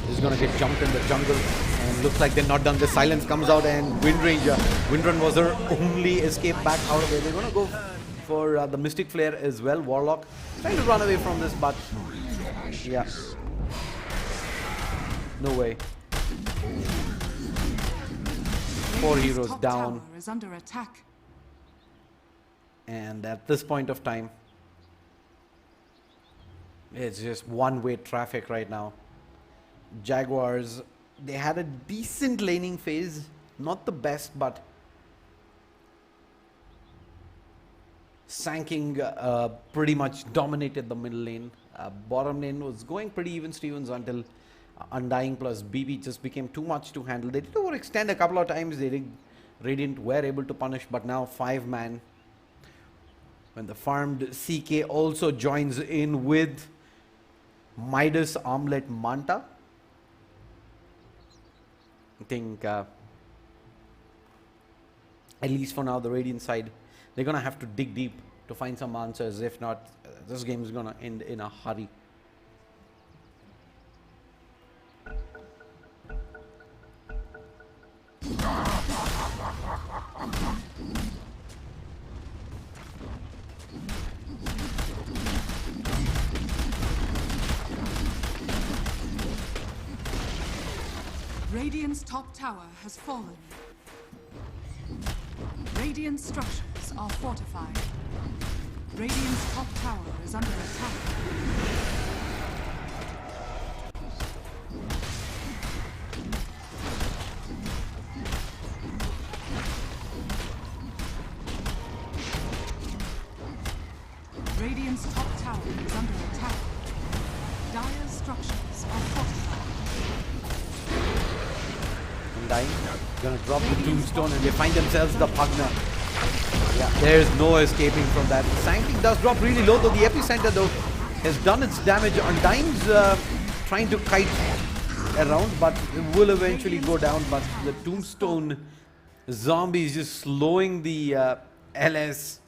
He's gonna get jumped in the jungle, and looks like they're not done. The silence comes out, and Wind Ranger. Windrun was her only escape back out of it. They're gonna go for the Mystic Flare as well. Warlock trying to run away from this, but yeah, no way. 4 heroes down, is under attack. and at this point of time, it's just one-way traffic right now. Jaguars, they had a decent laning phase, not the best, but Sanking pretty much dominated the middle lane. Bottom lane was going pretty even Stevens until Undying plus BB just became too much to handle. They did overextend a couple of times. Radiant were able to punish, but now 5-man. When the farmed CK also joins in with Midas Armlet Manta. I think, at least for now, the Radiant side, they're going to have to dig deep to find some answers. If not, this game is going to end in a hurry. Radiant's top tower has fallen. Radiant structures are fortified. Radiant's top tower is under attack. Radiant's top tower is under attack. Dire's structures are fortified. Dying. Gonna drop the tombstone and they find themselves the Pugna. Yeah, there's no escaping from that. Sanking does drop really low, though the epicenter though has done its damage. Undyne's trying to kite around, but it will eventually go down. But the tombstone zombie is just slowing the LS.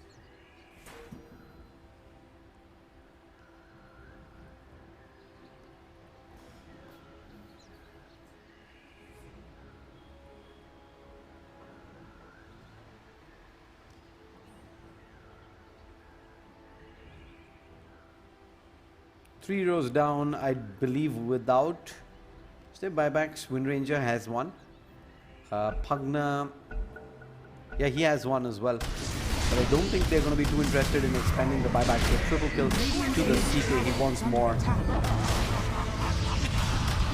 Three rows down, I believe, without step buybacks. Wind Ranger has one. Pugna, yeah, he has one as well. But I don't think they're going to be too interested in expanding the buyback. So triple kill to the CK. He wants more.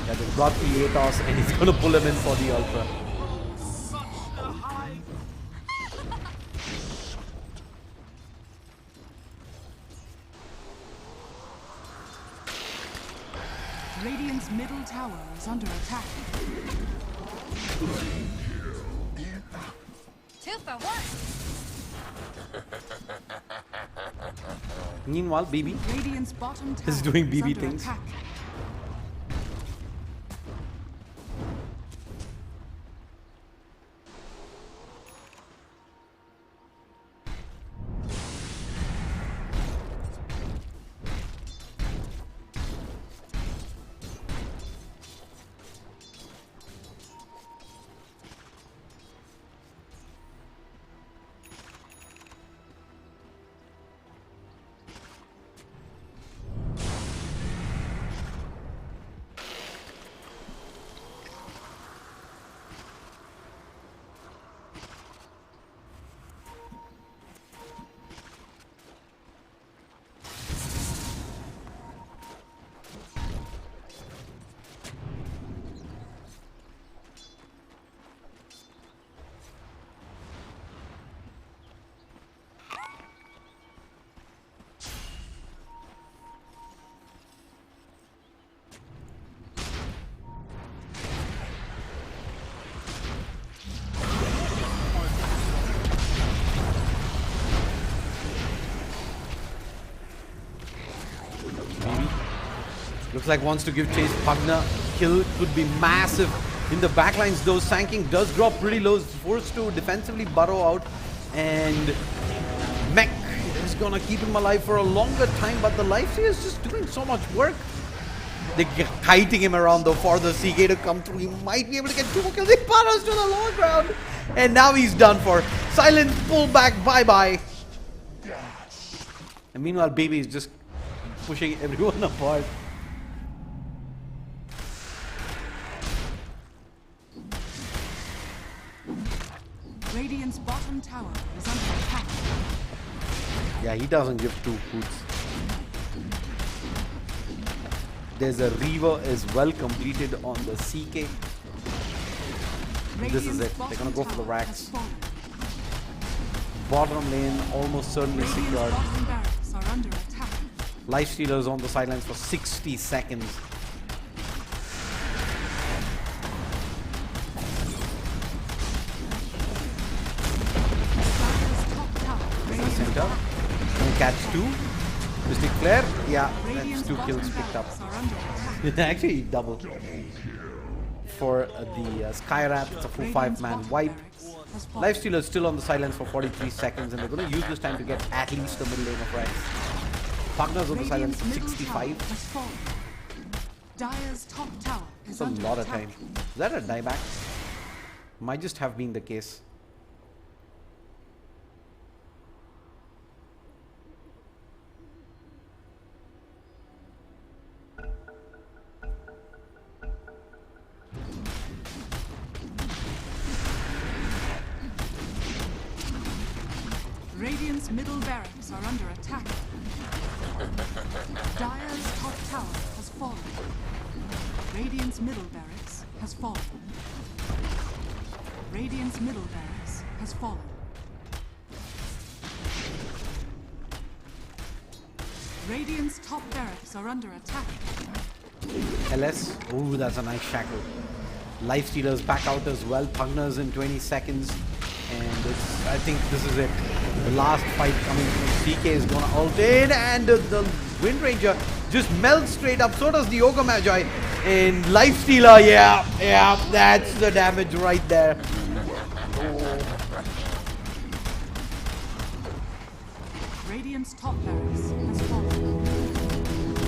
Yeah, they brought the Atos and he's going to pull him in for the Ultra. Radiant's middle tower is under attack. 2 for 1. Meanwhile, BB Radiant's bottom tower is doing is BB under things. attack. Looks like wants to give chase. Pugna kill could be massive. In the backlines though, Sanking does drop pretty low. Is forced to defensively burrow out. And Mech is gonna keep him alive for a longer time. But the Lifesteal is just doing so much work. They're kiting him around though for the CK to come through. He might be able to get 2 more kills. He burrows to the lower ground. And now he's done for. Silent pullback. Bye-bye. And meanwhile, Baby is just pushing everyone apart. Radiant's bottom tower is under attack. Yeah, he doesn't give 2 hoots. There's a Reaver as well completed on the CK. This is it. They're gonna go for the racks. Bottom lane almost certainly secured. Lifestealers on the sidelines for 60 seconds. Center. Gonna catch 2. Mystic Flare. Yeah, that's 2 kills picked up. Actually, double. For the Skyrat, it's a full 5-man wipe. Lifestealer is still on the sidelines for 43 seconds, and they're going to use this time to get at least the middle lane of Rex. Partners on the sidelines for 65. That's a lot of time. Is that a dieback? Might just have been the case. Radiant's middle barracks are under attack. Dire's top tower has fallen. Radiant's middle barracks has fallen. Radiant's middle barracks has fallen. Radiant's top barracks are under attack. LS. Ooh, that's a nice shackle. Lifestealers back out as well. Pugners in 20 seconds. And it's, I think this is it. The last fight coming through. CK is gonna ult in, and the Wind Ranger just melts straight up. So does the Ogre Magi. And Lifestealer, yeah, that's the damage right there. Radiant's top barracks has fallen.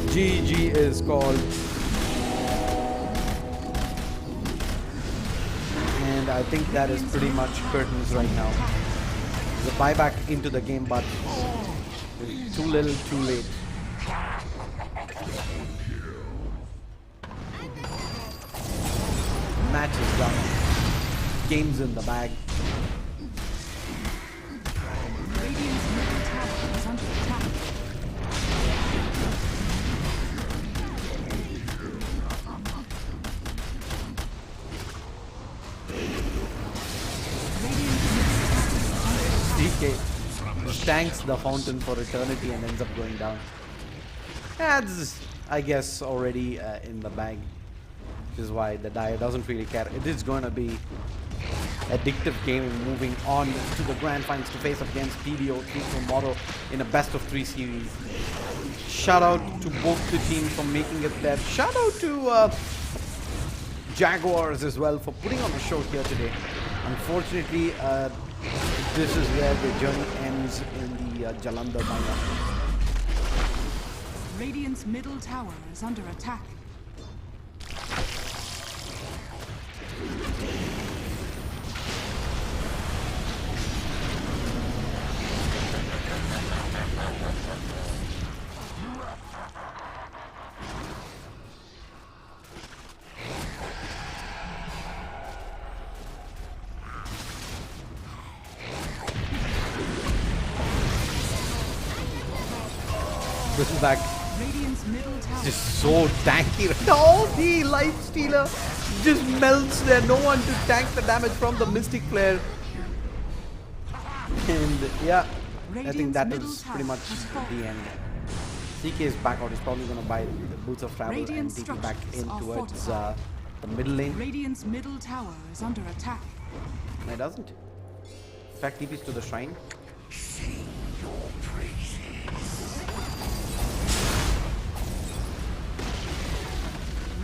GG is called. And I think that is pretty much curtains right now. The buyback into the game, but too little, too late. Match is done. Game's in the bag. Radiant's middle tower is under attack. DK tanks the fountain for eternity and ends up going down. That's, I guess, already in the bag, which is why the Dire doesn't really care. It is going to be addictive gaming moving on to the grand finals to face up against PBO3 tomorrow in a best of 3 series. Shout out to both the teams for making it there. Shout out to Jaguars as well for putting on the show here today. Unfortunately, this is where the journey ends in the Jalandhar miner. Radiant's middle tower is under attack. This is back. Radiant's middle tower. Just so tanky. Oh, the Lifestealer just melts there. No one to tank the damage from the Mystic Flare. And yeah, I think that is pretty much the end. CK is back out. He's probably going to buy the Boots of Travel and TP back in towards the middle lane. Radiant's middle tower is under attack. No, it doesn't. In fact, TP's to the shrine.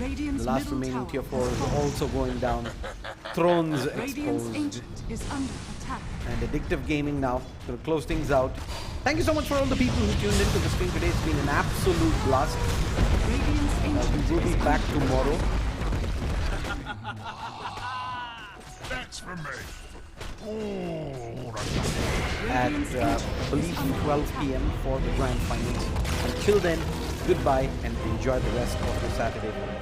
The last remaining tier 4 is also going down. Thrones exposed. Is under attack. And addictive gaming now. Gonna close things out. Thank you so much for all the people who tuned into the stream today. It's been an absolute blast. We will be back tomorrow. That's for me. At I believe 12 PM for the grand finals. Until then, goodbye and enjoy the rest of your Saturday mornings.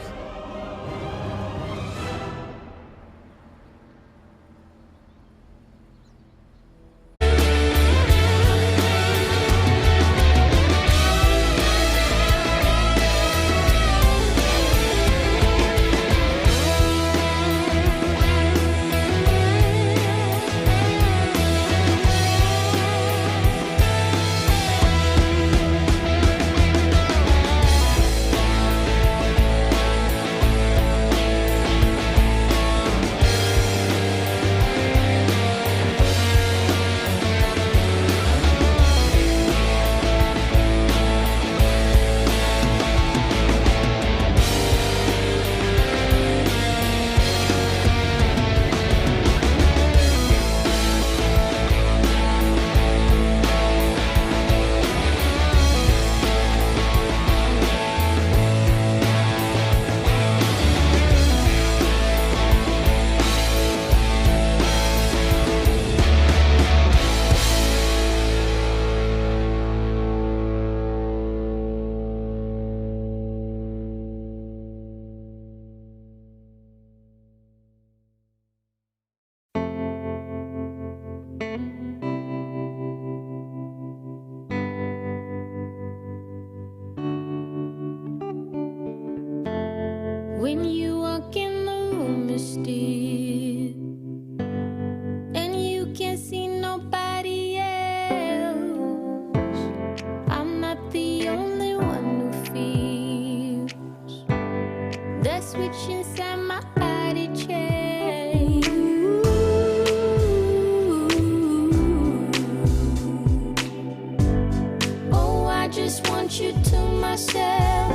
you to myself.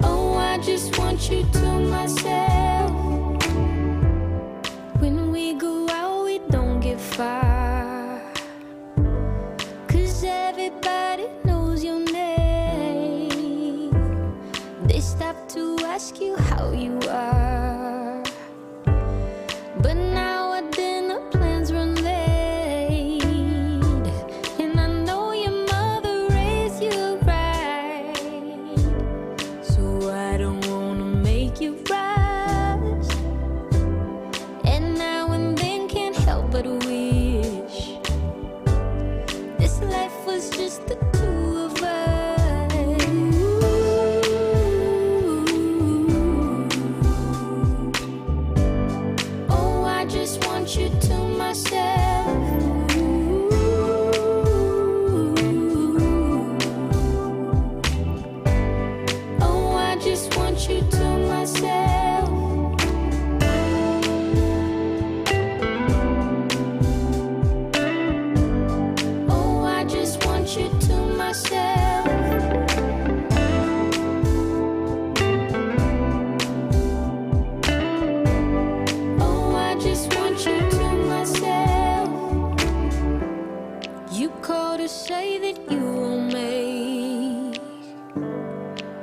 Oh, I just want you to myself. When we go out, we don't get far, 'cause everybody knows your name. They stop to ask you how you are, but now our dinner plans run late, and I know your mother raised you right, so I don't wanna make you rush, and now and then can't help but wish this life was just the two of us. Oh, I just want you to myself. Oh, I just want you to myself. Oh, I just want you to myself. Oh, I just want you to myself. You call to say that you will make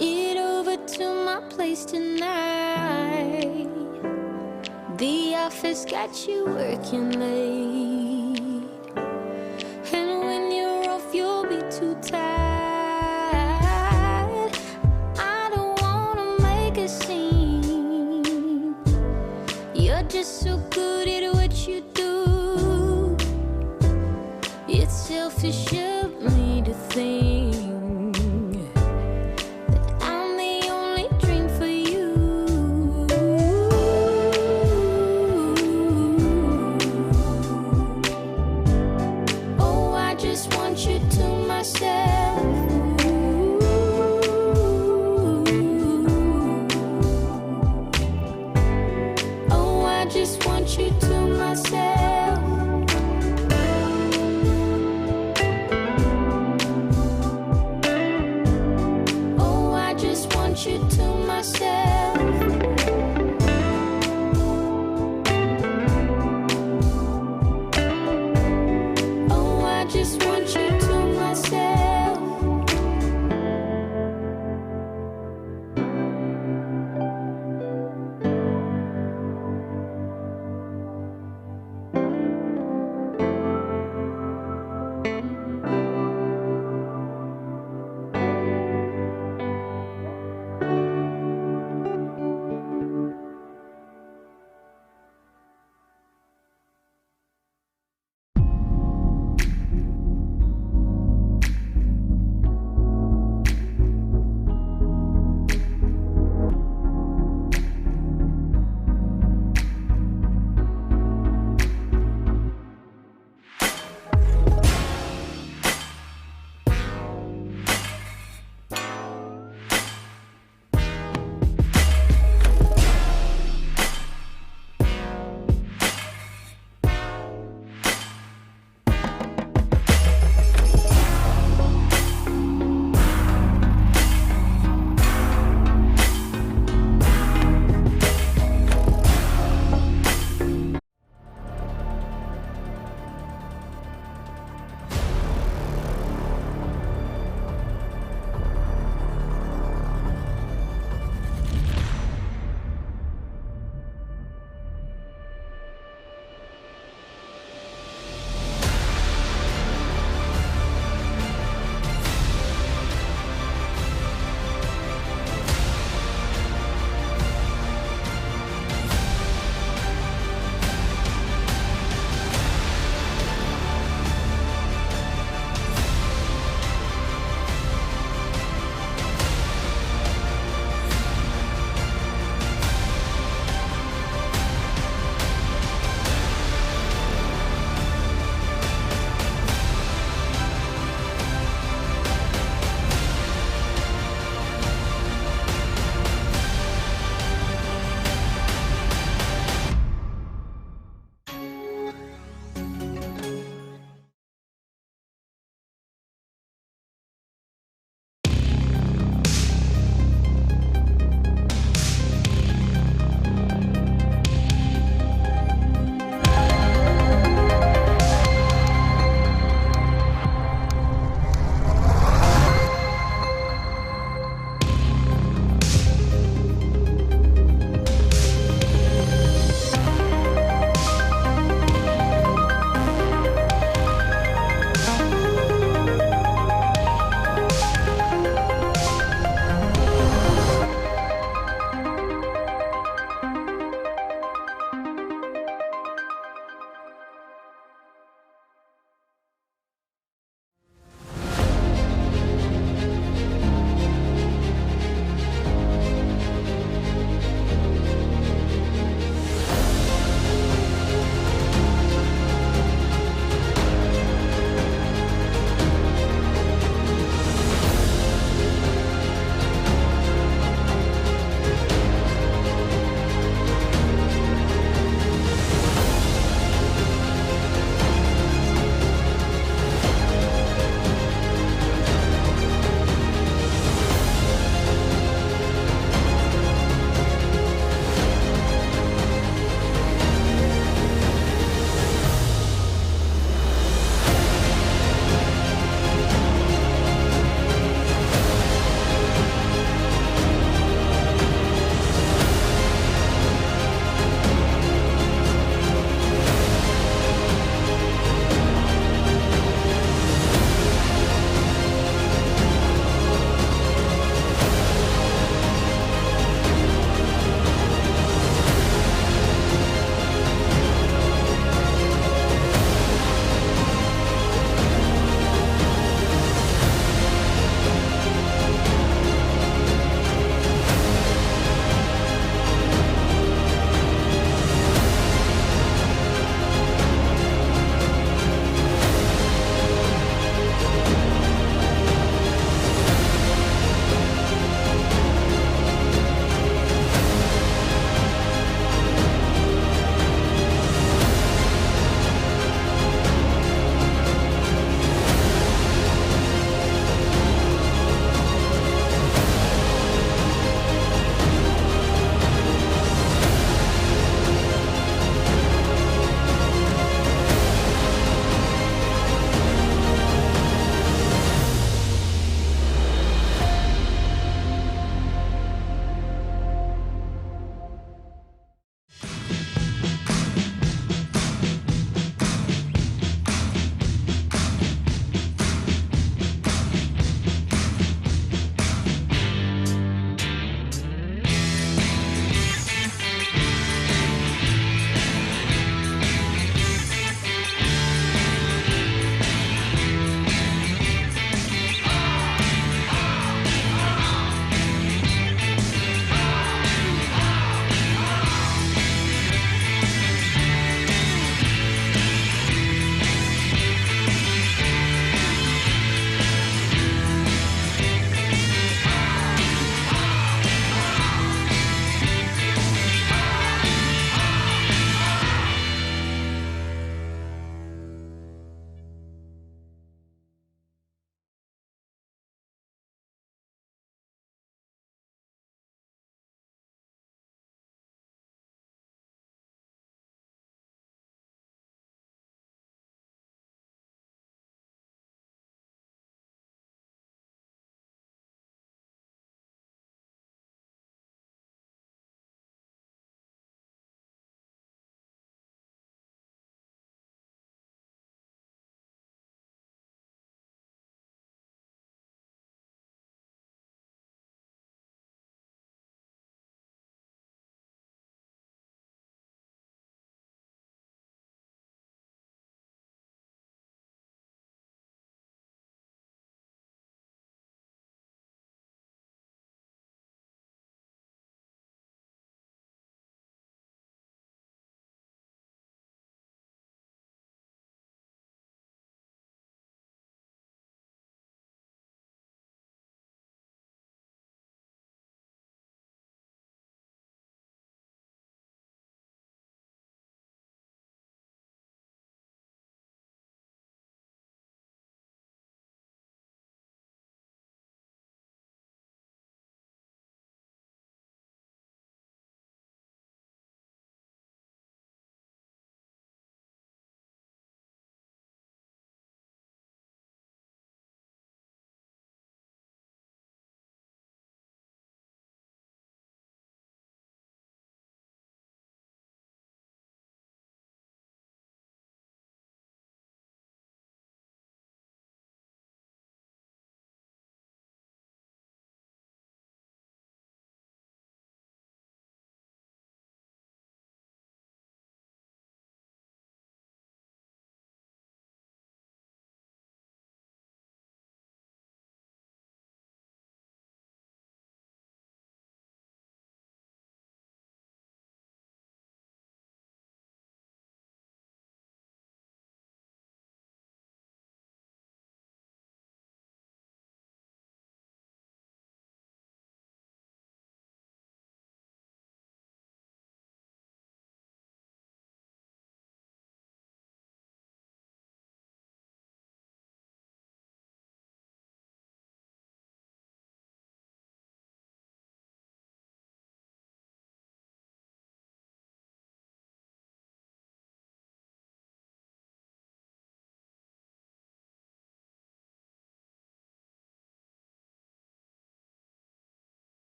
it over to my place tonight. The office got you working late, and when you're off, you'll be too tired. I don't wanna make a scene. You're just so good at what you do. It's selfish of me to think that I'm the only dream for you. Oh, I just want you to myself. Oh, I just want you to myself.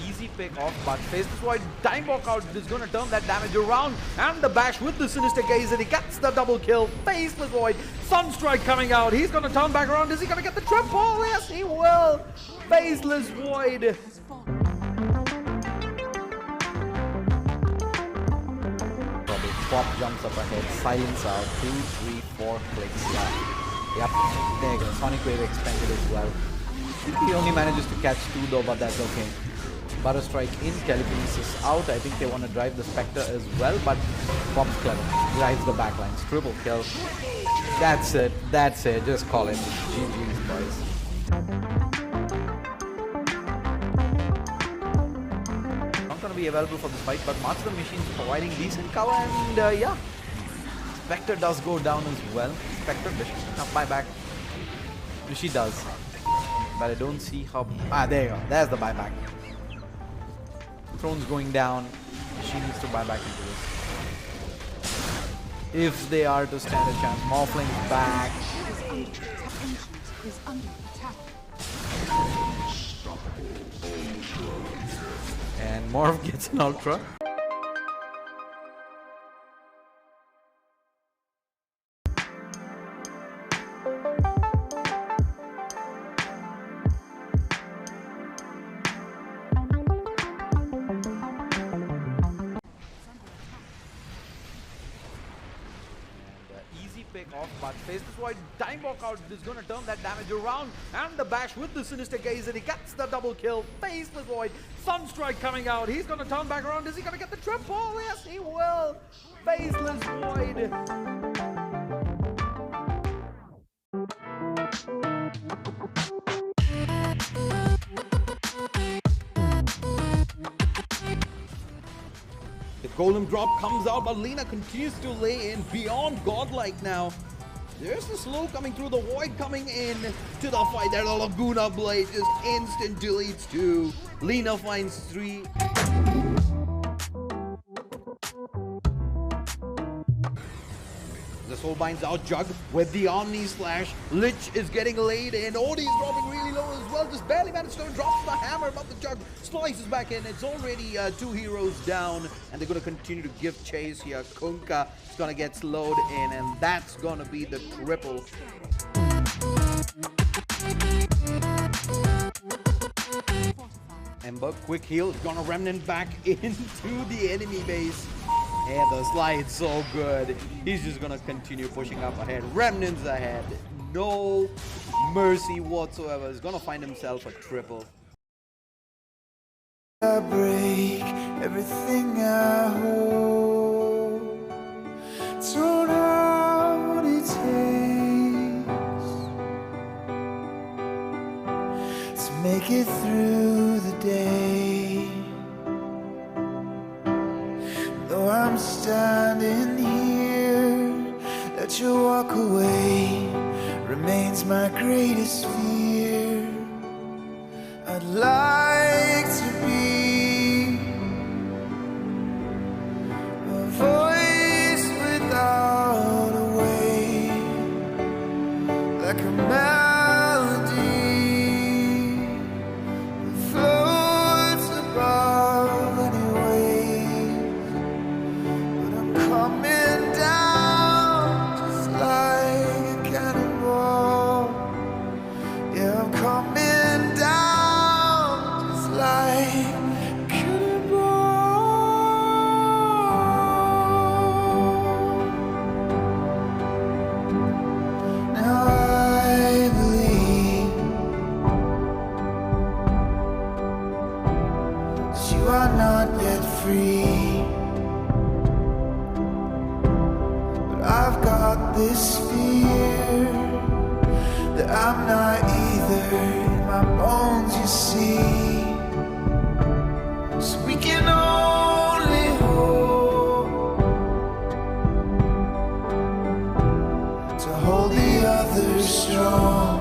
Easy pick off, but Faceless Void time walkout is going to turn that damage around, and the bash with the Sinister Gaze, and he gets the double kill. Faceless Void, Sunstrike coming out, he's going to turn back around. Is he going to get the triple? Yes, he will. Faceless Void. Probably Pop jumps up ahead, silence out, 2, 3, 4 clicks. Yeah. Yep, there you go. Sonic Wave expended as well. He only manages to catch 2 though, but that's okay. Butter Strike in, Telekinesis out. I think they want to drive the Spectre as well, but Pop's clever. Drives the backlines. Triple kill. That's it. That's it. Just call it. GG's, boys. Not going to be available for this fight, but Master Machine's providing decent cover, and yeah. Spectre does go down as well. Spectre, does she not buyback? She does. But I don't see how... Ah, there you go. There's the buyback. Throne's going down. She needs to buy back into this. If they are to stand a chance. Morphling's back. Is under attack. And Morph gets an Ultra. Pick off, but Faceless Void time walkout is going to turn that damage around, and the bash with the Sinister Gaze, and he gets the double kill. Faceless Void, Sunstrike coming out, he's going to turn back around. Is he going to get the triple? Yes, he will. Faceless Void. The Golem drop comes out, but Lina continues to lay in beyond godlike now. There's the slow coming through, the Void coming in to the fight. There's a Laguna Blade, just instant deletes 2. Lina finds 3. The Soul binds out Jug with the Omni Slash. Lich is getting laid in. Odie's dropping really low as well. Just barely managed to drop the hammer, but the Jug slices back in. It's already 2 heroes down, and they're going to continue to give chase here. Kunkka is going to get slowed in, and that's going to be the triple. Ember, quick heal, is going to remnant back into the enemy base. And the slide's so good. He's just gonna continue pushing up ahead. Remnants ahead. No mercy whatsoever. He's gonna find himself a triple. I break everything I hold. Don't know what it takes to make it through the day. Though I'm standing here, let you walk away remains my greatest fear. I'd like to be a voice without a way, like a melody that floats above any waves. But I'm coming down just like a cannonball. Yeah, I'm coming down just like a cannonball. Now I believe that you are not yet free, but I've got this fear that I'm not either. In my bones, you see. So we can only hope to hold the others strong.